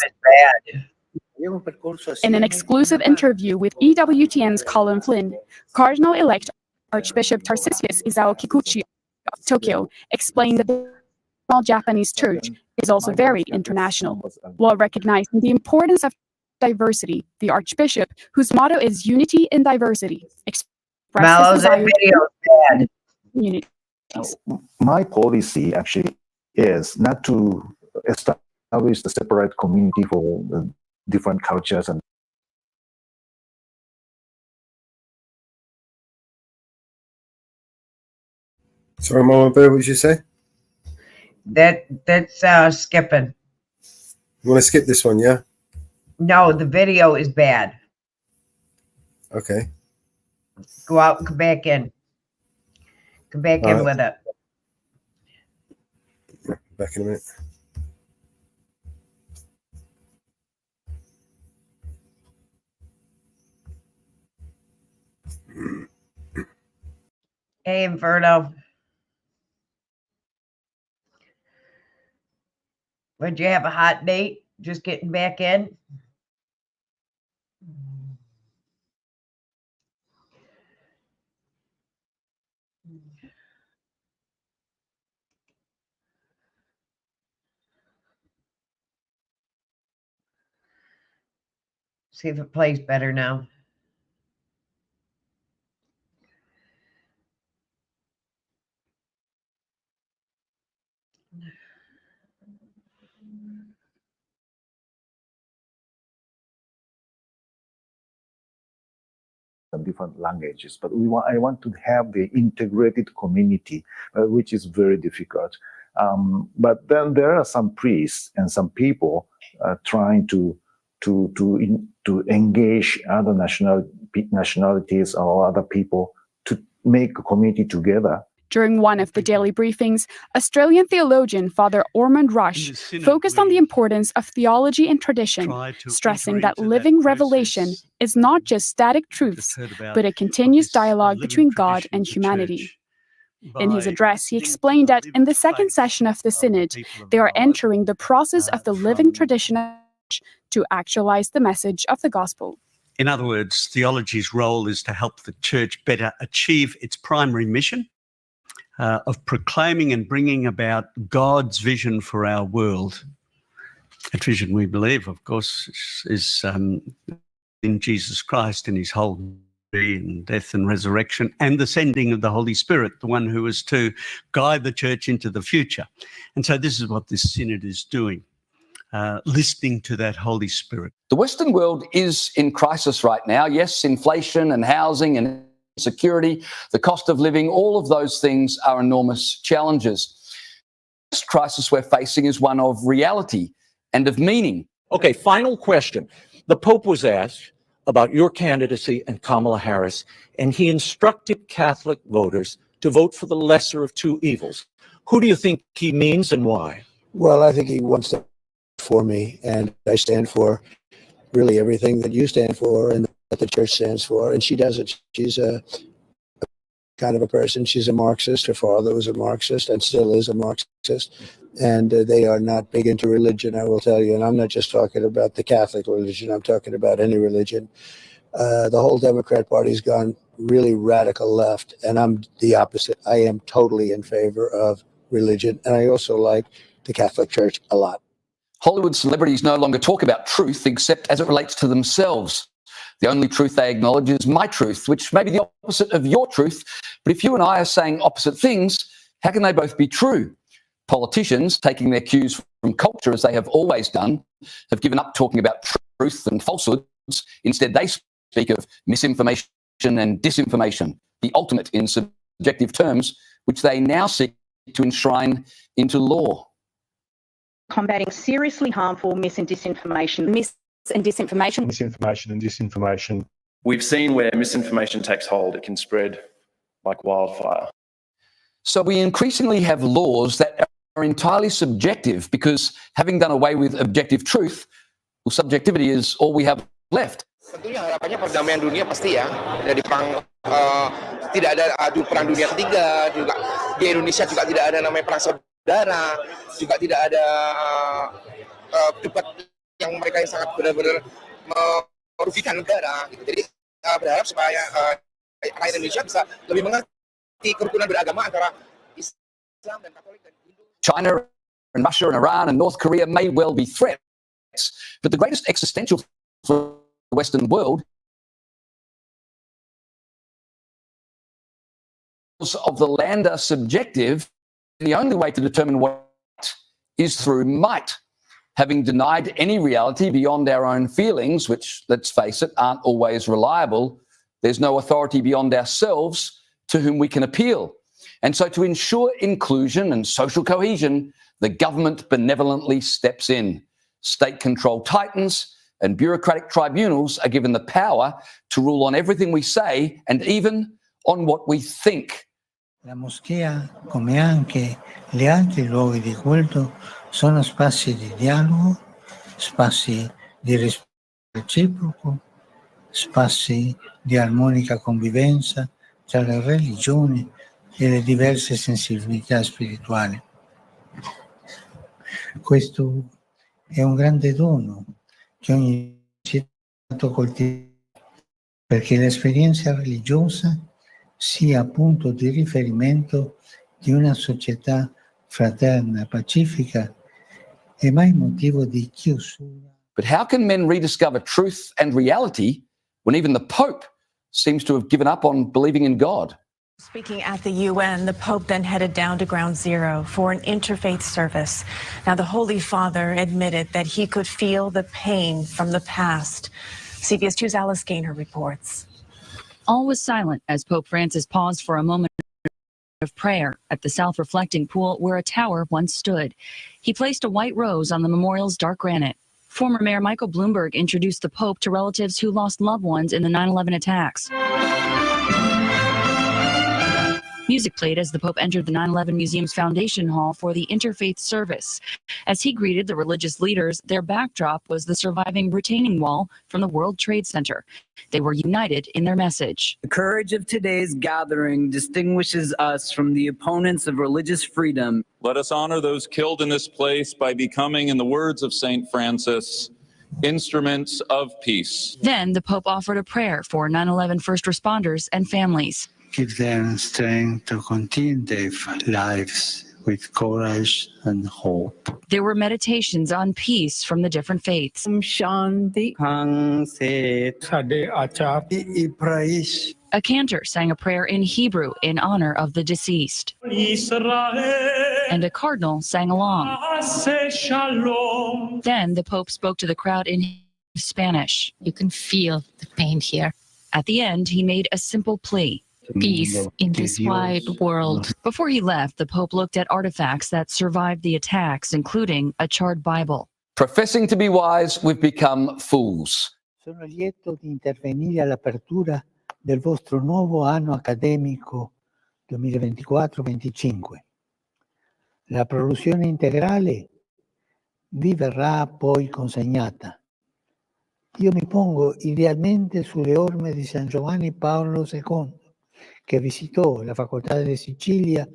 In an exclusive interview with EWTN's Colin Flynn, Cardinal-elect Archbishop Tarcisius Isao Kikuchi of Tokyo explained that the Japanese Church is also very international. While recognizing the importance of diversity, the Archbishop, whose motto is unity in diversity, expresses desire to unity. My policy actually is not to establish the separate community for different cultures and Sorry, Mama Bear, what did you say? That's skipping. You want to skip this one, yeah? No, the video is bad. Okay. Go out and come back in. Come back in with it. Back in a minute. Hey, Inferno. Would you have a hot date? Just getting back in? See if it plays better now. different languages, but I want to have the integrated community, which is very difficult. But then there are some priests and some people trying to engage other nationalities or other people to make a community together. During one of the daily briefings, Australian theologian Father Ormond Rush focused on the importance of theology and tradition, stressing that living revelation is not just static truths, but a continuous dialogue between God and humanity. In his address, he explained that in the second session of the Synod, they are entering the process of the living tradition to actualize the message of the gospel. In other words, theology's role is to help the church better achieve its primary mission of proclaiming and bringing about God's vision for our world. That vision, we believe, of course, is in Jesus Christ and his whole and death and resurrection and the sending of the Holy Spirit, the one who is to guide the church into the future. And so this is what this synod is doing, listening to that Holy Spirit. The Western world is in crisis right now. Yes, inflation and housing and security, the cost of living, all of those things are enormous challenges. This crisis we're facing is one of reality and of meaning. Okay, final question. The Pope was asked about your candidacy and Kamala Harris, and he instructed Catholic voters to vote for the lesser of two evils. Who do you think he means and why? Well, I think he wants to for me, and I stand for really everything that you stand for and that the church stands for, and she doesn't. She's a kind of a person. She's a Marxist. Her father was a Marxist and still is a Marxist, and they are not big into religion, I will tell you. And I'm not just talking about the Catholic religion. I'm talking about any religion. The whole Democrat Party's gone really radical left, and I'm the opposite. I am totally in favor of religion, and I also like the Catholic Church a lot. Hollywood celebrities no longer talk about truth except as it relates to themselves. The only truth they acknowledge is my truth, which may be the opposite of your truth. But if you and I are saying opposite things, how can they both be true? Politicians, taking their cues from culture as they have always done, have given up talking about truth truth and falsehoods. Instead, they speak of misinformation and disinformation, the ultimate in subjective terms, which they now seek to enshrine into law. Combating seriously harmful mis and disinformation. Misinformation and disinformation. We've seen where misinformation takes hold, it can spread like wildfire. So we increasingly have laws that are entirely subjective because, having done away with objective truth, well, subjectivity is all we have left. Tentunya harapannya perdamaian dunia pasti ya, dari perang tidak ada adu perang dunia ketiga, juga di Indonesia juga tidak ada namanya perang saudara, juga tidak ada debat yang mereka yang sangat benar-benar merugikan negara. Gitu. Jadi berharap supaya rakyat Indonesia bisa lebih mengerti kerukunan beragama antara Islam dan Katolik dan Hindu. China and Russia and Iran and North Korea may well be threats, but the greatest existential for the Western world of the land are subjective. The only way to determine what is through might. Having denied any reality beyond our own feelings, which, let's face it, aren't always reliable, there's no authority beyond ourselves to whom we can appeal. And so to ensure inclusion and social cohesion, the government benevolently steps in. State control tightens, and bureaucratic tribunals are given the power to rule on everything we say and even on what we think. La moschea, come anche gli altri luoghi di culto, sono spazi di dialogo, spazi di rispetto reciproco, spazi di armonica convivenza tra le religioni e le diverse sensibilità spirituali. Questo è un grande dono che ogni cittadino coltiva, perché l'esperienza religiosa sia punto di riferimento di una società fraterna, pacifica e mai motivo di chiusura. But how can men rediscover truth and reality when even the Pope seems to have given up on believing in God? Speaking at the UN, the Pope then headed down to Ground Zero for an interfaith service. Now, the Holy Father admitted that he could feel the pain from the past. CBS 2's Alice Gaynor reports. All was silent as Pope Francis paused for a moment of prayer at the self-reflecting pool where a tower once stood. He placed a white rose on the memorial's dark granite. Former Mayor Michael Bloomberg introduced the Pope to relatives who lost loved ones in the 9/11 attacks. Music played as the Pope entered the 9/11 Museum's Foundation Hall for the interfaith service. As he greeted the religious leaders, their backdrop was the surviving retaining wall from the World Trade Center. They were united in their message. The courage of today's gathering distinguishes us from the opponents of religious freedom. Let us honor those killed in this place by becoming, in the words of St. Francis, instruments of peace. Then the Pope offered a prayer for 9/11 first responders and families. Give them strength to continue their lives with courage and hope. There were meditations on peace from the different faiths. A cantor sang a prayer in Hebrew in honor of the deceased. And a cardinal sang along. Then the Pope spoke to the crowd in Spanish. You can feel the pain here. At the end, he made a simple plea. Peace in this wide world. Before he left, the Pope looked at artifacts that survived the attacks, including a charred Bible. Professing to be wise, we've become fools. Sono lieto di intervenire all'apertura del vostro nuovo anno accademico 2024-25. La prolusione integrale vi verrà poi consegnata. Io mi pongo idealmente sulle orme di San Giovanni Paolo II, che visitò la Facoltà di Sicilia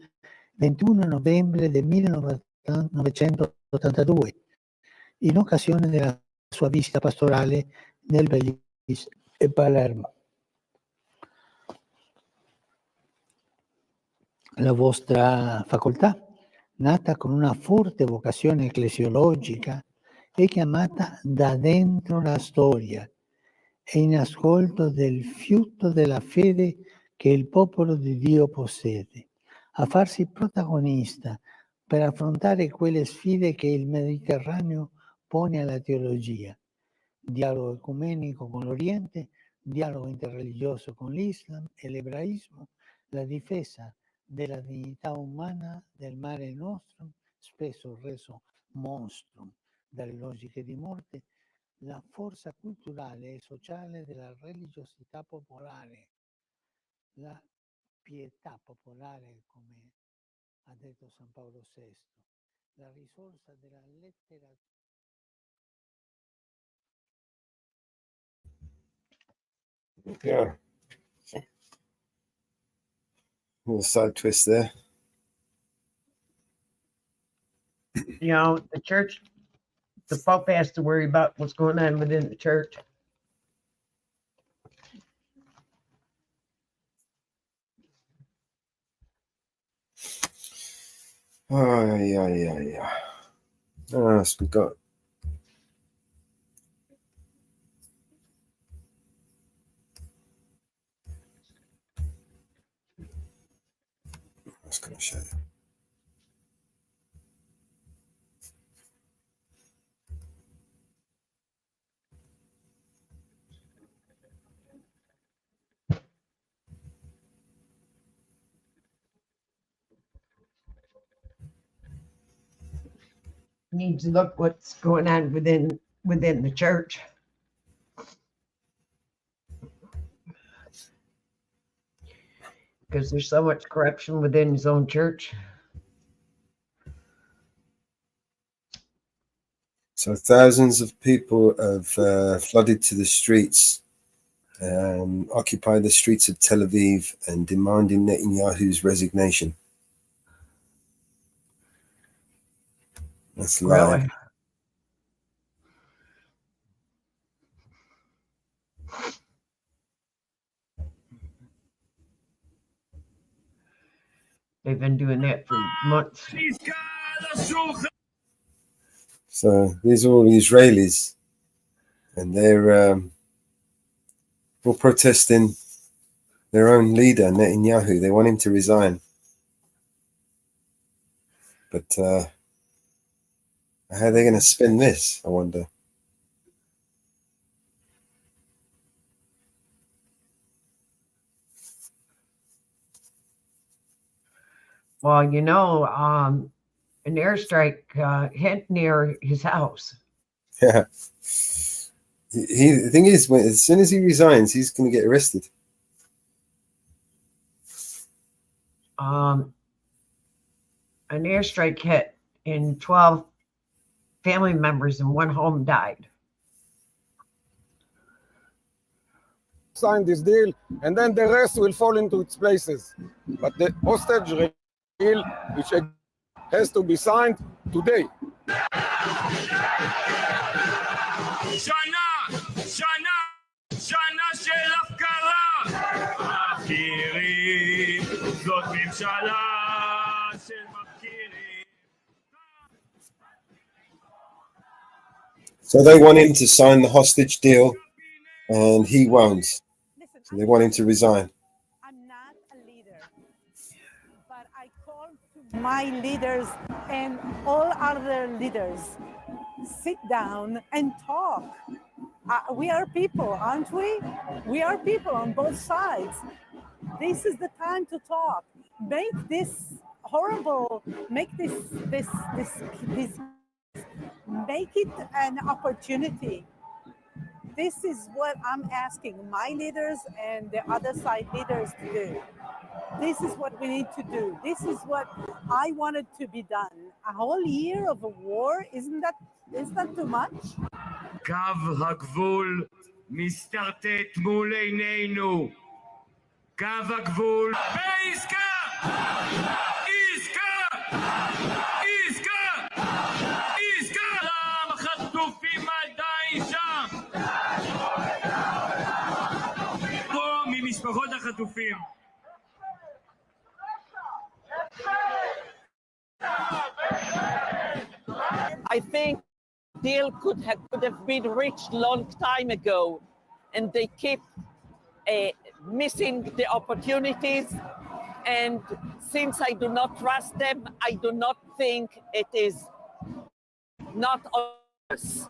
21 novembre del 1982, in occasione della sua visita pastorale nel Belize e Palermo. La vostra facoltà, nata con una forte vocazione ecclesiologica, è chiamata da dentro la storia e in ascolto del fiuto della fede che il popolo di Dio possiede, a farsi protagonista per affrontare quelle sfide che il Mediterraneo pone alla teologia, diálogo ecuménico con l'Oriente, dialogo interreligioso con l'Islam e l'ebraismo, la difesa della dignità umana del mare nostrum, spesso reso monstrum dalle logiche di morte, la forza culturale e sociale della religiosità popolare, la pietà popolare, come ha detto San Paolo VI, la risorsa della letteratura. Yeah. A little side twist there. You know, the church, the Pope has to worry about what's going on within the church. Oh, yeah. What else we got? I was going to show you. Need to look what's going on within the church. Because there's so much corruption within his own church. So thousands of people have flooded to the streets, occupied the streets of Tel Aviv and demanding Netanyahu's resignation. That's live. Really? They've been doing that for months. So these are all the Israelis, and they're all protesting their own leader, Netanyahu. They want him to resign. But how are they going to spin this, I wonder? Well, you know, an airstrike hit near his house. Yeah. The thing is, as soon as he resigns, he's going to get arrested. An airstrike hit and 12 family members in one home died. Sign this deal, and then the rest will fall into its places. But the hostage deal, which has to be signed today. So they want him to sign the hostage deal, and he won't. So they want him to resign. I'm not a leader, but I call to my leaders and all other leaders, sit down and talk. We are people, aren't we? We are people on both sides. This is the time to talk. Make this horrible, make this, make it an opportunity. This is what I'm asking my leaders and the other side leaders to do. This is what we need to do. This is what I wanted to be done. A whole year of a war, isn't that too much? קו הגבול מסתרטט מול עינינו. קו הגבול בעסקה! עסקה! עסקה! עסקה! למה חטופים עדיין שם? פה ממשפחות החטופים. I think deal could have been reached long time ago, and they keep missing the opportunities. And since I do not trust them, I do not think it is not us.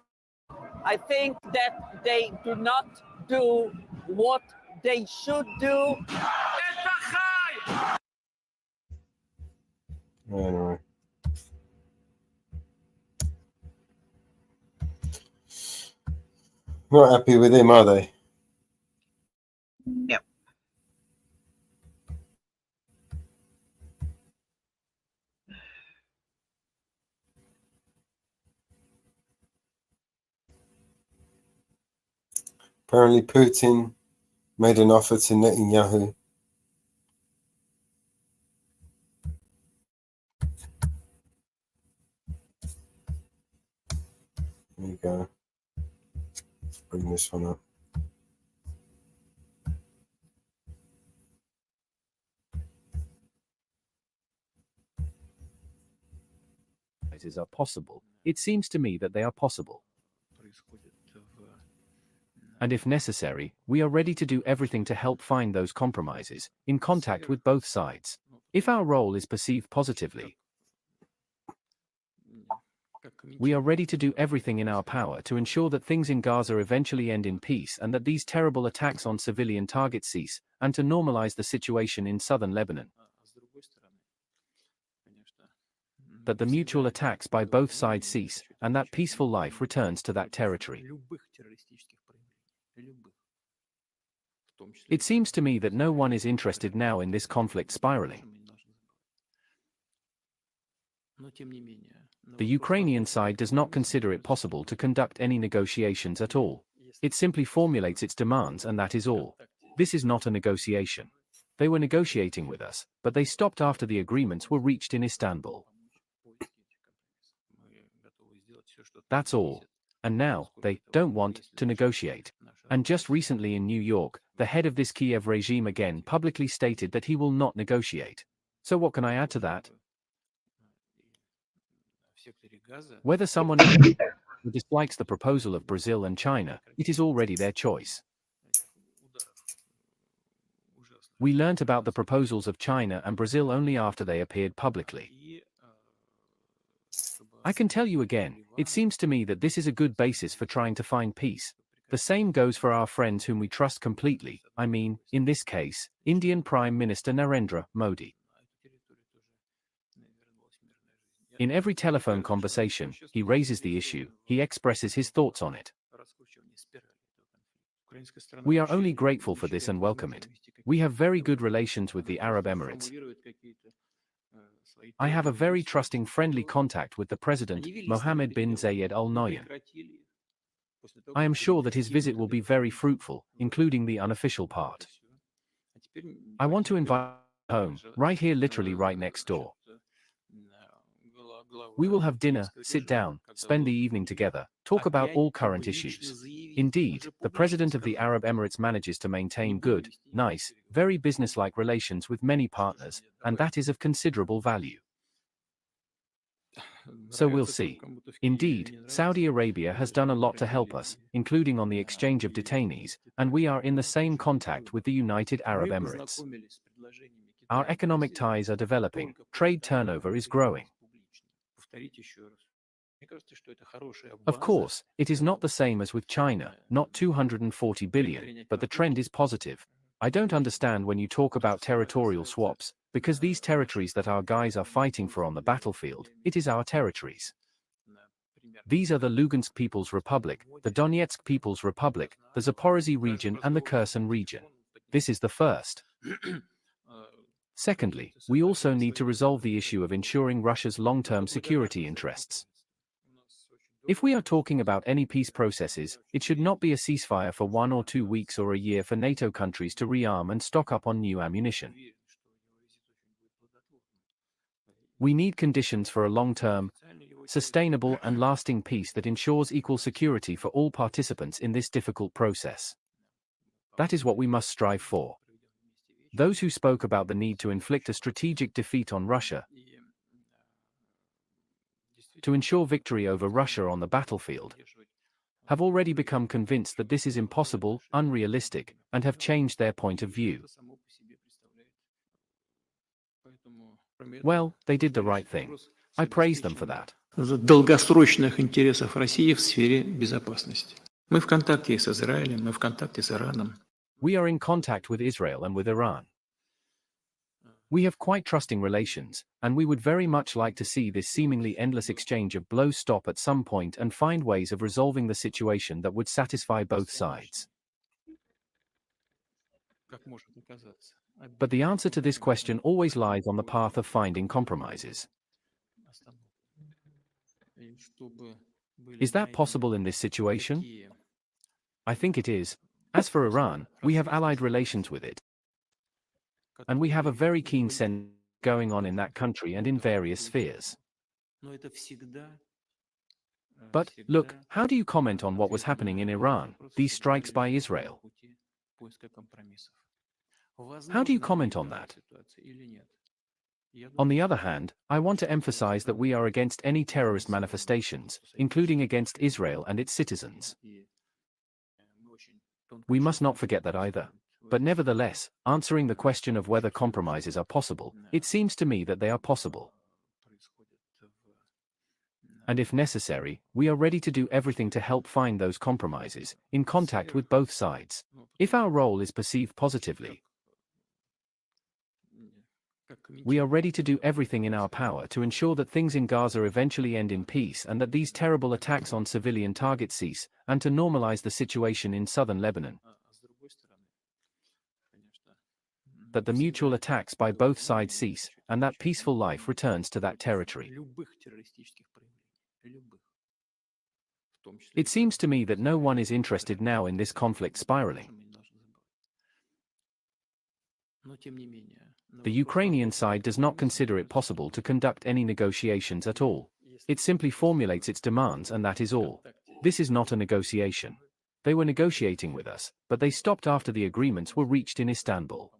I think that they do not do what they should do. Anyway. Not happy with him, are they? Yep. Apparently Putin made an offer to Netanyahu. There you go. Let's bring this one up. Are possible. It seems to me that they are possible. And if necessary, we are ready to do everything to help find those compromises, in contact with both sides. If our role is perceived positively, we are ready to do everything in our power to ensure that things in Gaza eventually end in peace and that these terrible attacks on civilian targets cease, and to normalize the situation in southern Lebanon. That the mutual attacks by both sides cease, and that peaceful life returns to that territory. It seems to me that no one is interested now in this conflict spiraling. The Ukrainian side does not consider it possible to conduct any negotiations at all. It simply formulates its demands and that is all. This is not a negotiation. They were negotiating with us, but they stopped after the agreements were reached in Istanbul. That's all. And now, they don't want to negotiate. And just recently in New York, the head of this Kiev regime again publicly stated that he will not negotiate. So what can I add to that? Whether someone dislikes the proposal of Brazil and China, it is already their choice. We learnt about the proposals of China and Brazil only after they appeared publicly. I can tell you again, it seems to me that this is a good basis for trying to find peace. The same goes for our friends whom we trust completely, I mean, in this case, Indian Prime Minister Narendra Modi. In every telephone conversation, he raises the issue, he expresses his thoughts on it. We are only grateful for this and welcome it. We have very good relations with the Arab Emirates. I have a very trusting friendly contact with the President, Mohammed bin Zayed Al Nahyan. I am sure that his visit will be very fruitful, including the unofficial part. I want to invite him home, right here literally right next door. We will have dinner, sit down, spend the evening together, talk about all current issues. Indeed, the President of the Arab Emirates manages to maintain good, nice, very businesslike relations with many partners, and that is of considerable value. So we'll see. Indeed, Saudi Arabia has done a lot to help us, including on the exchange of detainees, and we are in the same contact with the United Arab Emirates. Our economic ties are developing, trade turnover is growing. Of course, it is not the same as with China, not 240 billion, but the trend is positive. I don't understand when you talk about territorial swaps, because these territories that our guys are fighting for on the battlefield, it is our territories. These are the Lugansk People's Republic, the Donetsk People's Republic, the Zaporozhye region and the Kherson region. This is the first. Secondly, we also need to resolve the issue of ensuring Russia's long-term security interests. If we are talking about any peace processes, it should not be a ceasefire for 1 or 2 weeks or a year for NATO countries to rearm and stock up on new ammunition. We need conditions for a long-term, sustainable and lasting peace that ensures equal security for all participants in this difficult process. That is what we must strive for. Those who spoke about the need to inflict a strategic defeat on Russia, to ensure victory over Russia on the battlefield, have already become convinced that this is impossible, unrealistic, and have changed their point of view. Well, they did the right thing. I praise them for that. долгосрочных интересов России в сфере безопасности. Мы в контакте с Израилем, мы в контакте с Ираном. We are in contact with Israel and with Iran. We have quite trusting relations, and we would very much like to see this seemingly endless exchange of blows stop at some point and find ways of resolving the situation that would satisfy both sides. But the answer to this question always lies on the path of finding compromises. Is that possible in this situation? I think it is. As for Iran, we have allied relations with it. And we have a very keen sense going on in that country and in various spheres. But, look, how do you comment on what was happening in Iran, these strikes by Israel? How do you comment on that? On the other hand, I want to emphasize that we are against any terrorist manifestations, including against Israel and its citizens. We must not forget that either. But nevertheless, answering the question of whether compromises are possible, it seems to me that they are possible. And if necessary, we are ready to do everything to help find those compromises, in contact with both sides. If our role is perceived positively, we are ready to do everything in our power to ensure that things in Gaza eventually end in peace and that these terrible attacks on civilian targets cease, and to normalize the situation in southern Lebanon. That the mutual attacks by both sides cease, and that peaceful life returns to that territory. It seems to me that no one is interested now in this conflict spiraling. The Ukrainian side does not consider it possible to conduct any negotiations at all. It simply formulates its demands and that is all. This is not a negotiation. They were negotiating with us, but they stopped after the agreements were reached in Istanbul.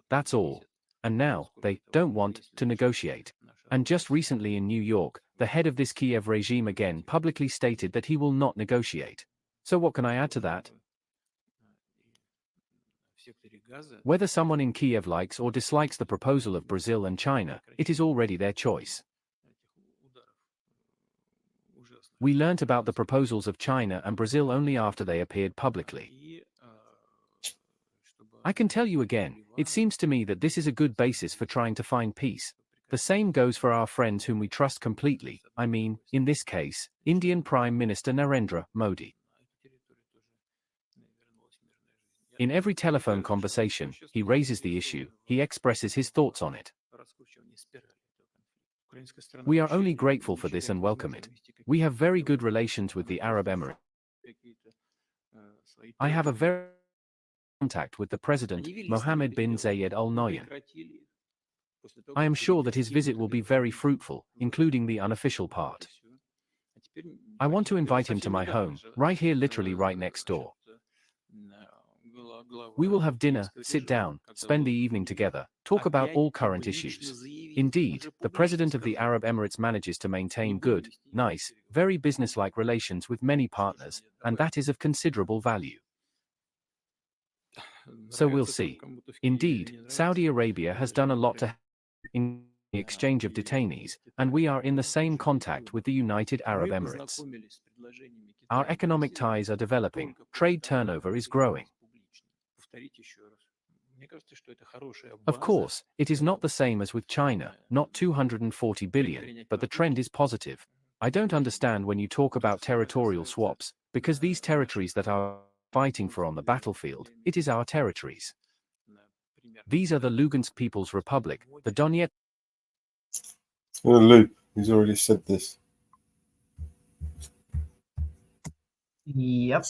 That's all. And now, they don't want to negotiate. And just recently in New York, the head of this Kiev regime again publicly stated that he will not negotiate. So what can I add to that? Whether someone in Kiev likes or dislikes the proposal of Brazil and China, it is already their choice. We learnt about the proposals of China and Brazil only after they appeared publicly. I can tell you again, it seems to me that this is a good basis for trying to find peace. The same goes for our friends whom we trust completely, I mean, in this case, Indian Prime Minister Narendra Modi. In every telephone conversation, he raises the issue, he expresses his thoughts on it. We are only grateful for this and welcome it. We have very good relations with the Arab Emirates. I have a very contact with the President, Mohammed bin Zayed Al Nahyan. I am sure that his visit will be very fruitful, including the unofficial part. I want to invite him to my home, right here, literally right next door. We will have dinner, sit down, spend the evening together, talk about all current issues. Indeed, the President of the Arab Emirates manages to maintain good, nice, very businesslike relations with many partners, and that is of considerable value. So we'll see. Indeed, Saudi Arabia has done a lot to help in the exchange of detainees, and we are in the same contact with the United Arab Emirates. Our economic ties are developing, trade turnover is growing. Of course, it is not the same as with China, not 240 billion, but the trend is positive. I don't understand when you talk about territorial swaps, because these territories that are fighting for on the battlefield, it is our territories. These are the Lugansk People's Republic, the Donetsk. Luke, he's already said this. Yep.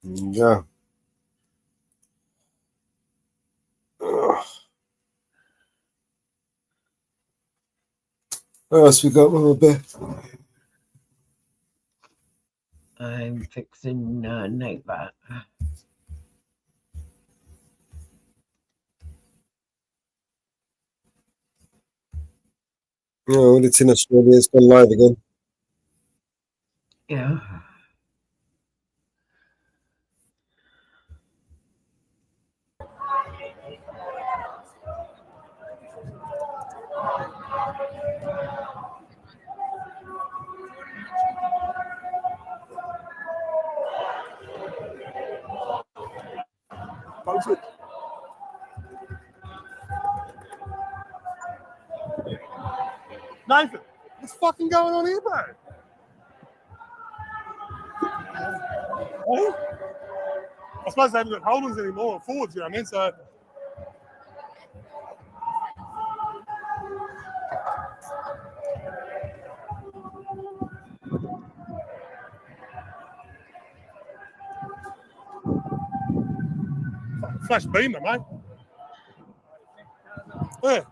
Yeah. Ugh. What else we got, Mama Bear? I'm fixing Nightbot. Oh, it's in Australia. It's gone live again. Yeah. Nathan, what's fucking going on here, bro? Hey? I suppose they haven't got holdings anymore or forwards, you know what I mean? So. Flash beamer, mate. Yeah.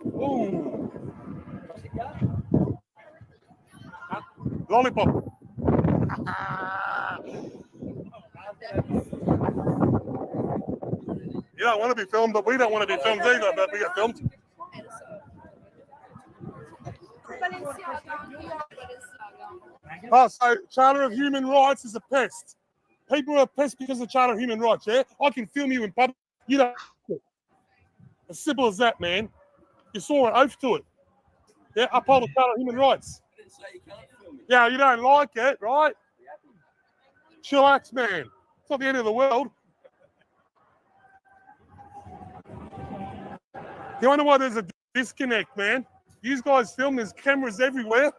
Ooh. Lollipop. You don't want to be filmed, but we don't want to be filmed either, but we get filmed. Oh, so Charter of Human Rights is a pest. People are a pest because of Charter of Human Rights, yeah? I can film you in public. You don't. As simple as that, man. You saw an oath to it. Yeah, uphold the Charter of Human Rights. Yeah, you don't like it, right? Chillax, man. It's not the end of the world. You wonder why there's a disconnect, man? You guys film, there's cameras everywhere.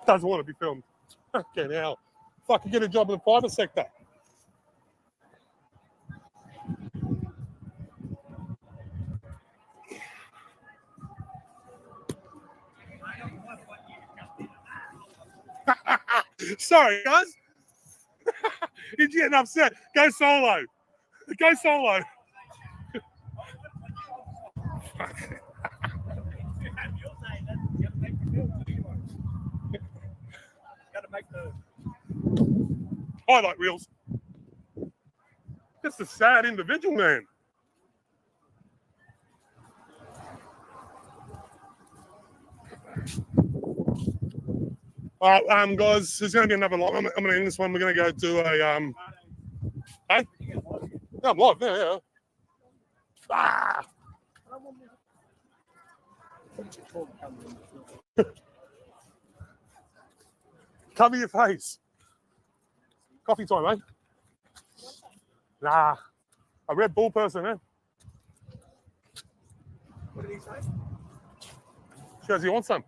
Doesn't want to be filmed. Okay, now, fucking get a job in the private sector. Sorry, guys. He's getting upset. Go solo. Go solo. Highlight reels. Just a sad individual, man. All right, guys, there's going to be another live. I'm going to end this one. We're going to go to a hey? Yeah, I'm live. Yeah. Ah! Cover your face. Coffee time, mate. Nah, a Red Bull person, eh? What did he say? She goes, you want some?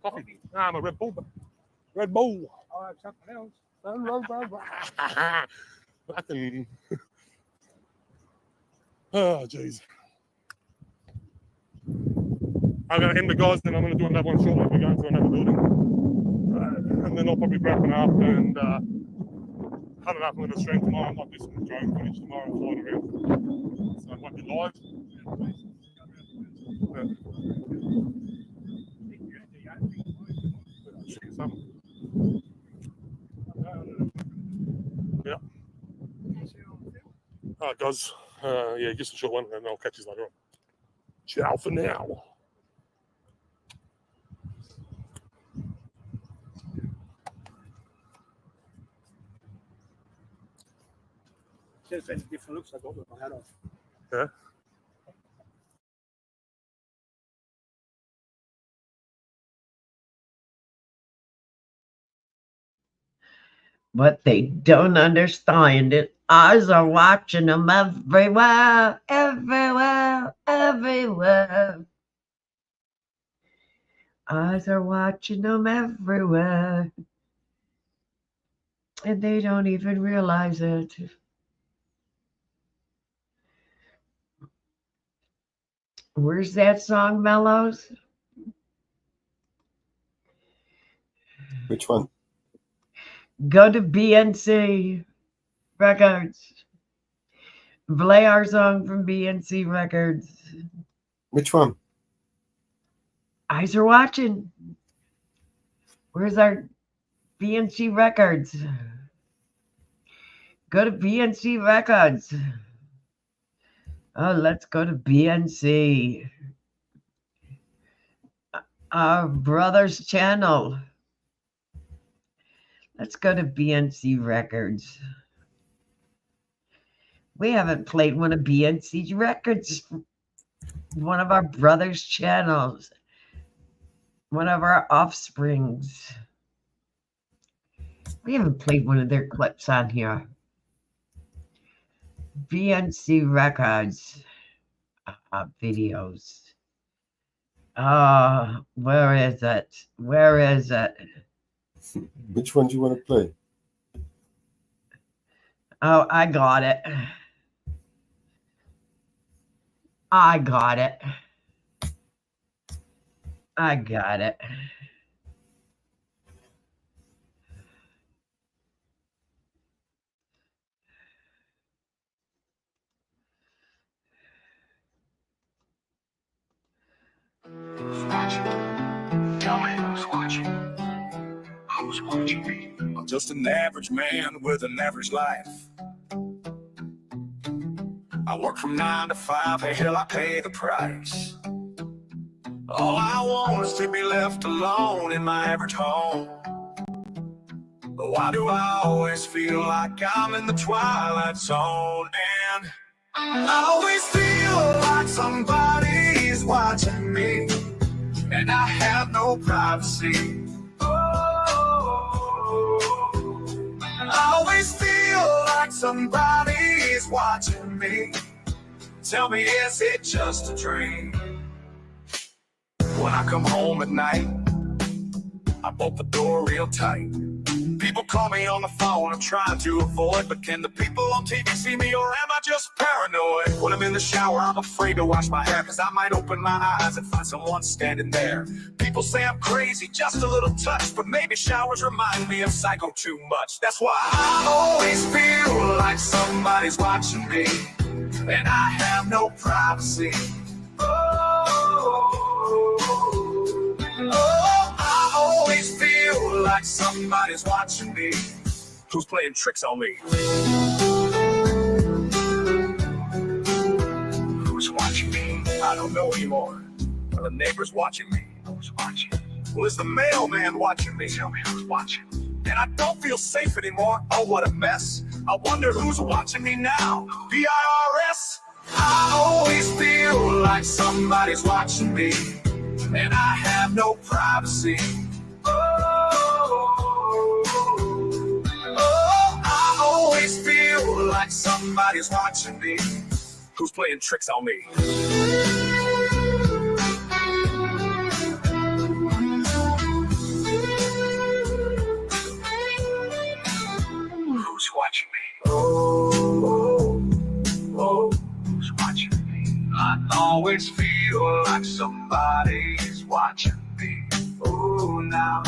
Coffee. Nah, I'm a Red Bull. Red Bull. I'll have something else. Fucking. Oh, jeez. I'm going to end the guys, then I'm going to do another one shortly. We're going to another building. And then I'll probably wrap it up and I don't know if I'm going to stream tomorrow. I might do some drone footage tomorrow and fly it around. So it might be live. Yeah. All right, guys. Yeah, just a short one, and I'll catch you later on. Ciao for now. There's any different looks I got with my hat off. Yeah. What they don't understand is eyes are watching them everywhere, everywhere, everywhere. Eyes are watching them everywhere. And they don't even realize it. Where's that song, Mellows? Which one? Go to BNC Records. Play our song from BNC Records. Which one? Eyes are watching. Where's our BNC records? Go to BNC records. Oh, let's go to BNC. Our brother's channel. Let's go to BNC records. We haven't played one of BNC's records. One of our brother's channels. One of our offsprings. We haven't played one of their clips on here. BNC records. Videos. Where is it? Where is it? Which one do you want to play? Oh, I got it. I got it. I got it. Who's watching? Tell me who's watching. Who's watching me? I'm just an average man with an average life. I work from 9 to 5, hey, hell, I pay the price. All I want is to be left alone in my average home. But why do I always feel like I'm in the twilight zone? And I always feel like somebody's watching me, and I have no privacy. I always feel like somebody's watching me. Tell me, is it just a dream? When I come home at night, I bolt the door real tight. People call me on the phone, I'm trying to avoid, but can the people on TV see me, or am I just paranoid? When I'm in the shower, I'm afraid to wash my hair, cause I might open my eyes and find someone standing there. People say I'm crazy, just a little touch, but maybe showers remind me of Psycho too much. That's why I always feel like somebody's watching me, and I have no privacy. I always feel like somebody's watching me. Who's playing tricks on me? Who's watching me? I don't know anymore. Are the neighbors watching me? Who's watching? Well, is the mailman watching me? Tell me who's watching. And I don't feel safe anymore. Oh, what a mess. I wonder who's watching me now. PIRS? I always feel like somebody's watching me, and I have no privacy. I always feel like somebody's watching me. Who's playing tricks on me? Who's watching me? Who's watching me? I always feel like somebody's watching me. Oh, now,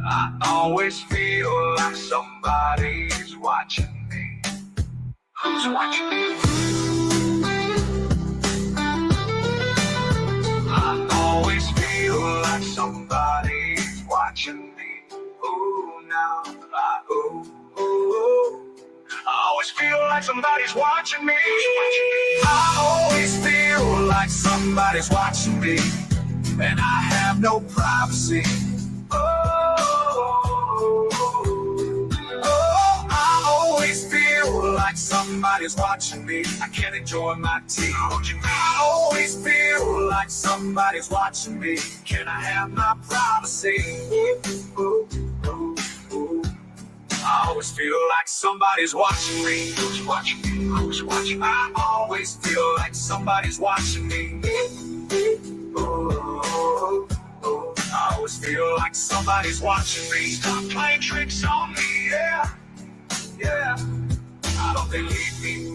I always feel like somebody's watching me. Who's watching me? I always feel like somebody's watching me. Oh, now, I always feel like somebody's watching me. I always feel like somebody's watching me, and I have no privacy. I always feel like somebody's watching me. I can't enjoy my tea. I always feel like somebody's watching me. Can I have my privacy? I always feel like somebody's watching me. Who's watching me? Who's watching me? I always feel like somebody's watching me. I always feel like somebody's watching me. Stop playing tricks on me, yeah, yeah. I don't believe me.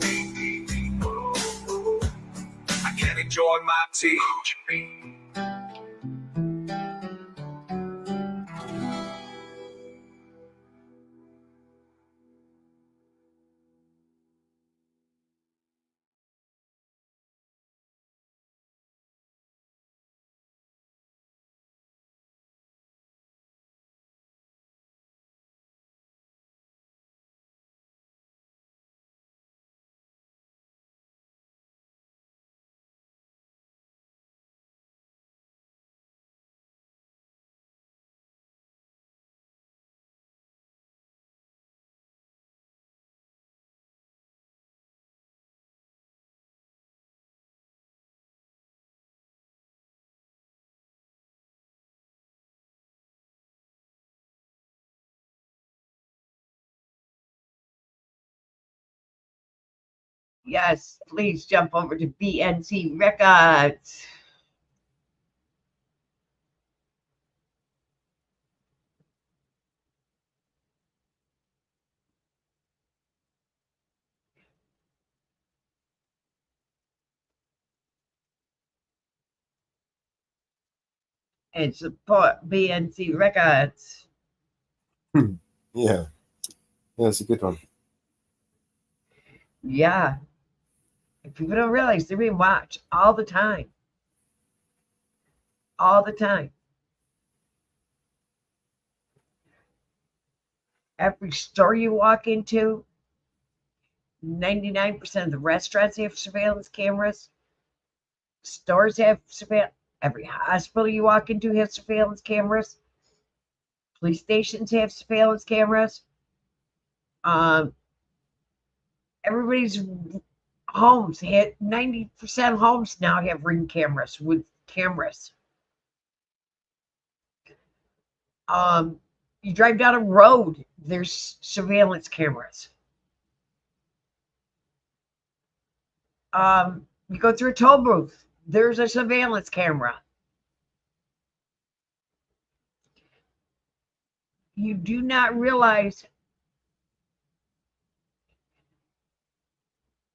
I can't enjoy my tea. Yes, please jump over to BNC Records. And support BNC Records. Yeah, that's a good one. Yeah. People don't realize they're being watched all the time. All the time. Every store you walk into, 99% of the restaurants have surveillance cameras. Stores have surveillance. Every hospital you walk into has surveillance cameras. Police stations have surveillance cameras. Everybody's homes, 90% of homes now have Ring cameras with cameras. You drive down a road, there's surveillance cameras. You go through a toll booth, there's a surveillance camera. You do not realize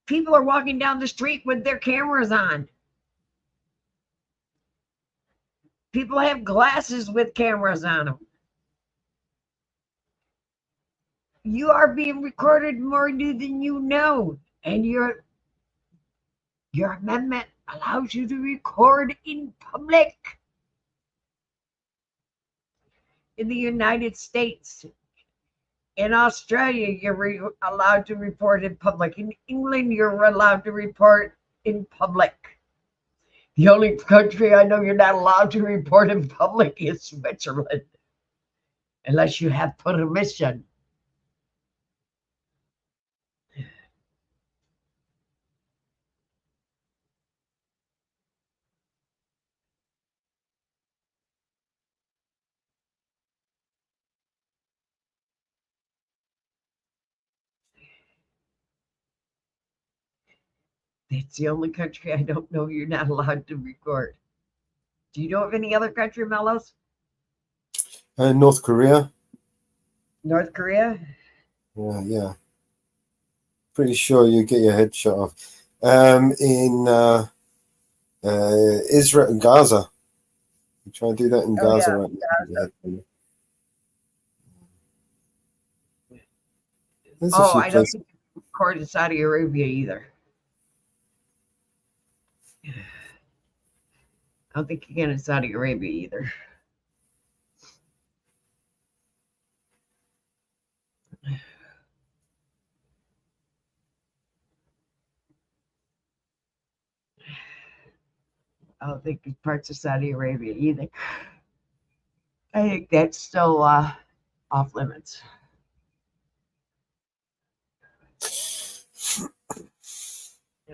people are walking down the street with their cameras on. People have glasses with cameras on them. You are being recorded more than you know, and your amendment allows you to record in public. In the United States, in Australia, you're allowed to report in public. In England, you're allowed to report in public. The only country I know you're not allowed to report in public is Switzerland, unless you have permission. That's the only country I don't know you're not allowed to record. Do you know of any other country, Mellows? North Korea. North Korea? Yeah. Pretty sure you get your head shot off. In Israel and Gaza. You try and do that in Gaza, yeah, right? Gaza. There's a few I don't places. think you can record in Saudi Arabia either. I don't think you can in Saudi Arabia either. I don't think in parts of Saudi Arabia either. I think that's still off limits.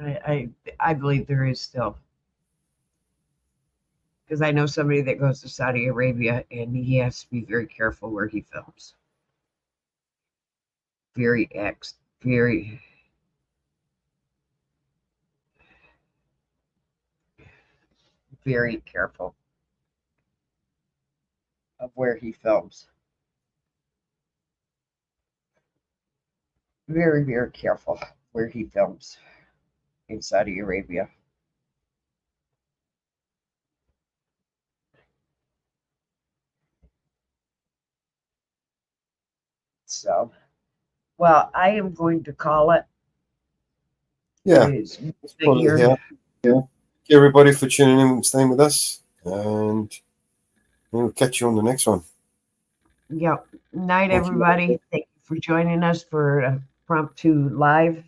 I believe there is still. Because I know somebody that goes to Saudi Arabia and he has to be very careful where he films. Very careful of where he films. Very, very careful where he films in Saudi Arabia. So, well, I am going to call it. Yeah. It's Yeah. Thank you everybody for tuning in and staying with us. And we'll catch you on the next one. Yep. Night, everybody. Thank you for joining us for a impromptu live.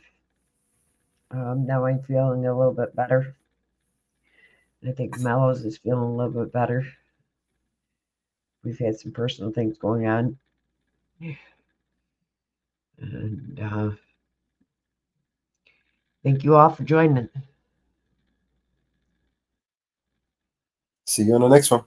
Now I'm feeling a little bit better. I think Mellows is feeling a little bit better. We've had some personal things going on. And thank you all for joining. See you on the next one.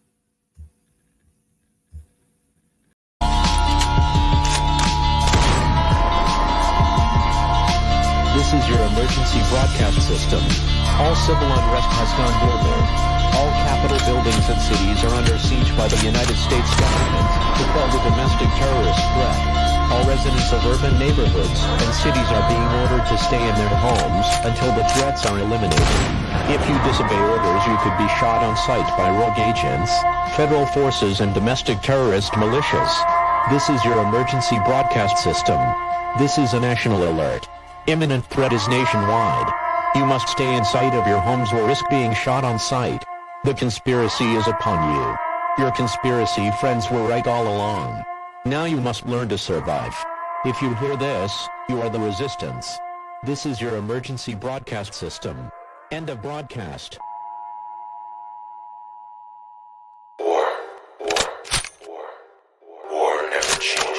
This is your emergency broadcast system. All civil unrest has gone global. All capital buildings and cities are under siege by the United States government to quell the domestic terrorist threat. All residents of urban neighborhoods and cities are being ordered to stay in their homes until the threats are eliminated. If you disobey orders, you could be shot on sight by rogue agents, federal forces, and domestic terrorist militias. This is your emergency broadcast system. This is a national alert. Imminent threat is nationwide. You must stay inside of your homes or risk being shot on sight. The conspiracy is upon you. Your conspiracy friends were right all along. Now you must learn to survive. If you hear this, you are the resistance. This is your emergency broadcast system. End of broadcast. War never changes.